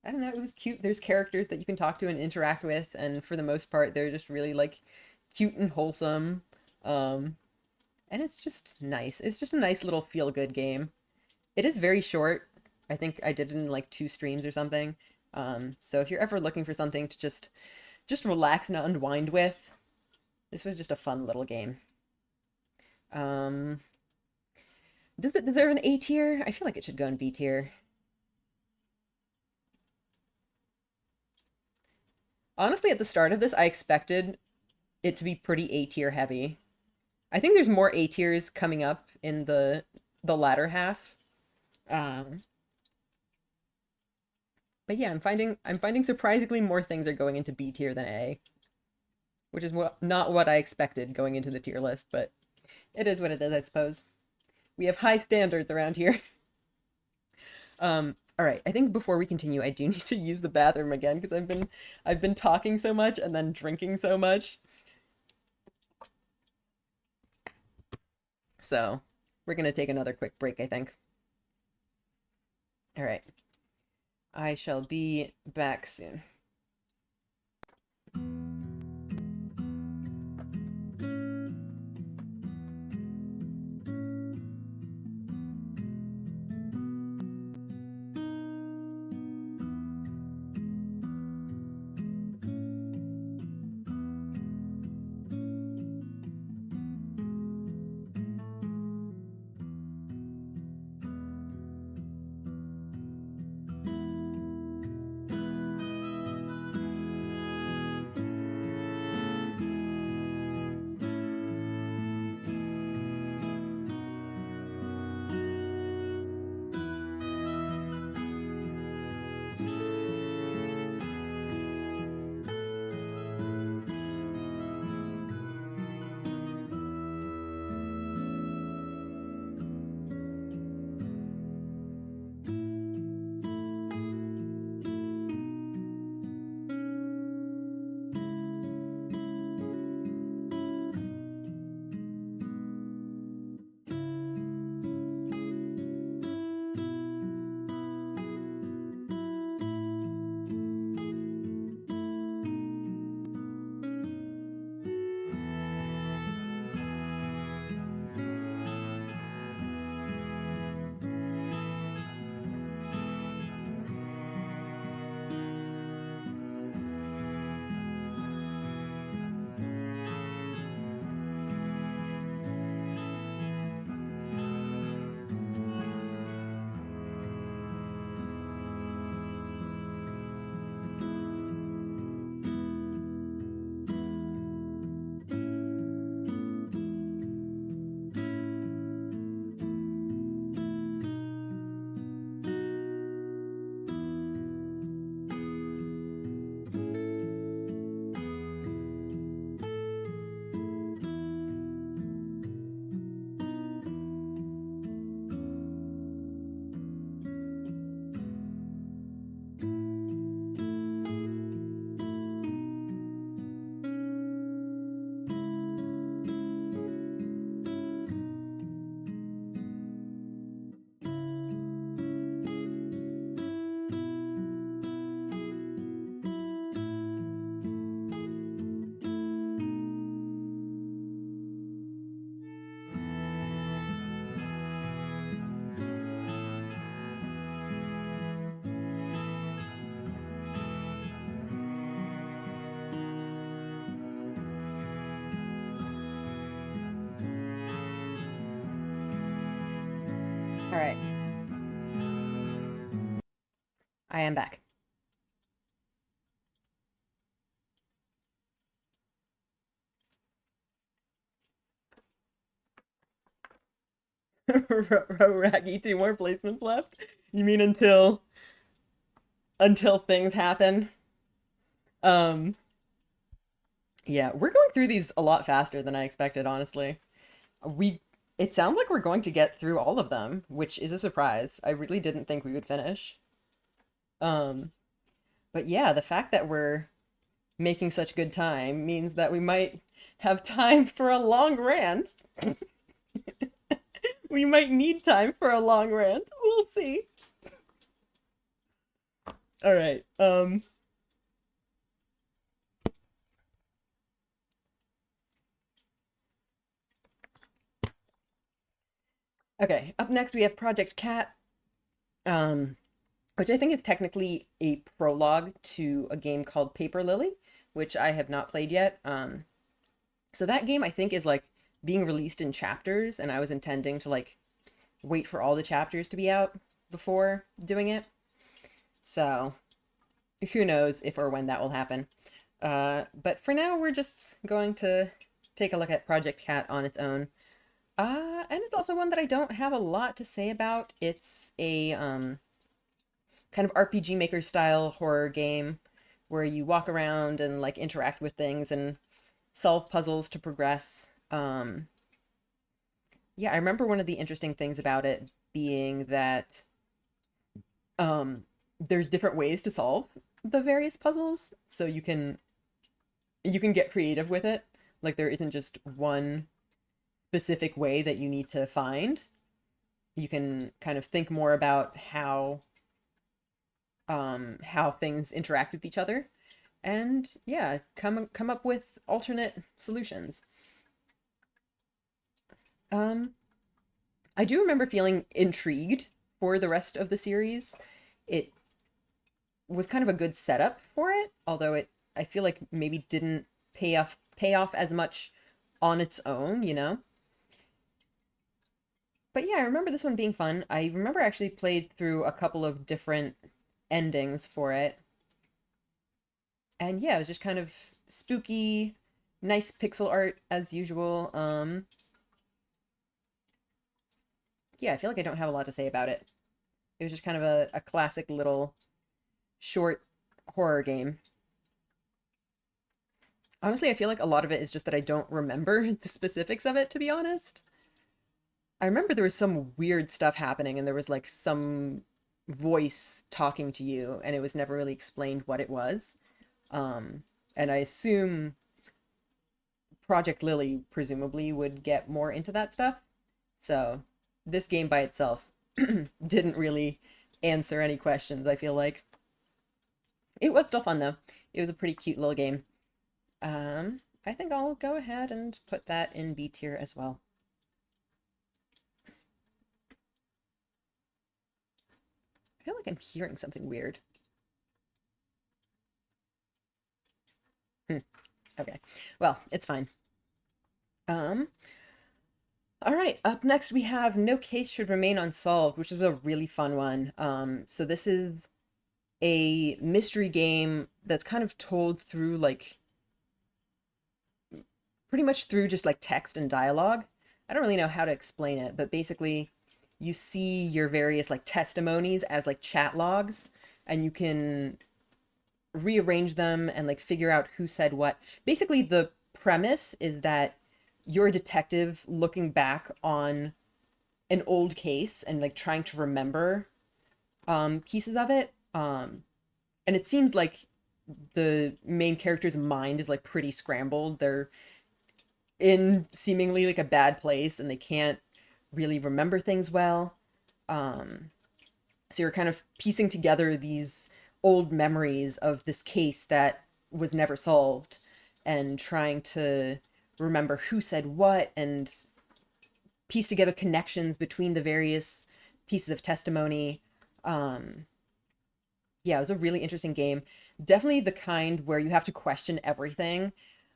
I don't know, it was cute. There's characters that you can talk to and interact with, and for the most part, they're just really, like, cute and wholesome. And it's just nice. It's just a nice little feel-good game. It is very short. I think I did it in, like, 2 streams or something. So if you're ever looking for something to just relax and unwind with, this was just a fun little game. Does it deserve an A tier? I feel like it should go in B tier. Honestly, at the start of this, I expected it to be pretty A tier heavy. I think there's more A tiers coming up in the latter half. But yeah, I'm finding surprisingly more things are going into B tier than A. which is not what I expected going into the tier list, but it is what it is, I suppose. We have high standards around here. All right, I think before we continue, I do need to use the bathroom again because I've been talking so much and then drinking so much. So we're gonna take another quick break, I think. All right, I shall be back soon. All right. I am back. Raggy, 2 more placements left? You mean until things happen? Yeah, we're going through these a lot faster than I expected, honestly. It sounds like we're going to get through all of them, which is a surprise. I really didn't think we would finish. But yeah, the fact that we're making such good time means that we might have time for a long rant. We might need time for a long rant. We'll see. All right. Okay, up next we have Project Cat, which I think is technically a prologue to a game called Paper Lily, which I have not played yet. So that game I think is like being released in chapters, and I was intending to like wait for all the chapters to be out before doing it. So who knows if or when that will happen. But for now, we're just going to take a look at Project Cat on its own. And it's also one that I don't have a lot to say about. It's a kind of RPG Maker style horror game where you walk around and like interact with things and solve puzzles to progress. Yeah, I remember one of the interesting things about it being that there's different ways to solve the various puzzles, so you can get creative with it. Like, there isn't just one specific way that you need to find. You can kind of think more about how things interact with each other, and yeah, come up with alternate solutions. I do remember feeling intrigued for the rest of the series. It was kind of a good setup for it, although I feel like maybe didn't pay off as much on its own, you know? But yeah, I remember this one being fun. I remember I actually played through a couple of different endings for it. And yeah, it was just kind of spooky, nice pixel art as usual. Yeah, I feel like I don't have a lot to say about it. It was just kind of a classic little short horror game. Honestly, I feel like a lot of it is just that I don't remember the specifics of it, to be honest. I remember there was some weird stuff happening and there was like some voice talking to you and it was never really explained what it was. And I assume Project Lily presumably would get more into that stuff. So this game by itself didn't really answer any questions, I feel like. It was still fun though. It was a pretty cute little game. I think I'll go ahead and put that in B tier as well. I feel like I'm hearing something weird. Okay. Well, it's fine. All right, up next we have No Case Should Remain Unsolved, which is a really fun one. So this is a mystery game that's kind of told through like pretty much through just like text and dialogue. I don't really know how to explain it, but basically you see your various like testimonies as like chat logs and you can rearrange them and like figure out who said what. Basically the premise is that you're a detective looking back on an old case and like trying to remember pieces of it. And it seems like the main character's mind is like pretty scrambled. They're in seemingly like a bad place and they can't really remember things well. So you're kind of piecing together these old memories of this case that was never solved and trying to remember who said what and piece together connections between the various pieces of testimony. Yeah, it was a really interesting game. Definitely the kind where you have to question everything.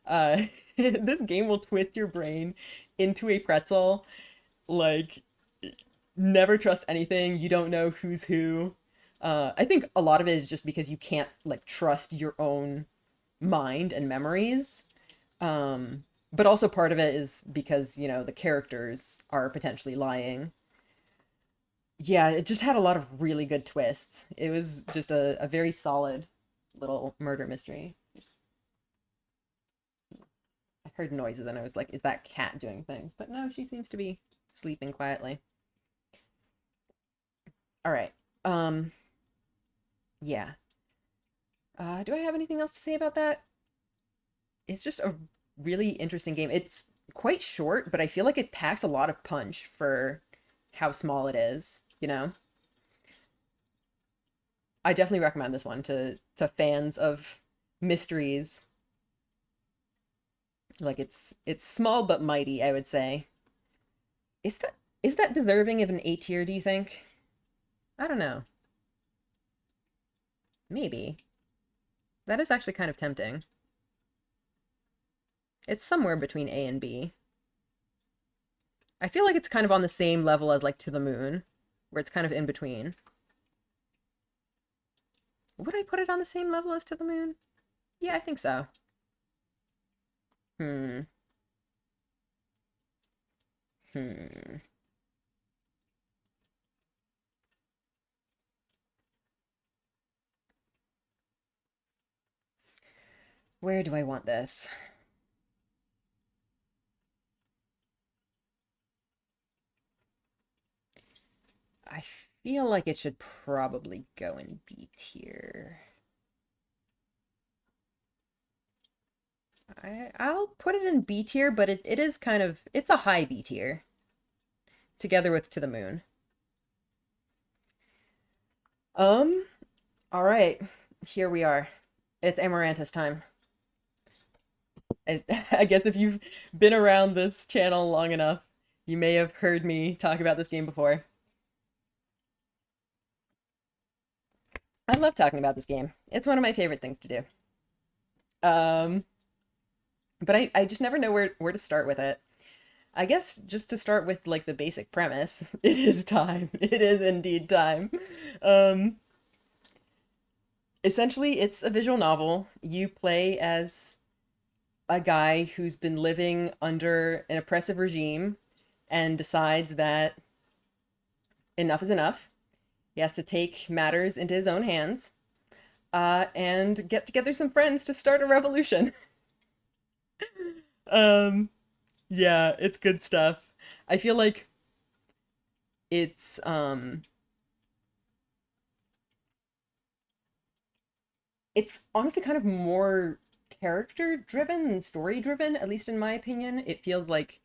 This game will twist your brain into a pretzel. Like, never trust anything. You don't know who's who. I think a lot of it is just because you can't like trust your own mind and memories. But also part of it is because, you know, the characters are potentially lying. Yeah, it just had a lot of really good twists. It was just a very solid little murder mystery. I heard noises and I was like, is that cat doing things? But no, she seems to be sleeping quietly. All right. Yeah. Do I have anything else to say about that? It's just a really interesting game. It's quite short, but I feel like it packs a lot of punch for how small it is, you know? I definitely recommend this one to fans of mysteries. Like it's small but mighty, I would say. Is that deserving of an A tier, do you think? I don't know. Maybe. That is actually kind of tempting. It's somewhere between A and B. I feel like it's kind of on the same level as like To the Moon, where it's kind of in between. Would I put it on the same level as To the Moon? Yeah, I think so. Where do I want this? I feel like it should probably go in B tier. I'll put it in B tier, but it is kind of, it's a high B tier. Together with To the Moon. All right, here we are. It's Amaranthus time. I guess if you've been around this channel long enough, you may have heard me talk about this game before. I love talking about this game. It's one of my favorite things to do. But I just never know where to start with it. I guess just to start with like the basic premise, it is time. It is indeed time. Essentially, it's a visual novel. You play as a guy who's been living under an oppressive regime and decides that enough is enough. He has to take matters into his own hands and get together some friends to start a revolution. Yeah, it's good stuff. I feel like it's honestly kind of more character driven than story driven, at least in my opinion. It feels like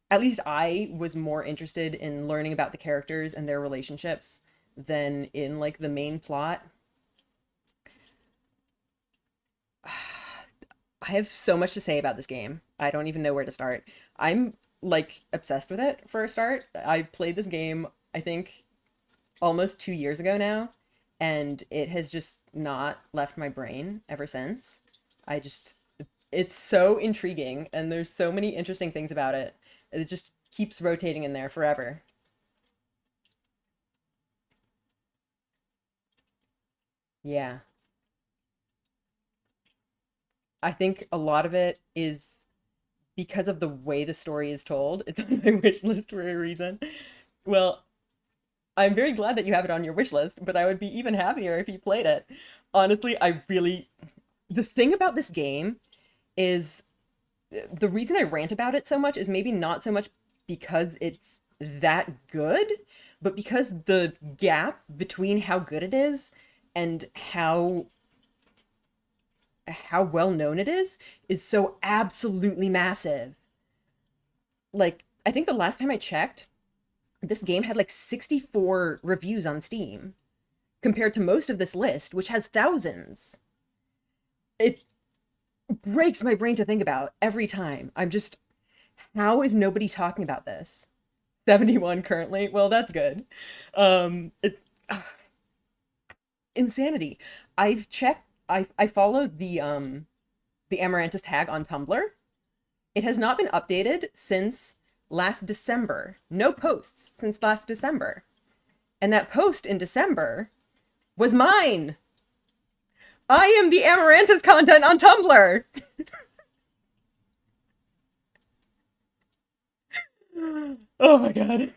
at least I was more interested in learning about the characters and their relationships than in like the main plot. I have so much to say about this game. I don't even know where to start. I'm like obsessed with it for a start. I played this game, I think, almost 2 years ago now, and it has just not left my brain ever since. It's so intriguing, and there's so many interesting things about it. It just keeps rotating in there forever. Yeah. I think a lot of it is because of the way the story is told. It's on my wish list for a reason. Well, I'm very glad that you have it on your wish list, but I would be even happier if you played it. Honestly, the thing about this game is the reason I rant about it so much is maybe not so much because it's that good, but because the gap between how good it is and how well known it is so absolutely massive. Like, I think the last time I checked, this game had like 64 reviews on Steam compared to most of this list, which has thousands. It breaks my brain to think about every time. I'm just, how is nobody talking about this? 71 currently. Well, that's good. Insanity. I've checked. I followed the Amaranthus tag on Tumblr. It has not been updated since last December. No posts since last December. And that post in December was mine. I am the Amaranthus content on Tumblr. Oh my god.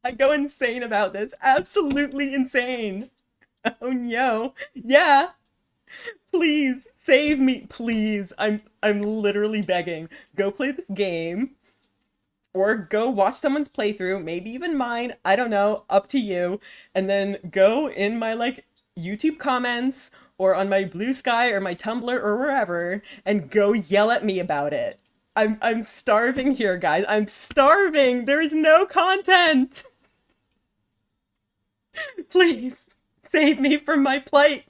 I go insane about this. Absolutely insane. Oh no. Yeah. Please save me. Please. I'm literally begging. Go play this game. Or go watch someone's playthrough, maybe even mine. I don't know. Up to you. And then go in my like YouTube comments or on my Blue Sky or my Tumblr or wherever and go yell at me about it. I'm starving here, guys. I'm starving. There is no content. Please save me from my plight.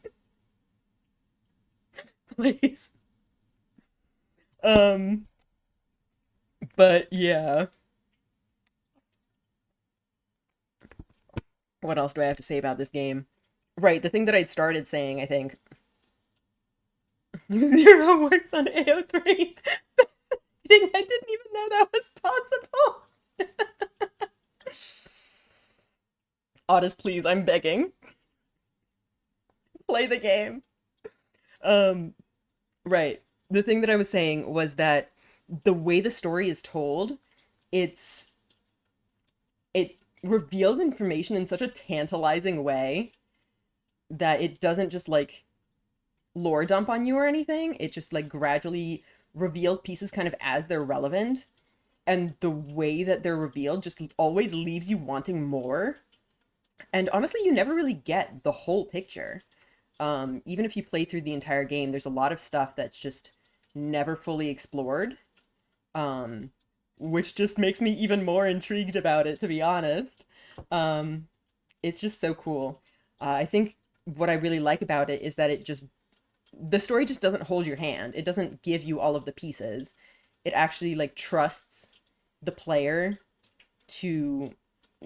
Please. But yeah. What else do I have to say about this game? Right, the thing that I'd started saying, I think. 0 works on AO3. Fascinating. I didn't even know that was possible. Otis, please, I'm begging. Play the game. Right. The thing that I was saying was that the way the story is told, it reveals information in such a tantalizing way that it doesn't just like lore dump on you or anything. It just like gradually reveals pieces kind of as they're relevant. And the way that they're revealed just always leaves you wanting more. And honestly, you never really get the whole picture. Even if you play through the entire game, there's a lot of stuff that's just never fully explored, which just makes me even more intrigued about it, to be honest. It's just so cool. I think what I really like about it is that the story just doesn't hold your hand. It doesn't give you all of the pieces. It actually like trusts the player to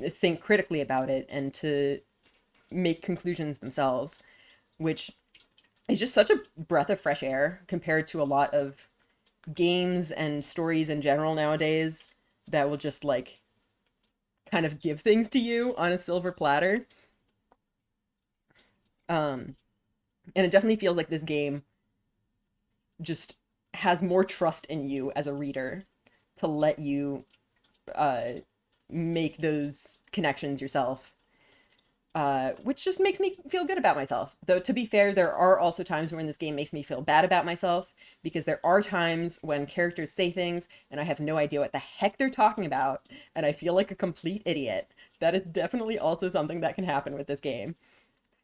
think critically about it and to make conclusions themselves, which is just such a breath of fresh air compared to a lot of games and stories in general nowadays that will just like kind of give things to you on a silver platter. And it definitely feels like this game just has more trust in you as a reader to let you make those connections yourself, which just makes me feel good about myself. Though, to be fair, there are also times when this game makes me feel bad about myself, because there are times when characters say things and I have no idea what the heck they're talking about, and I feel like a complete idiot. That is definitely also something that can happen with this game.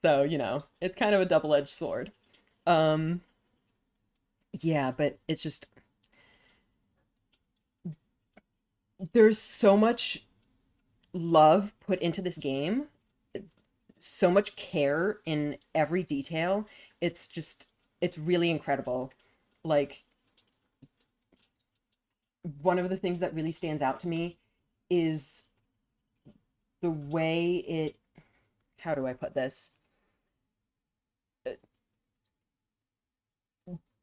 So, you know, it's kind of a double-edged sword. Yeah, but it's just... There's so much love put into this game, so much care in every detail. It's really incredible. Like, one of the things that really stands out to me is the way it... How do I put this?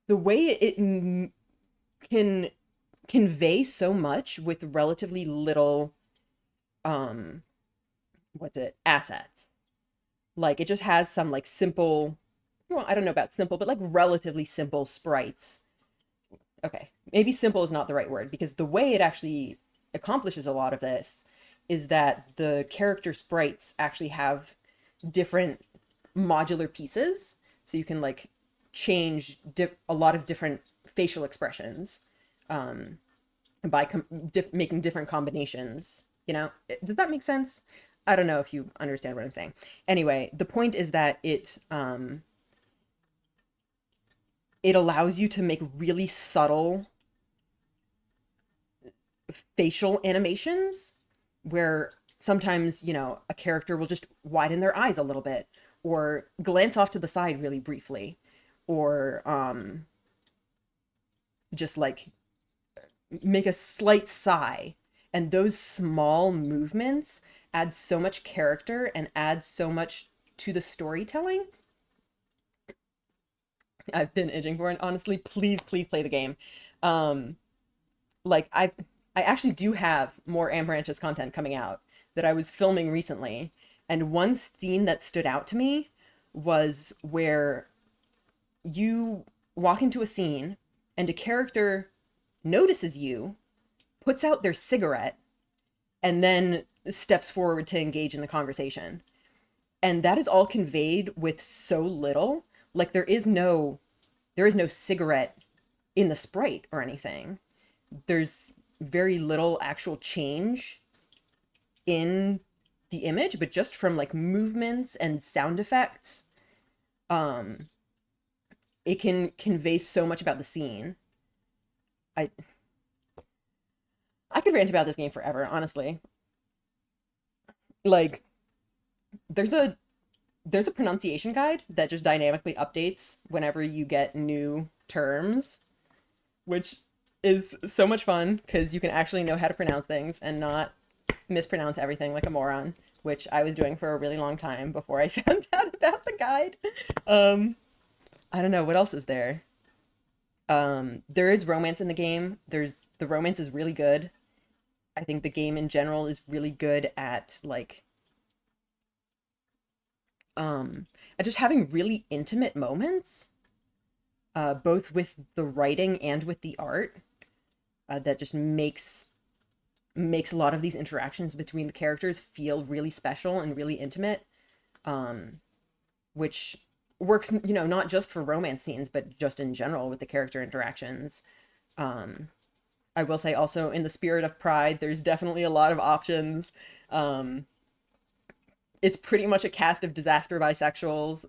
The way it can convey so much with relatively little assets. Like, it just has some like simple, well, I don't know about simple, but like relatively simple sprites. Okay, maybe simple is not the right word, because the way it actually accomplishes a lot of this is that the character sprites actually have different modular pieces, so you can like change a lot of different facial expressions by making different combinations. You know, does that make sense? I don't know if you understand what I'm saying. Anyway, the point is that it allows you to make really subtle facial animations where sometimes, you know, a character will just widen their eyes a little bit or glance off to the side really briefly, or just like make a slight sigh. And those small movements add so much character and add so much to the storytelling. I've been itching for it. Honestly, please play the game. Like I actually do have more Amaranthus content coming out that I was filming recently, and one scene that stood out to me was where you walk into a scene and a character notices you, puts out their cigarette, and then steps forward to engage in the conversation. And that is all conveyed with so little. Like, there is no cigarette in the sprite or anything. There's very little actual change in the image, but just from like movements and sound effects, it can convey so much about the scene. I could rant about this game forever, honestly. Like, there's a pronunciation guide that just dynamically updates whenever you get new terms, which is so much fun because you can actually know how to pronounce things and not mispronounce everything like a moron, which I was doing for a really long time before I found out about the guide. I don't know, what else is there? There is romance in the game. The romance is really good. I think the game in general is really good at like at just having really intimate moments, both with the writing and with the art, that just makes a lot of these interactions between the characters feel really special and really intimate, which works, you know, not just for romance scenes, but just in general with the character interactions. I will say also, in the spirit of Pride, there's definitely a lot of options. it's pretty much a cast of disaster bisexuals.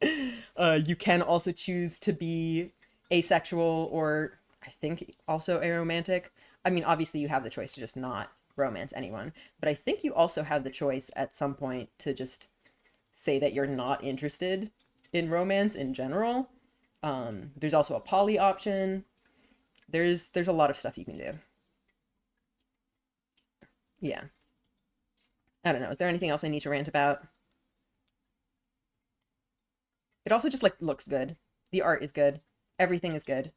You can also choose to be asexual or I think also aromantic. I mean, obviously you have the choice to just not romance anyone, but I think you also have the choice at some point to just say that you're not interested in romance in general. There's also a poly option. There's a lot of stuff you can do. Yeah. I don't know. Is there anything else I need to rant about? It also just like looks good. The art is good. Everything is good.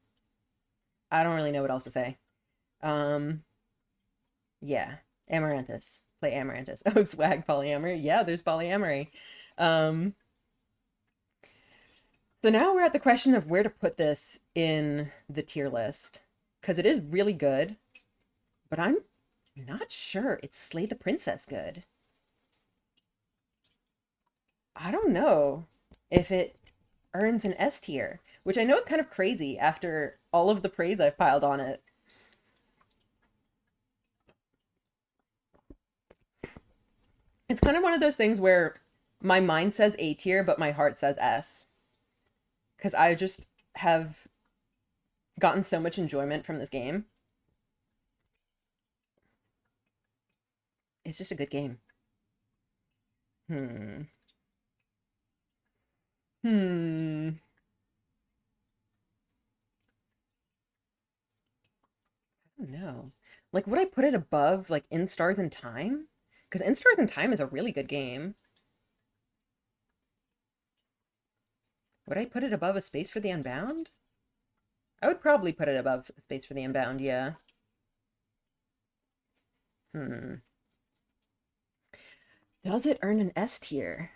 I don't really know what else to say. Yeah. Amaranthus. Play Amaranthus. Oh, swag polyamory. Yeah, there's polyamory. So now we're at the question of where to put this in the tier list. Because it is really good. But I'm not sure it's Slay the Princess good. I don't know if it earns an S tier, which I know is kind of crazy after all of the praise I've piled on it. It's kind of one of those things where my mind says A tier, but my heart says S. Because I just have gotten so much enjoyment from this game. It's just a good game. I don't know. Like, would I put it above, like, In Stars in Time? Because In Stars in Time is a really good game. Would I put it above A Space for the Unbound? I would probably put it above A Space for the Unbound, yeah. Does it earn an S tier?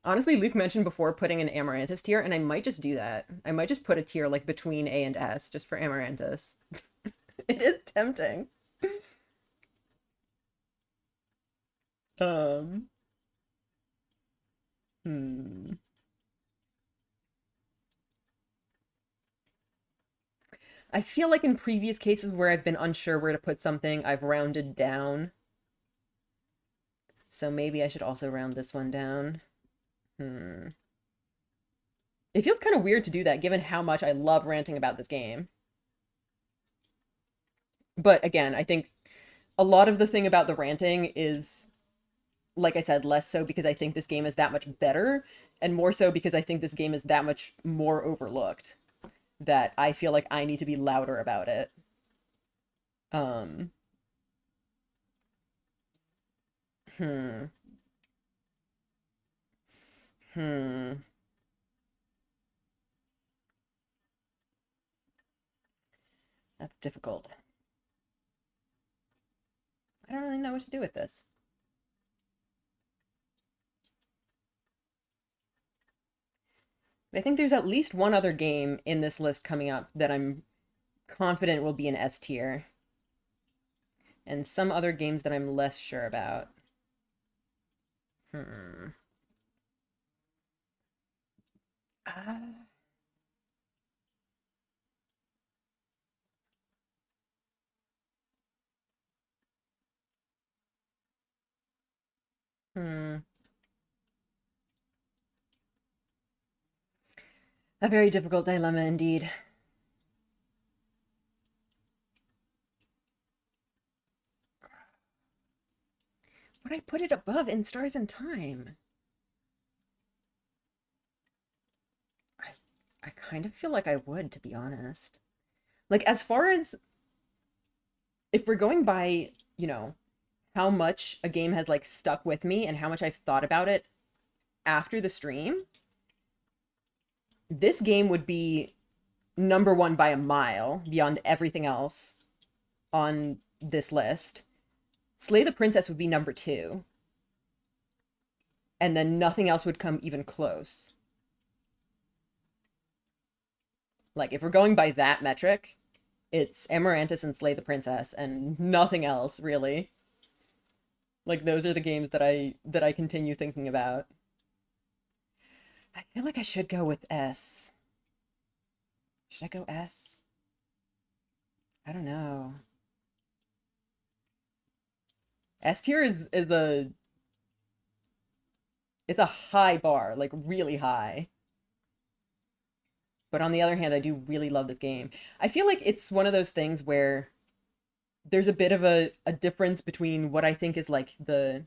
Honestly, Luke mentioned before putting an Amaranthus tier, and I might just do that. I might just put a tier like between A and S, just for Amaranthus. It is tempting. I feel like in previous cases where I've been unsure where to put something, I've rounded down. So maybe I should also round this one down. It feels kind of weird to do that, given how much I love ranting about this game. But again, I think a lot of the thing about the ranting is, like I said, less so because I think this game is that much better, and more so because I think this game is that much more overlooked, that I feel like I need to be louder about it. That's difficult. I don't really know what to do with this. I think there's at least one other game in this list coming up that I'm confident will be an S tier. And some other games that I'm less sure about. A very difficult dilemma indeed. Would I put it above In Stars in Time? I kind of feel like I would, to be honest. Like, as far as if we're going by, you know, how much a game has like stuck with me and how much I've thought about it after the stream, this game would be number one by a mile beyond everything else on this list. Slay the Princess would be number 2. And then nothing else would come even close. Like, if we're going by that metric, it's Amaranthus and Slay the Princess and nothing else, really. Like, those are the games that I continue thinking about. I feel like I should go with S. Should I go S? I don't know. S tier is a it's a high bar, like really high. But on the other hand, I do really love this game. I feel like it's one of those things where there's a bit of a difference between what I think is like the,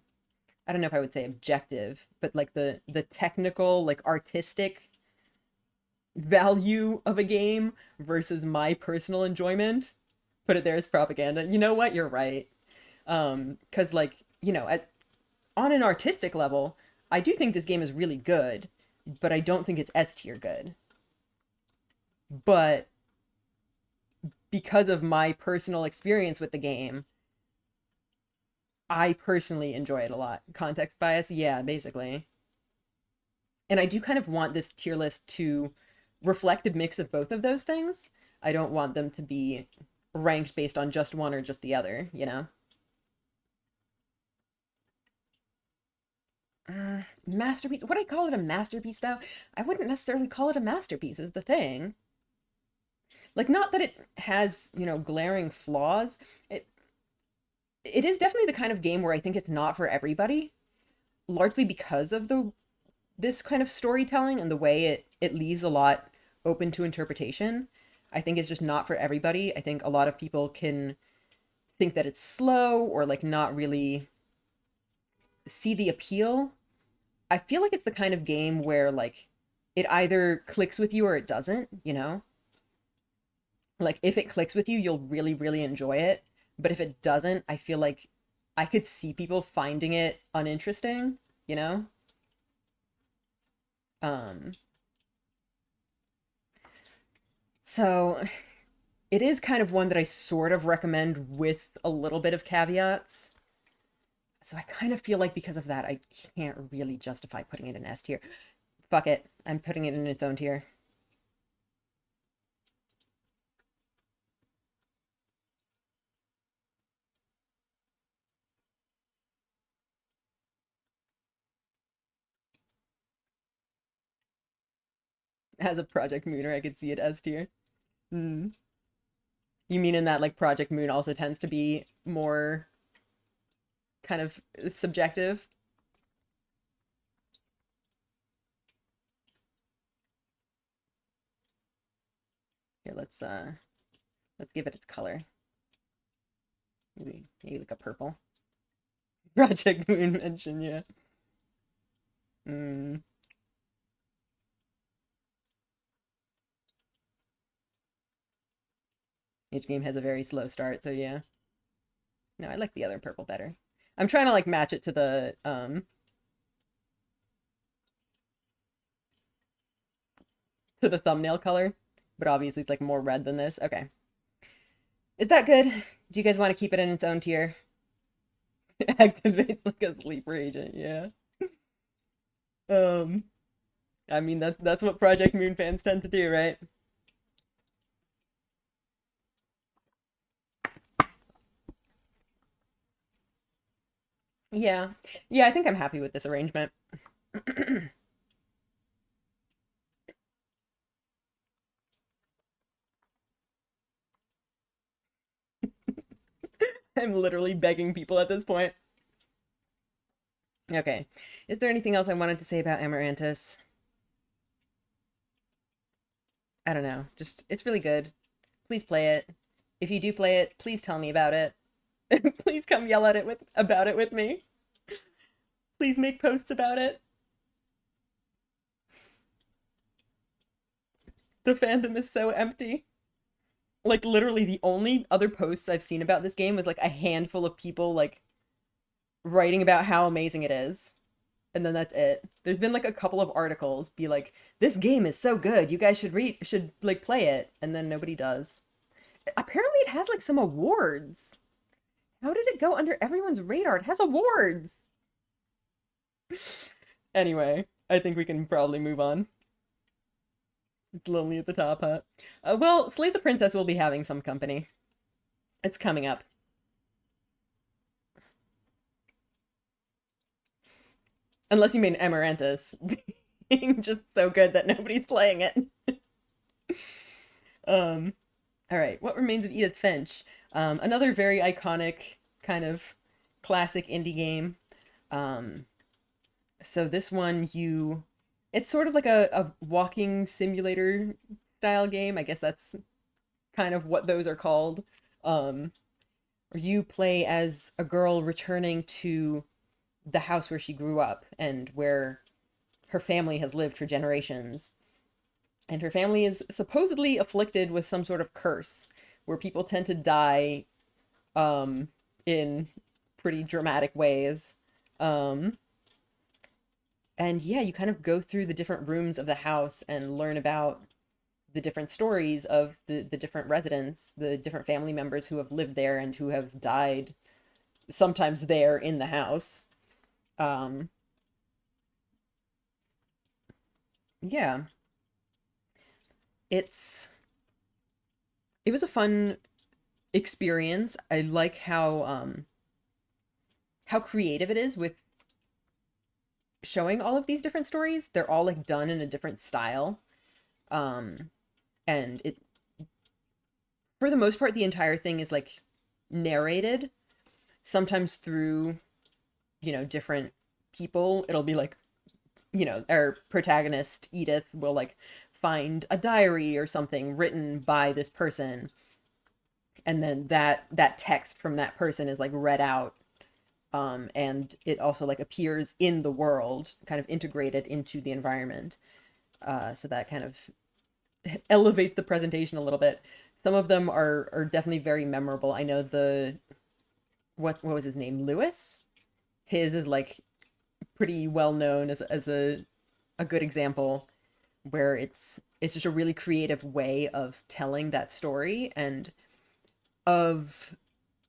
I don't know if I would say objective, but like the technical, like artistic value of a game versus my personal enjoyment. Put it there as propaganda. You know what? You're right. 'Cause like, you know, on an artistic level, I do think this game is really good, but I don't think it's S tier good. But because of my personal experience with the game, I personally enjoy it a lot. Context bias? Yeah, basically. And I do kind of want this tier list to reflect a mix of both of those things. I don't want them to be ranked based on just one or just the other, you know? Masterpiece. Would I call it a masterpiece, though? I wouldn't necessarily call it a masterpiece, is the thing. Like, not that it has, you know, glaring flaws. It is definitely the kind of game where I think it's not for everybody, largely because of this kind of storytelling and the way it leaves a lot open to interpretation. I think it's just not for everybody. I think a lot of people can think that it's slow or like not really see the appeal. I feel like it's the kind of game where like it either clicks with you or it doesn't, you know? Like if it clicks with you, you'll really, really enjoy it. But if it doesn't, I feel like I could see people finding it uninteresting, you know? So it is kind of one that I sort of recommend with a little bit of caveats. So I kind of feel like because of that, I can't really justify putting it in S tier. Fuck it. I'm putting it in its own tier. As a Project Mooner, I could see it S tier. You mean in that like Project Moon also tends to be more kind of subjective? Here, let's give it its color. Maybe like a purple. Project Moon mention, yeah. Each game has a very slow start, so yeah. No, I like the other purple better. I'm trying to like match it to the thumbnail color, but obviously it's like more red than this. Okay. Is that good? Do you guys want to keep it in its own tier? Activates like a sleeper agent, yeah. I mean that's what Project Moon fans tend to do, right? Yeah. Yeah, I think I'm happy with this arrangement. I'm literally begging people at this point. Okay. Is there anything else I wanted to say about Amarantis? I don't know. Just, it's really good. Please play it. If you do play it, please tell me about it. Please come yell about it with me. Please make posts about it. The fandom is so empty. Like, literally, the only other posts I've seen about this game was, like, a handful of people, like, writing about how amazing it is. And then that's it. There's been, like, a couple of articles be like, this game is so good, you guys should like, play it. And then nobody does. Apparently it has, like, some awards. How did it go under everyone's radar? It has awards! Anyway, I think we can probably move on. It's lonely at the top, huh? Well, Slay the Princess will be having some company. It's coming up. Unless you mean Amarantis being just so good that nobody's playing it. Alright, What Remains of Edith Finch? Another very iconic kind of classic indie game. So this one, it's sort of like a walking simulator style game. I guess that's kind of what those are called. Where you play as a girl returning to the house where she grew up and where her family has lived for generations. And her family is supposedly afflicted with some sort of curse where people tend to die in pretty dramatic ways. And yeah, you kind of go through the different rooms of the house and learn about the different stories of the different residents, the different family members who have lived there and who have died sometimes there in the house. Yeah. It was a fun experience. I like how creative it is with showing all of these different stories. They're all like done in a different style. And it, for the most part, the entire thing is like narrated, sometimes through, different people. It'll be like, our protagonist, Edith, will like find a diary or something written by this person. And then that text from that person is like read out. And it also like appears in the world, kind of integrated into the environment. So that kind of elevates the presentation a little bit. Some of them are definitely very memorable. I know what was his name? Lewis? His is like pretty well known as a good example where it's just a really creative way of telling that story and of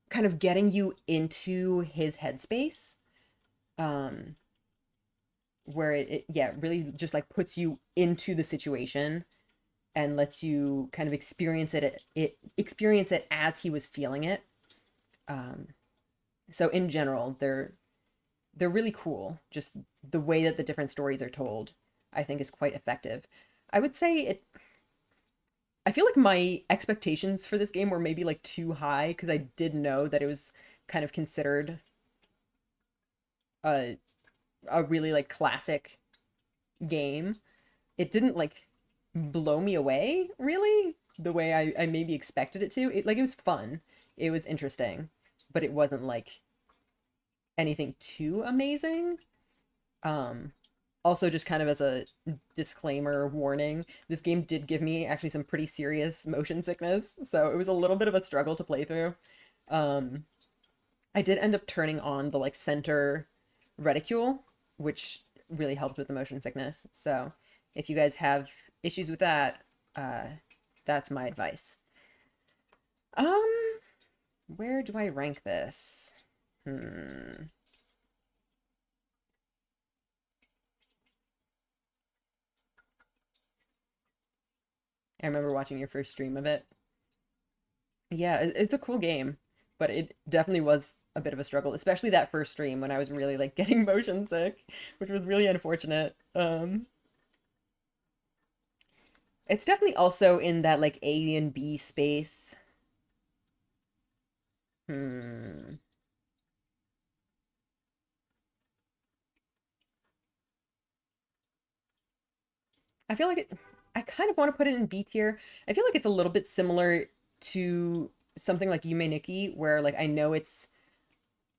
kind of getting you into his headspace, where it really just like puts you into the situation and lets you kind of experience it as he was feeling it. So in general, they're really cool. Just the way that the different stories are told, I think, is quite effective. I would say I feel like my expectations for this game were maybe like too high because I did know that it was kind of considered a really like classic game. It didn't like blow me away really the way I maybe expected it to. It was fun. It was interesting, but it wasn't like anything too amazing. Also, just kind of as a disclaimer warning, this game did give me actually some pretty serious motion sickness, so it was a little bit of a struggle to play through. I did end up turning on the like center reticule, which really helped with the motion sickness. So if you guys have issues with that, that's my advice. Where do I rank this? I remember watching your first stream of it. Yeah, it's a cool game, but it definitely was a bit of a struggle, especially that first stream when I was really like getting motion sick, which was really unfortunate. It's definitely also in that like A and B space. I feel like I kind of want to put it in B tier. I feel like it's a little bit similar to something like Yume Nikki, where like I know it's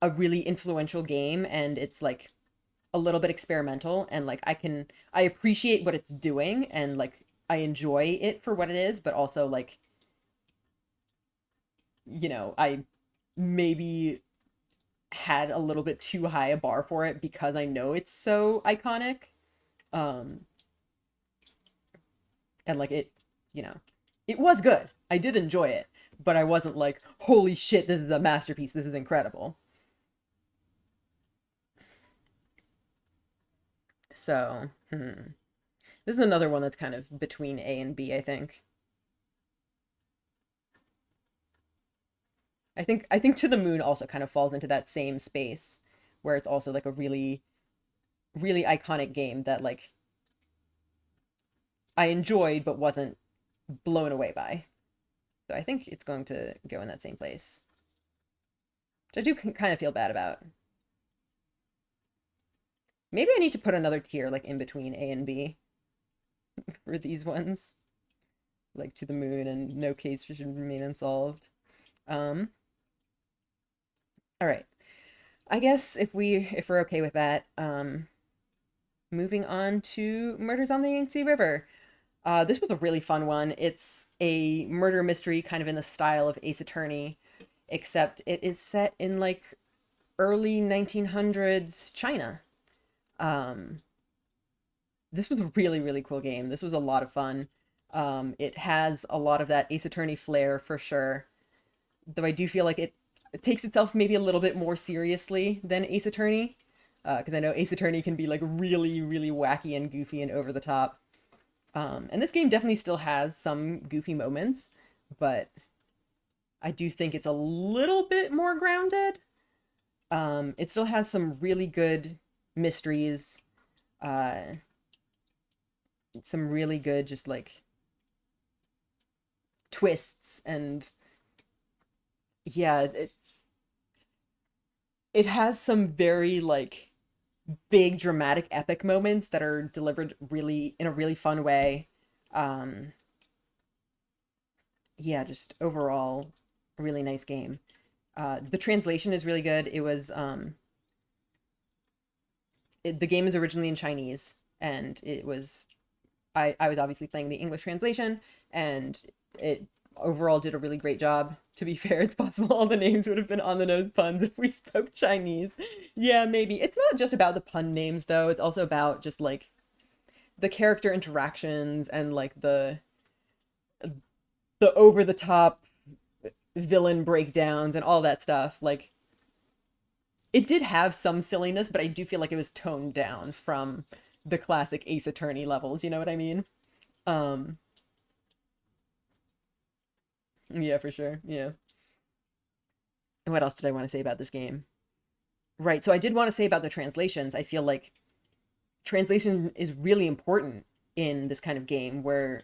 a really influential game and it's like a little bit experimental and like I appreciate what it's doing and like I enjoy it for what it is, but also like, I maybe had a little bit too high a bar for it because I know it's so iconic. And like it was good. I did enjoy it, but I wasn't like, holy shit, this is a masterpiece. This is incredible. So, this is another one that's kind of between A and B, I think. I think To the Moon also kind of falls into that same space where it's also like a really, really iconic game that like I enjoyed but wasn't blown away by. So I think it's going to go in that same place. which I do kind of feel bad about. Maybe I need to put another tier like in between A and B for these ones, like To the Moon and No Case Should Remain Unsolved. All right. I guess if we're okay with that, moving on to Murders on the Yangtze River. This was a really fun one. It's a murder mystery kind of in the style of Ace Attorney, except it is set in like early 1900s China. This was a really, really cool game. This was a lot of fun. It has a lot of that Ace Attorney flair for sure, though I do feel like it takes itself maybe a little bit more seriously than Ace Attorney, because I know Ace Attorney can be like really, really wacky and goofy and over the top. And this game definitely still has some goofy moments, but I do think it's a little bit more grounded. It still has some really good mysteries, some really good just like twists, and yeah, it has some very like big dramatic epic moments that are delivered really in a really fun way. Yeah, just overall a really nice game. The translation is really good. It was the game is originally in Chinese, and it was I was obviously playing the English translation, and it overall did a really great job. To be fair, it's possible all the names would have been on the nose puns if we spoke Chinese. Yeah, maybe. It's not just about the pun names, though. It's also about just, like, the character interactions and, like, the over-the-top villain breakdowns and all that stuff. Like, it did have some silliness, but I do feel like it was toned down from the classic Ace Attorney levels, you know what I mean? Yeah, for sure. Yeah. And what else did I want to say about this game? Right, so I did want to say about the translations. I feel like translation is really important in this kind of game where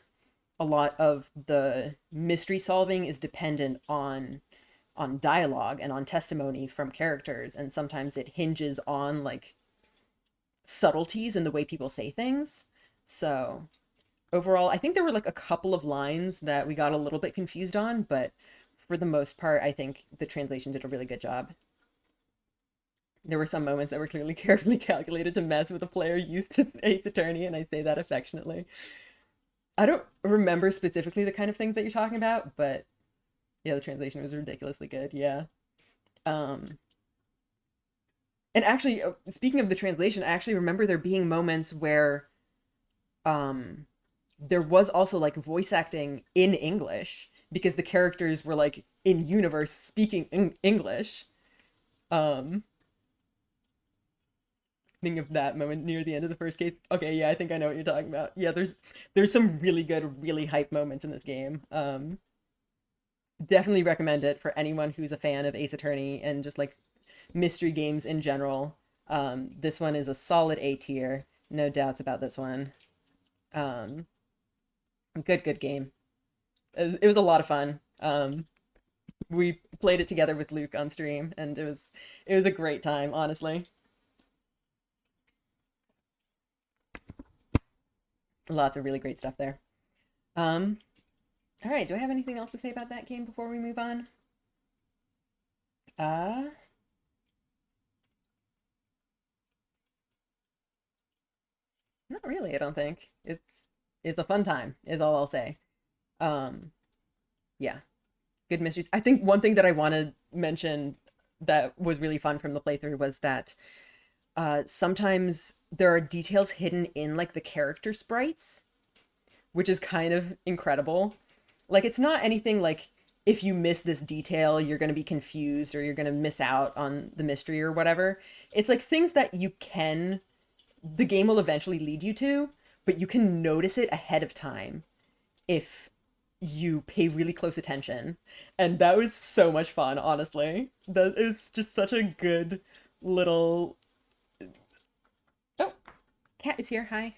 a lot of the mystery solving is dependent on dialogue and on testimony from characters, and sometimes it hinges on like subtleties in the way people say things. So overall, I think there were like a couple of lines that we got a little bit confused on, but for the most part, I think the translation did a really good job. There were some moments that were clearly carefully calculated to mess with a player used to Ace Attorney, and I say that affectionately. I don't remember specifically the kind of things that you're talking about, but yeah, the translation was ridiculously good. Yeah. And actually, speaking of the translation, I actually remember there being moments where there was also like voice acting in English because the characters were like in universe speaking in English. Think of that moment near the end of the first case. Okay, yeah, I think I know what you're talking about. Yeah, there's some really good, really hype moments in this game. Definitely recommend it for anyone who's a fan of Ace Attorney and just like mystery games in general. This one is a solid A tier. No doubts about this one. Good game. It was a lot of fun. We played it together with Luke on stream, and it was a great time, honestly. Lots of really great stuff there. All right, do I have anything else to say about that game before we move on? Not really, I don't think. It's a fun time, is all I'll say. Yeah. Good mysteries. I think one thing that I want to mention that was really fun from the playthrough was that sometimes there are details hidden in like the character sprites, which is kind of incredible. Like, it's not anything like if you miss this detail, you're going to be confused or you're going to miss out on the mystery or whatever. It's like things that the game will eventually lead you to, but you can notice it ahead of time if you pay really close attention. And that was so much fun, honestly. That is just such a good little... Oh, Cat is here. Hi.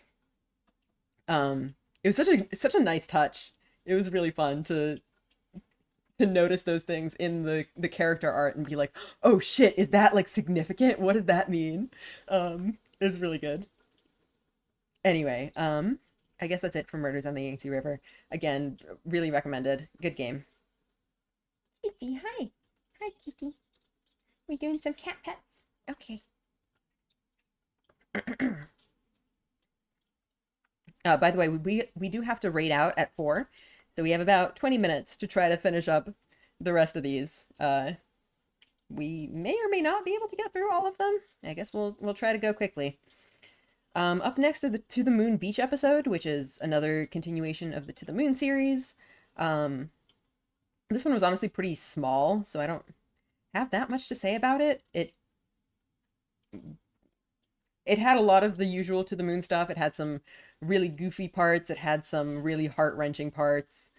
It was such a nice touch. It was really fun to to notice those things in the character art and be like, oh shit, is that like significant? What does that mean? Is really good. Anyway, I guess that's it for Murders on the Yangtze River. Again, really recommended. Good game. Kitty, hi. Hi, Kitty. We doing some cat pets? Okay. By the way, we do have to raid out at 4, so we have about 20 minutes to try to finish up the rest of these. We may or may not be able to get through all of them. I guess we'll try to go quickly. Up next is the To the Moon Beach episode, which is another continuation of the To the Moon series. This one was honestly pretty small, so I don't have that much to say about it. It had a lot of the usual To the Moon stuff. It had some really goofy parts. It had some really heart-wrenching parts.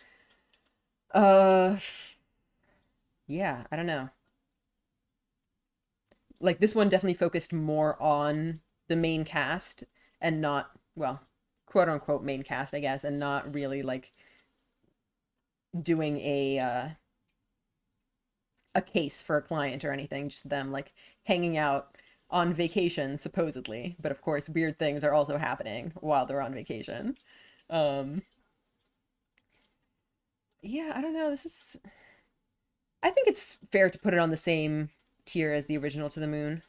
Yeah, I don't know. Like, this one definitely focused more on the main cast and not, well, quote-unquote main cast, I guess, and not really, like, doing a case for a client or anything. Just them, like, hanging out on vacation, supposedly, but of course weird things are also happening while they're on vacation. Yeah, I don't know, I think it's fair to put it on the same tier as the original To the Moon.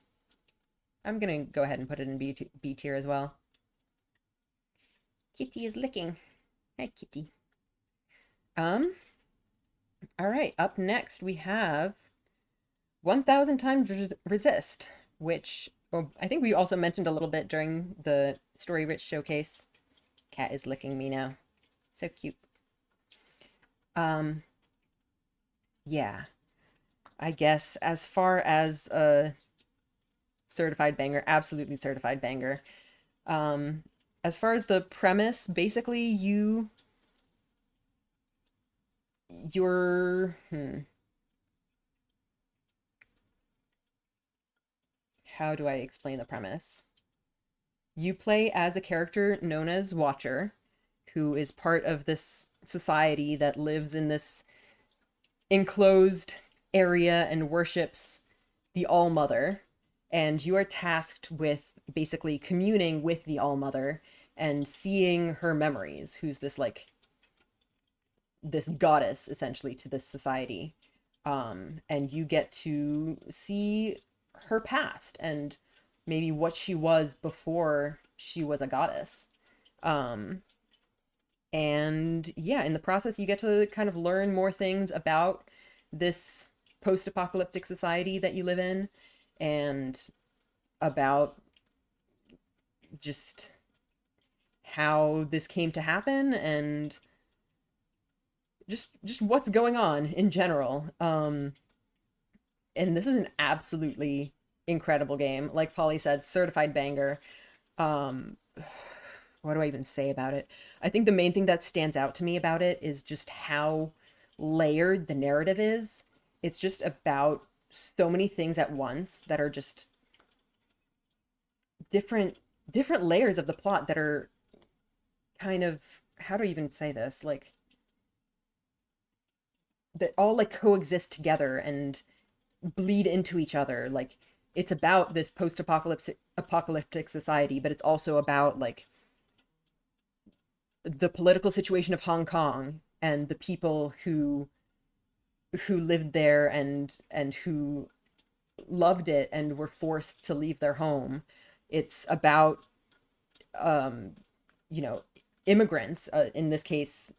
I'm gonna go ahead and put it in B tier as well. Kitty is licking. Hi, Kitty. All right, up next we have 1000 Times Resist, which I think we also mentioned a little bit during the Story Rich showcase. Cat is licking me now. So cute. Yeah. I guess as far as a certified banger, absolutely certified banger. As far as the premise, basically you're how do I explain the premise? You play as a character known as Watcher, who is part of this society that lives in this enclosed area and worships the All-Mother, and you are tasked with basically communing with the All-Mother and seeing her memories, who's this, like, this goddess, essentially, to this society. And you get to see her past and maybe what she was before she was a goddess. And yeah, in the process you get to kind of learn more things about this post-apocalyptic society that you live in, and about just how this came to happen, and just what's going on in general. And this is an absolutely incredible game. Like Polly said, certified banger. What do I even say about it? I think the main thing that stands out to me about it is just how layered the narrative is. It's just about so many things at once that are just different layers of the plot that are kind of, how do I even say this? Like, that all like coexist together and bleed into each other. Like, it's about this post-apocalyptic society, but it's also about like the political situation of Hong Kong and the people who lived there and who loved it and were forced to leave their home. It's about you know, immigrants, in this case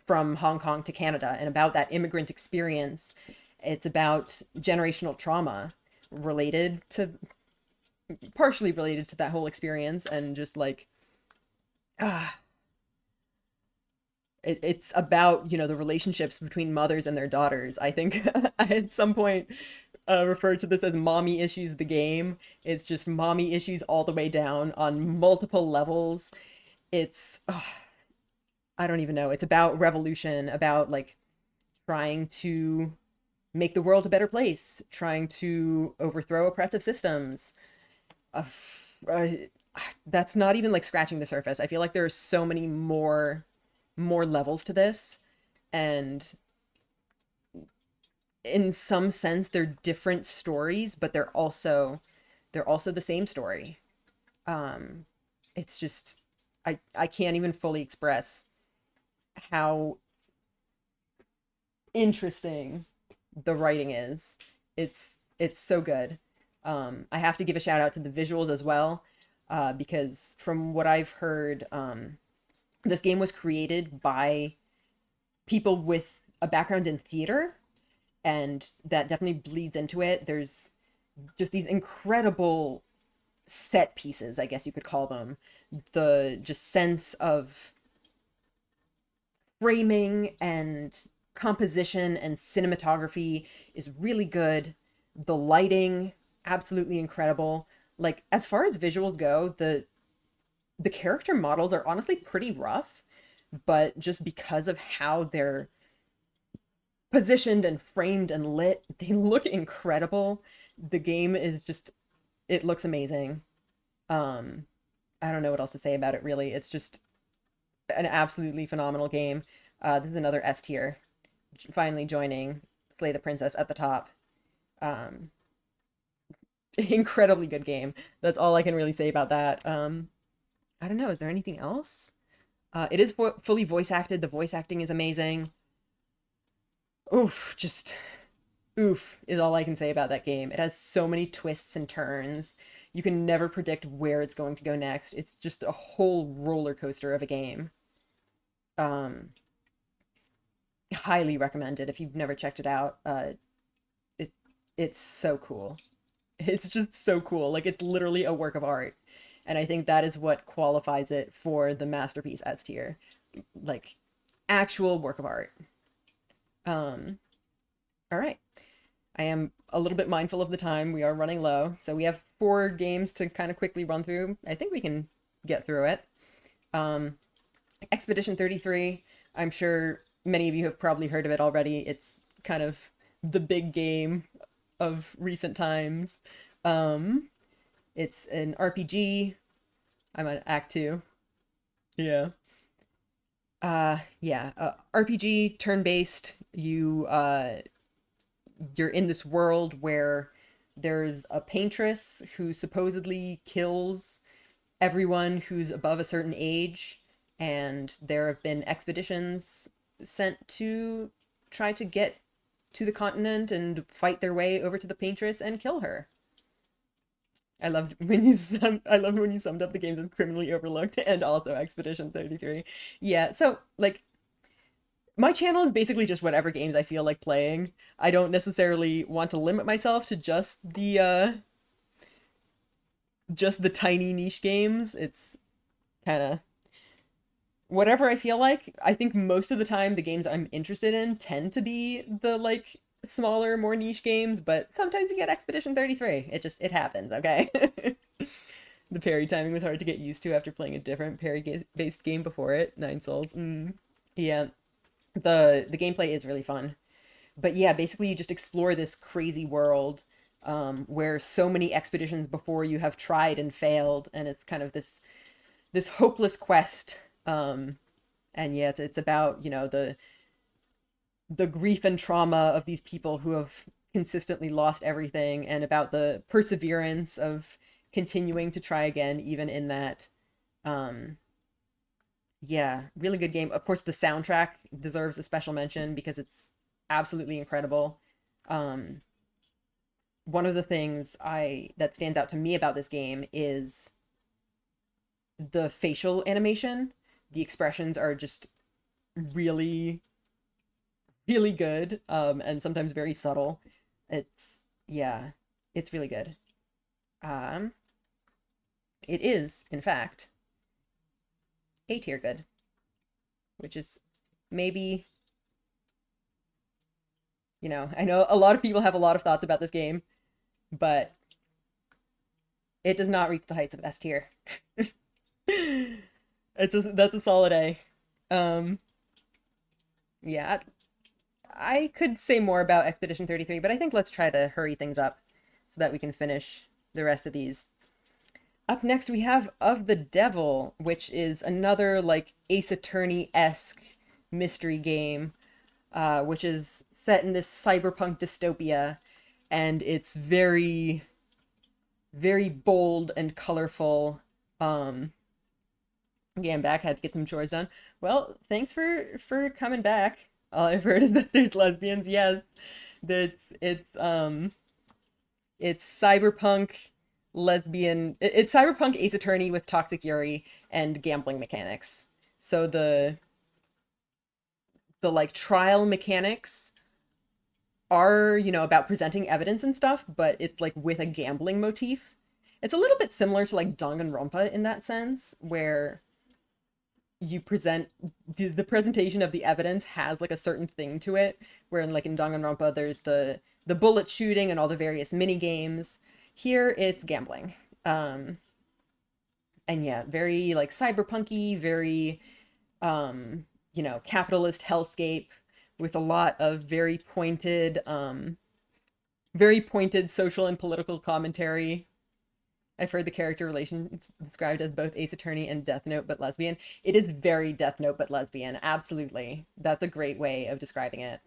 from Hong Kong to Canada, and about that immigrant experience. It's about generational trauma partially related to that whole experience, and just like, it's about, you know, the relationships between mothers and their daughters. I think I at some point referred to this as mommy issues, the game. It's just mommy issues all the way down on multiple levels. It's, I don't even know. It's about revolution, about like trying to make the world a better place, trying to overthrow oppressive systems. That's not even like scratching the surface. I feel like there are so many more levels to this, and in some sense they're different stories, but they're also the same story. It's just I can't even fully express how interesting the writing is. It's so good. I have to give a shout out to the visuals as well, because from what I've heard, this game was created by people with a background in theater, and that definitely bleeds into it. There's just these incredible set pieces, I guess you could call them. The just sense of framing and composition and cinematography is really good. The lighting, absolutely incredible. Like, as far as visuals go, the character models are honestly pretty rough, but just because of how they're positioned and framed and lit, they look incredible. The game is just, it looks amazing. I don't know what else to say about it, really. It's just an absolutely phenomenal game. This is another S tier, finally joining Slay the Princess at the top. Incredibly good game. That's all I can really say about that. I don't know, is there anything else? It is fully voice acted. The voice acting is amazing. Oof, just oof is all I can say about that game. It has so many twists and turns. You can never predict where it's going to go next. It's just a whole roller coaster of a game. Highly recommended if you've never checked it out. It's so cool. It's just so cool. Like, it's literally a work of art. And I think that is what qualifies it for the masterpiece S tier. Like, actual work of art. All right. I am a little bit mindful of the time. We are running low. So we have 4 games to kind of quickly run through. I think we can get through it. Expedition 33. I'm sure many of you have probably heard of it already. It's kind of the big game of recent times. It's an RPG. I'm on Act 2. Yeah. RPG, turn-based. You're in this world where there's a paintress who supposedly kills everyone who's above a certain age, and there have been expeditions sent to try to get to the continent and fight their way over to the paintress and kill her. I loved when you summed up the games as criminally overlooked and also Expedition 33. Yeah, so like my channel is basically just whatever games I feel like playing. I don't necessarily want to limit myself to just the tiny niche games. It's kind of whatever I feel like. I think most of the time the games I'm interested in tend to be the like smaller, more niche games, but sometimes you get Expedition 33. It happens, okay? The parry timing was hard to get used to after playing a different parry-based game before it. 9 Souls. Yeah. The gameplay is really fun. But yeah, basically you just explore this crazy world where so many expeditions before you have tried and failed, and it's kind of this hopeless quest. And yeah, it's about, you know, the grief and trauma of these people who have consistently lost everything, and about the perseverance of continuing to try again even in that. Yeah, really good game. Of course, the soundtrack deserves a special mention because it's absolutely incredible. One of the things that stands out to me about this game is the facial animation. The expressions are just really, really good, and sometimes very subtle. It's really good. It is, in fact, A tier good, which is maybe, you know, I know a lot of people have a lot of thoughts about this game, but it does not reach the heights of S tier. That's a solid A. Yeah, I could say more about Expedition 33, but I think let's try to hurry things up so that we can finish the rest of these. Up next, we have Of the Devil, which is another, like, Ace Attorney-esque mystery game. which is set in this cyberpunk dystopia, and it's very, very bold and colorful. Yeah, I'm back. Had to get some chores done. Well, thanks for coming back. All I've heard is that there's lesbians. Yes, it's cyberpunk lesbian. It's cyberpunk Ace Attorney with toxic Yuri and gambling mechanics. So the like trial mechanics are, you know, about presenting evidence and stuff, but it's like with a gambling motif. It's a little bit similar to like Danganronpa in that sense, where you present the presentation of the evidence has like a certain thing to it, where in Danganronpa there's the bullet shooting and all the various mini games. Here it's gambling. And yeah, very like cyberpunky, very you know, capitalist hellscape with a lot of very pointed social and political commentary. I've heard the character relations described as both Ace Attorney and Death Note, but lesbian. It is very Death Note, but lesbian. Absolutely. That's a great way of describing it.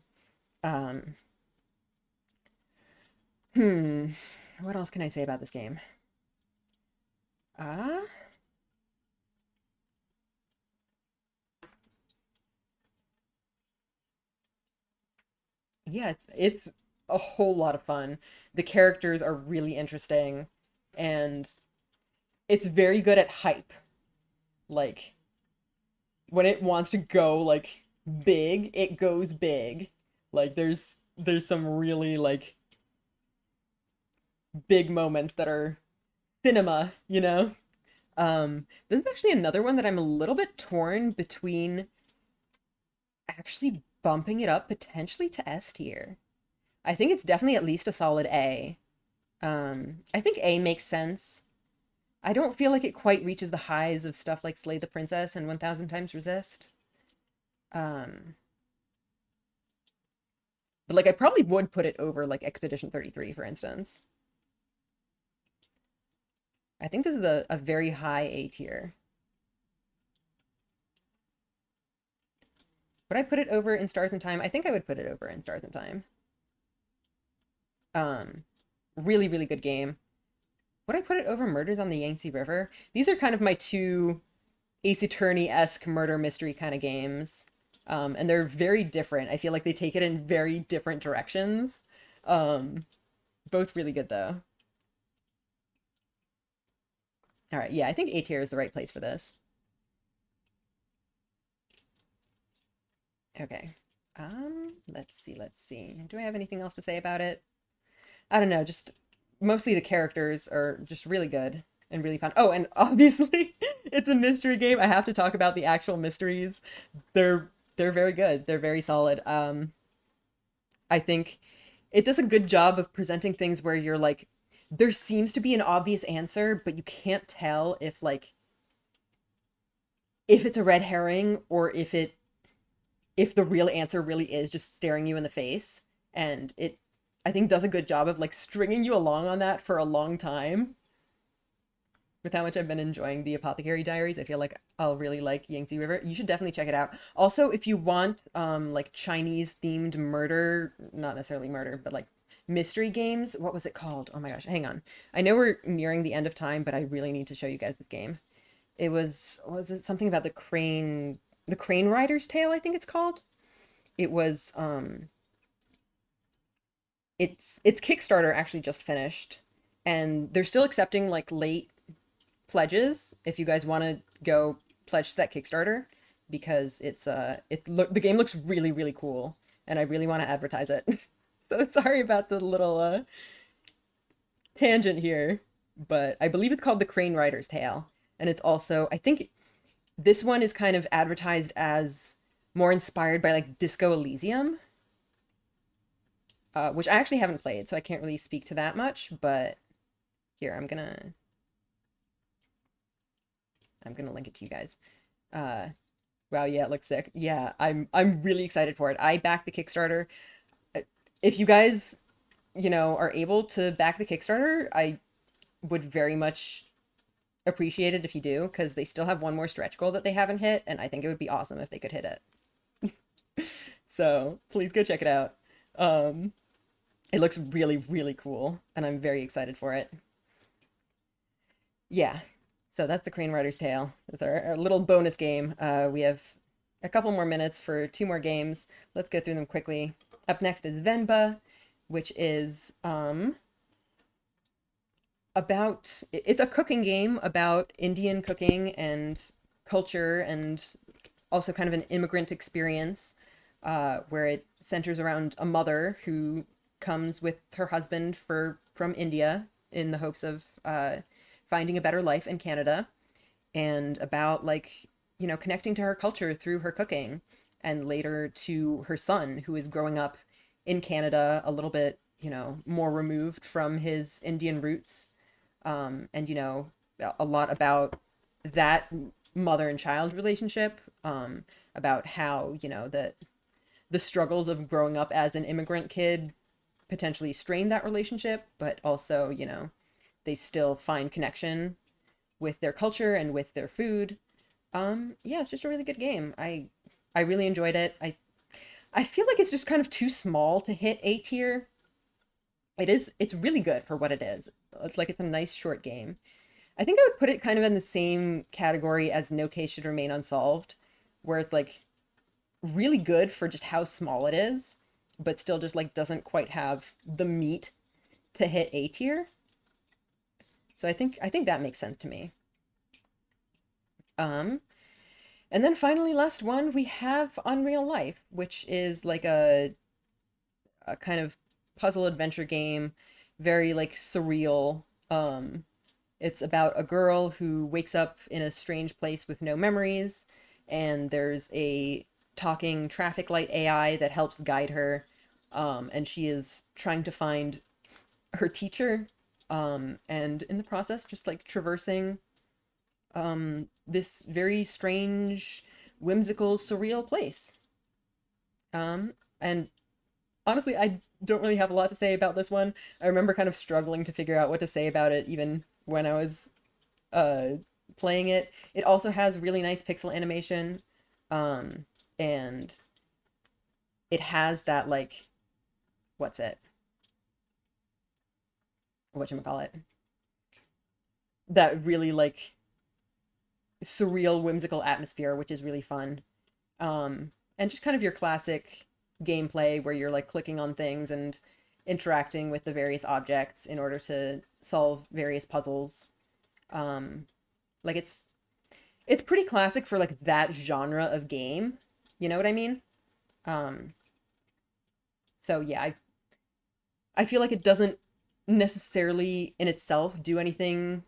What else can I say about this game? Yeah, it's a whole lot of fun. The characters are really interesting, and it's very good at hype. Like, when it wants to go like big, it goes big. Like there's some really like big moments that are cinema, you know? This is actually another one that I'm a little bit torn between actually bumping it up potentially to S tier. I think it's definitely at least a solid A. I think A makes sense. I don't feel like it quite reaches the highs of stuff like Slay the Princess and 1000 Times Resist. But like I probably would put it over like Expedition 33, for instance. I think this is a very high A tier. Would I put it over In Stars and Time? I think I would put it over In Stars and Time. Really, really good game. Would I put it over Murders on the Yangtze River? These are kind of my two Ace Attorney-esque murder mystery kind of games. And they're very different. I feel like they take it in very different directions. Both really good, though. All right, yeah, I think A tier is the right place for this. Okay. Let's see. Do I have anything else to say about it? I don't know, just mostly the characters are just really good and really fun. Oh, and obviously it's a mystery game. I have to talk about the actual mysteries. They're very good. They're very solid. I think it does a good job of presenting things where you're like, there seems to be an obvious answer, but you can't tell if it's a red herring or if the real answer really is just staring you in the face. And it, I think, does a good job of like stringing you along on that for a long time. With how much I've been enjoying the Apothecary Diaries, I feel like I'll really like Yangtze River. You should definitely check it out. Also, if you want like Chinese themed murder, not necessarily murder, but like mystery games, what was it called? Oh my gosh, hang on. I know we're nearing the end of time, but I really need to show you guys this game. It was it something about the crane rider's tale, I think it's called. It was its Kickstarter actually just finished, and they're still accepting like late pledges if you guys want to go pledge to that Kickstarter, because it's the game looks really, really cool and I really want to advertise it. So sorry about the little tangent here, but I believe it's called The Crane Rider's Tale, and it's also, I think this one is kind of advertised as more inspired by like Disco Elysium, which I actually haven't played, so I can't really speak to that much, but here, I'm gonna link it to you guys. Wow, yeah, it looks sick. Yeah, I'm really excited for it. I backed the Kickstarter. If you guys, you know, are able to back the Kickstarter, I would very much appreciate it if you do, because they still have one more stretch goal that they haven't hit, and I think it would be awesome if they could hit it. So please go check it out. It looks really, really cool, and I'm very excited for it. Yeah, so that's the Crane Rider's Tale. It's our little bonus game. We have a couple more minutes for 2 more games. Let's go through them quickly. Up next is Venba, which is it's a cooking game about Indian cooking and culture, and also kind of an immigrant experience, where it centers around a mother who comes with her husband from India in the hopes of finding a better life in Canada, and about, like, you know, connecting to her culture through her cooking, and later to her son, who is growing up in Canada a little bit, you know, more removed from his Indian roots. And, you know, a lot about that mother and child relationship, about how, you know, the struggles of growing up as an immigrant kid potentially strain that relationship, but also, you know, they still find connection with their culture and with their food. Yeah, it's just a really good game. I really enjoyed it. I feel like it's just kind of too small to hit A tier. It's really good for what it is. It's a nice short game. I think I would put it kind of in the same category as No Case Should Remain Unsolved, where it's like really good for just how small it is, but still just like doesn't quite have the meat to hit A tier. So I think that makes sense to me. And then finally, last one, we have Unreal Life, which is like a kind of puzzle adventure game, very like surreal. It's about a girl who wakes up in a strange place with no memories, and there's a talking traffic light AI that helps guide her, and she is trying to find her teacher, and in the process just like traversing this very strange, whimsical, surreal place. And honestly, I don't really have a lot to say about this one. I remember kind of struggling to figure out what to say about it even when I was playing it. It also has really nice pixel animation, and it has that, like, whatchamacallit? That really, like, surreal, whimsical atmosphere, which is really fun. And just kind of your classic gameplay where you're like clicking on things and interacting with the various objects in order to solve various puzzles. Like it's pretty classic for like that genre of game. You know what I mean? So yeah, I feel like it doesn't necessarily in itself do anything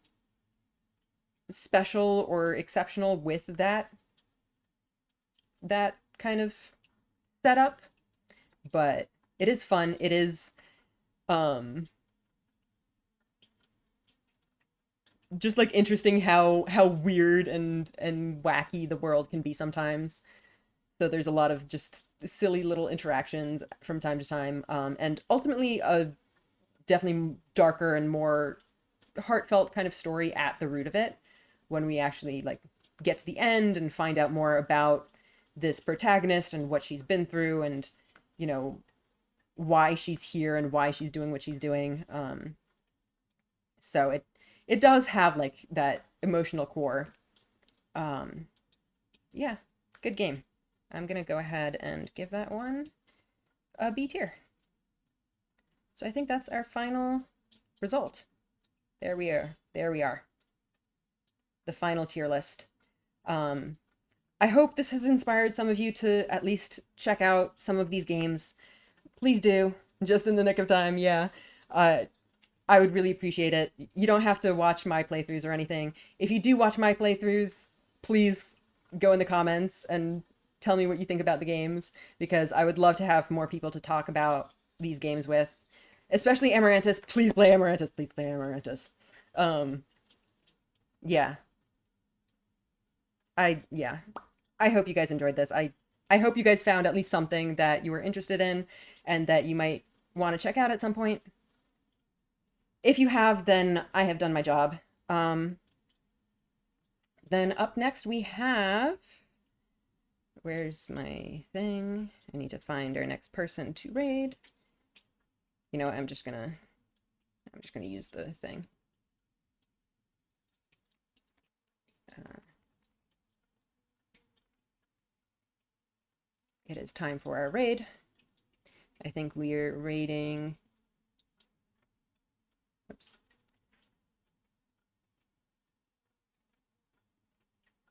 special or exceptional with that kind of setup, but it is fun. It is just like interesting how weird and wacky the world can be sometimes. So there's a lot of just silly little interactions from time to time, and ultimately a definitely darker and more heartfelt kind of story at the root of it, when we actually like get to the end and find out more about this protagonist and what she's been through, and, you know, why she's here and why she's doing what she's doing. So it does have like that emotional core. Yeah, good game. I'm gonna go ahead and give that one a B tier. So I think that's our final result. There we are. The final tier list. I hope this has inspired some of you to at least check out some of these games. Please do, just in the nick of time, yeah. I would really appreciate it. You don't have to watch my playthroughs or anything. If you do watch my playthroughs, please go in the comments and tell me what you think about the games, because I would love to have more people to talk about these games with. Especially Amaranthus. Please play Amaranthus. Please play Amaranthus. Yeah. I hope you guys enjoyed this. I hope you guys found at least something that you were interested in and that you might want to check out at some point. If you have, then I have done my job. Then up next we have... Where's my thing? I need to find our next person to raid. You know what, I'm just gonna use the thing. It is time for our raid. I think we're raiding... Oops.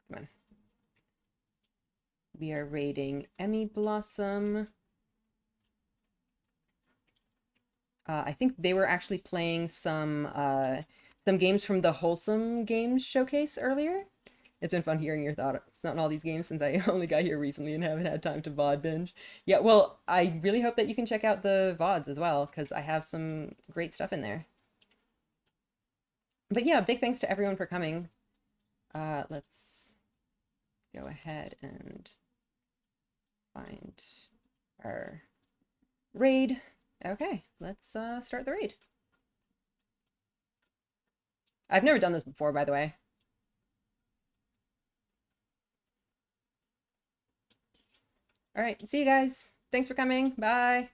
Come on. We are raiding Emmy Blossom. I think they were actually playing some games from the Wholesome Games showcase earlier. It's been fun hearing your thoughts on all these games since I only got here recently and haven't had time to VOD binge. Yeah, well, I really hope that you can check out the VODs as well, because I have some great stuff in there. But yeah, big thanks to everyone for coming. Let's go ahead and find our raid. Okay, let's start the raid. I've never done this before, by the way. All right, see you guys. Thanks for coming. Bye.